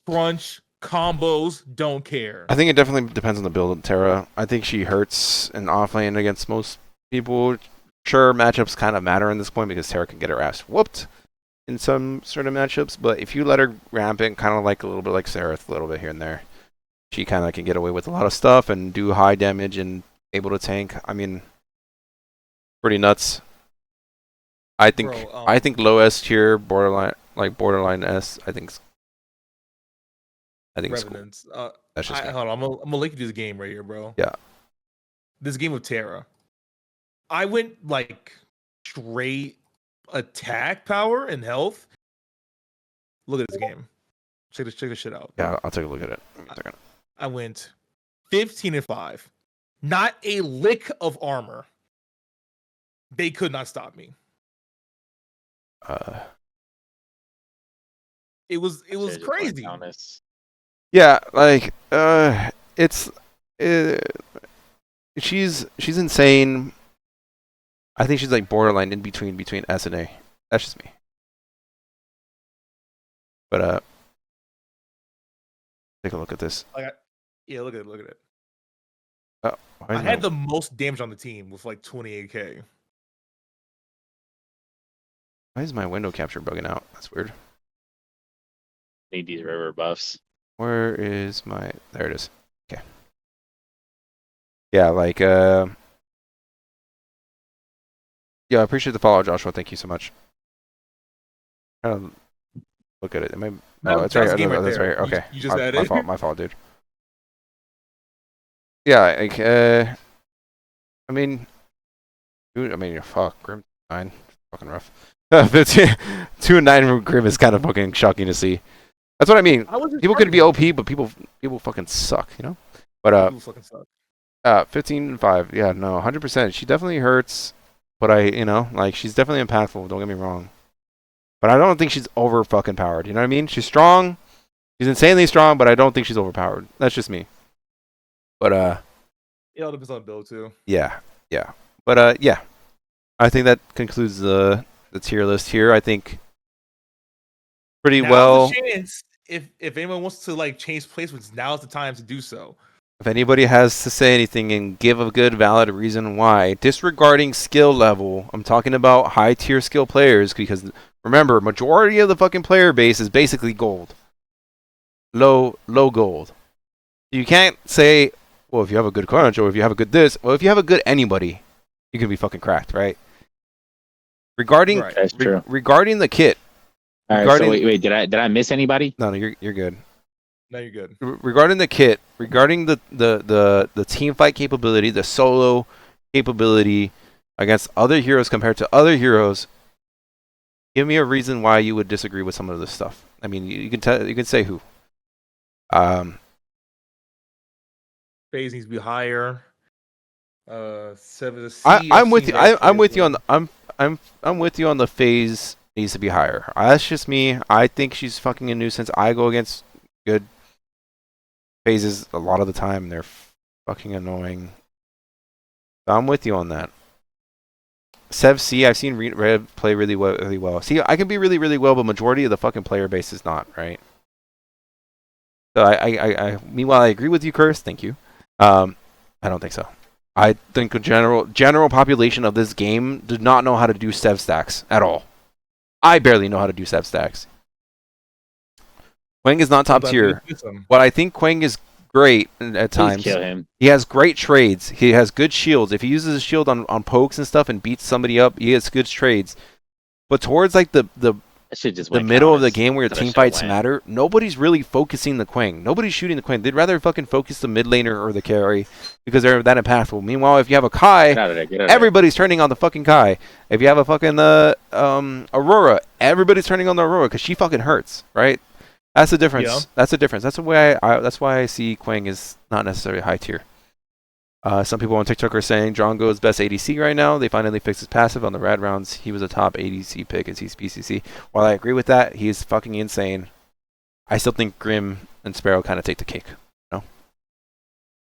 Crunch, combos, don't care. I think it definitely depends on the build of Terra. I think she hurts in offlane against most people. Sure, matchups kind of matter in this point because Terra can get her ass whooped in some sort of matchups, but if you let her rampant, kind of like a little bit like Seraph, a little bit here and there, she kind of can get away with a lot of stuff and do high damage and able to tank. I mean, pretty nuts. I think Bro, low S tier, borderline S. I think it's cool. Revenance. That's just me. Hold on, I'm gonna link you to this game right here, bro. Yeah. This game of Terra. I went like straight attack power and health. Look at this game. Check this shit out. Yeah, I'll take a look at it. Give me a second. I went 15-5. Not a lick of armor. They could not stop me. It was crazy. Yeah, like she's insane. I think she's like borderline in between S and A. That's just me. But take a look at this. Yeah, look at it. Oh, I had the most damage on the team with like 28k. Why is my window capture bugging out? That's weird. Need these river buffs. Where is my? There it is. Okay. Yeah, like yeah, I appreciate the follow, Joshua. Thank you so much. Look at it. Am I? Oh, that's right. That's right. Okay. You just had it. My fault, dude. Yeah, like I mean, dude, fuck, Grim 9, fucking rough. 15, 2 and 9 from Grim is kind of fucking shocking to see. That's what I mean. People could be OP, but people fucking suck, you know. But People fucking suck. 15 and 5, yeah, no, 100%. She definitely hurts, but she's definitely impactful. Don't get me wrong. But I don't think she's over fucking powered. You know what I mean? She's strong. She's insanely strong, but I don't think she's overpowered. That's just me. But it all depends on build too. Yeah. But yeah. I think that concludes the tier list here. I think pretty Now's well. the chance, if anyone wants to like change placements, now's the time to do so. If anybody has to say anything and give a good valid reason why, disregarding skill level, I'm talking about high tier skill players because remember, majority of the fucking player base is basically gold. Low gold. You can't say, well, if you have a good crunch or if you have a good this, well, if you have a good anybody, you can be fucking cracked, right? Regarding That's true. regarding the kit. All right, so wait, did I miss anybody? No, you're good. No, you're good. Regarding the kit, regarding the team fight capability, the solo capability against other heroes compared to other heroes, give me a reason why you would disagree with some of this stuff. I mean, you can say who. Phase needs to be higher. I'm with you. I'm with you on the I'm with you on the phase needs to be higher. That's just me. I think she's fucking a nuisance. I go against good phases a lot of the time, and they're fucking annoying. So I'm with you on that. Sev C, I've seen Rev play really well. See, I can be really well, but majority of the fucking player base is not, right? So I meanwhile I agree with you, Curse. Thank you. I don't think so. I think the general population of this game did not know how to do Sev stacks at all. I barely know how to do Sev stacks. Quang is not top tier, but I think Quang is great at times. Please kill him. He has great trades. He has good shields. If he uses his shield on pokes and stuff and beats somebody up, he has good trades. But towards like the I should just the went middle of the counters. game where That's team what I should've fights went. matter, nobody's really focusing the Quang. Nobody's shooting the Quang. They'd rather fucking focus the mid laner or the carry because they're that impactful. Meanwhile, if you have a Get Kai, out of there. Get out of everybody's turning on the fucking Kai. If you have a fucking Aurora, everybody's turning on the Aurora because she fucking hurts, right? That's the difference. Yeah. That's the difference. That's the way that's why I see Quang is not necessarily high tier. Some people on TikTok are saying Drongo is best ADC right now. They finally fixed his passive on the rad rounds. He was a top ADC pick as he's BCC. While I agree with that, he's fucking insane. I still think Grim and Sparrow kind of take the cake. You know?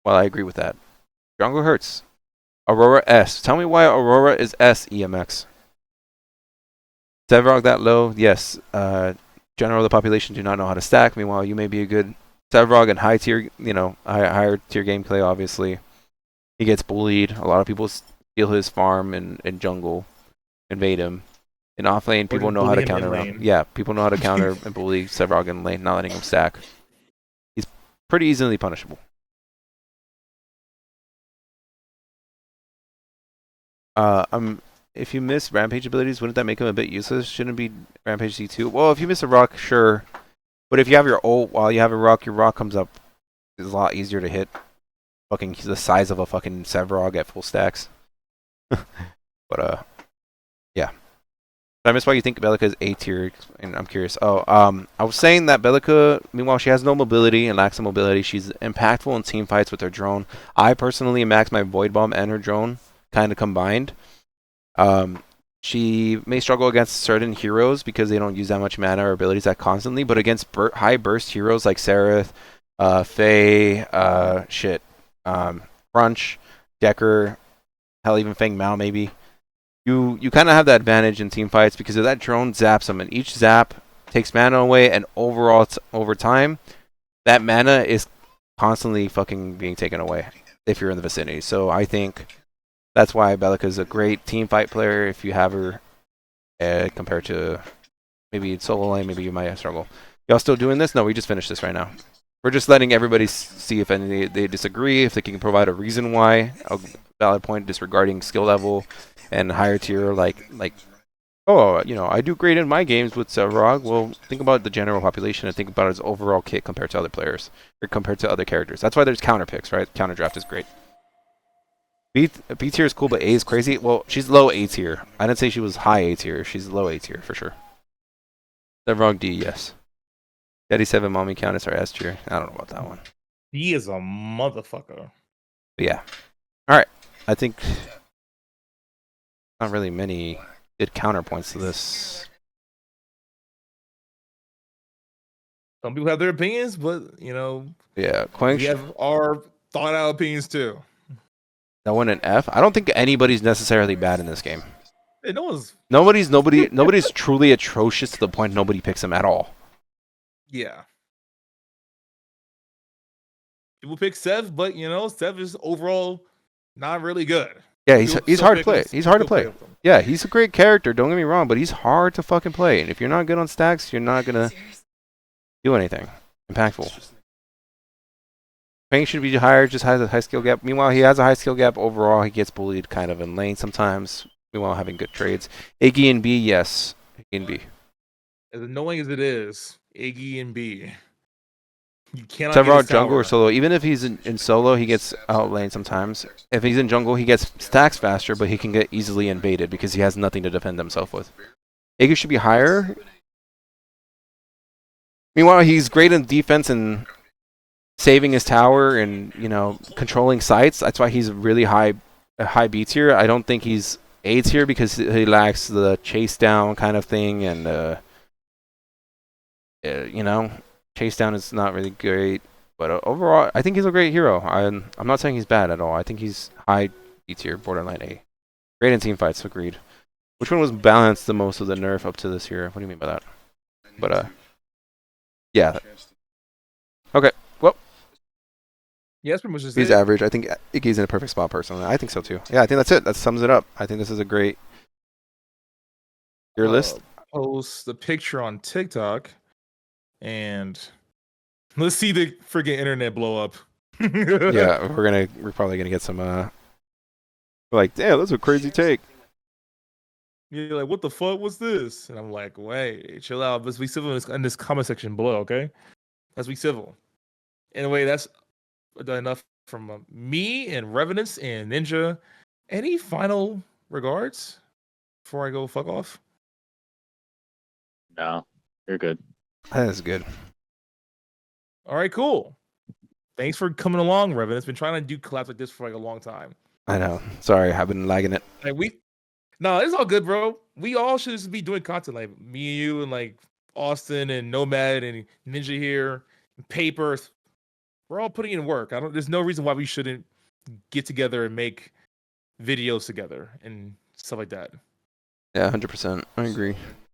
While I agree with that, Drongo hurts. Aurora S. Tell me why Aurora is S EMX. Sevrog that low? Yes. General of the population do not know how to stack. Meanwhile, you may be a good Sevrog and high tier, higher tier gameplay, obviously. He gets bullied. A lot of people steal his farm in jungle, invade him. In off lane, people just know how to bully him counter in him. lane. Yeah, people know how to counter and bully Sevrog in lane, not letting him stack. He's pretty easily punishable. If you miss Rampage abilities, wouldn't that make him a bit useless? Shouldn't it be Rampage C2? Well, if you miss a rock, sure. But if you have your ult while you have a rock, your rock comes up. It's a lot easier to hit. Fucking the size of a fucking Sevrog at full stacks. But yeah. I miss why you think Belica is A tier, and I'm curious. I was saying that Belica, meanwhile, she has no mobility and lacks some mobility. She's impactful in team fights with her drone. I personally max my Void Bomb and her drone, kind of combined. She may struggle against certain heroes because they don't use that much mana or abilities that constantly, but against high burst heroes like Seraph, Faye, Crunch, Decker, hell, even Feng Mao maybe. You kind of have that advantage in team fights because if that drone zaps them, and each zap takes mana away, and overall over time, that mana is constantly fucking being taken away if you're in the vicinity. So I think that's why Belica is a great team fight player if you have her compared to maybe solo lane, maybe you might struggle. Y'all still doing this? No, we just finished this right now. We're just letting everybody see if they disagree, if they can provide a reason why, a valid point disregarding skill level and higher tier, like I do great in my games with Sevrog. Well, think about the general population and think about his overall kit compared to other players or compared to other characters. That's why there's counter picks, right? Counter draft is great. B tier is cool, but A is crazy. Well, she's low A tier. I didn't say she was high A tier. She's low A tier for sure. Sevrog D, yes. Daddy 7 mommy count is our S tier. I don't know about that one. He is a motherfucker. But yeah. All right. I think not really many good counterpoints to this. Some people have their opinions, but Yeah, Quang. we have our thought out opinions too. That one an F. I don't think anybody's necessarily bad in this game. Hey, no one's. Nobody's truly atrocious to the point nobody picks him at all. Yeah. People pick Sev, but Sev is overall not really good. Yeah, he's hard to play. He's hard to play. with him. Yeah, he's a great character. Don't get me wrong, but he's hard to fucking play. And if you're not good on stacks, you're not gonna do anything impactful. Fang should be higher, just has a high skill gap. Meanwhile, he has a high skill gap overall. He gets bullied kind of in lane sometimes. Meanwhile, having good trades. Iggy and B, yes. Iggy and B. As annoying as it is, Iggy and B. You cannot Several get a jungle or tower. solo. Even if he's in solo, he gets outlaned sometimes. If he's in jungle, he gets stacks faster, but he can get easily invaded because he has nothing to defend himself with. Iggy should be higher. Meanwhile, he's great in defense and saving his tower and controlling sites. That's why he's really high B tier. I don't think he's A tier because he lacks the chase down kind of thing, and chase down is not really great. But overall, I think he's a great hero. I'm not saying he's bad at all. I think he's high B tier, borderline A. Great in team fights, agreed. Which one was balanced the most of the nerf up to this year? What do you mean by that? But yeah. Okay. Well, Yeah, that's pretty much just he's it. average. I think Iggy's in a perfect spot personally. I think so too. Yeah, I think that's it. That sums it up. I think this is a great tier list. Post the picture on TikTok, and let's see the freaking internet blow up. Yeah, we're probably gonna get some like, damn, that's a crazy take. You're like, what the fuck was this? And I'm like, wait, chill out. Let's be civil in this comment section below, okay? Let's be civil. Anyway, that's enough from me and Revenance and Ninja. Any final regards before I go fuck off? No, you're good. That is good. All right, cool. Thanks for coming along, Revenance. It's been trying to do collabs like this for like a long time. I know. Sorry, I've been lagging it. Like no, it's all good, bro. We all should just be doing content like me and you and like Austin and Nomad and Ninja here, and Paper. We're all putting in work. There's no reason why we shouldn't get together and make videos together and stuff like that. Yeah, 100%. I agree.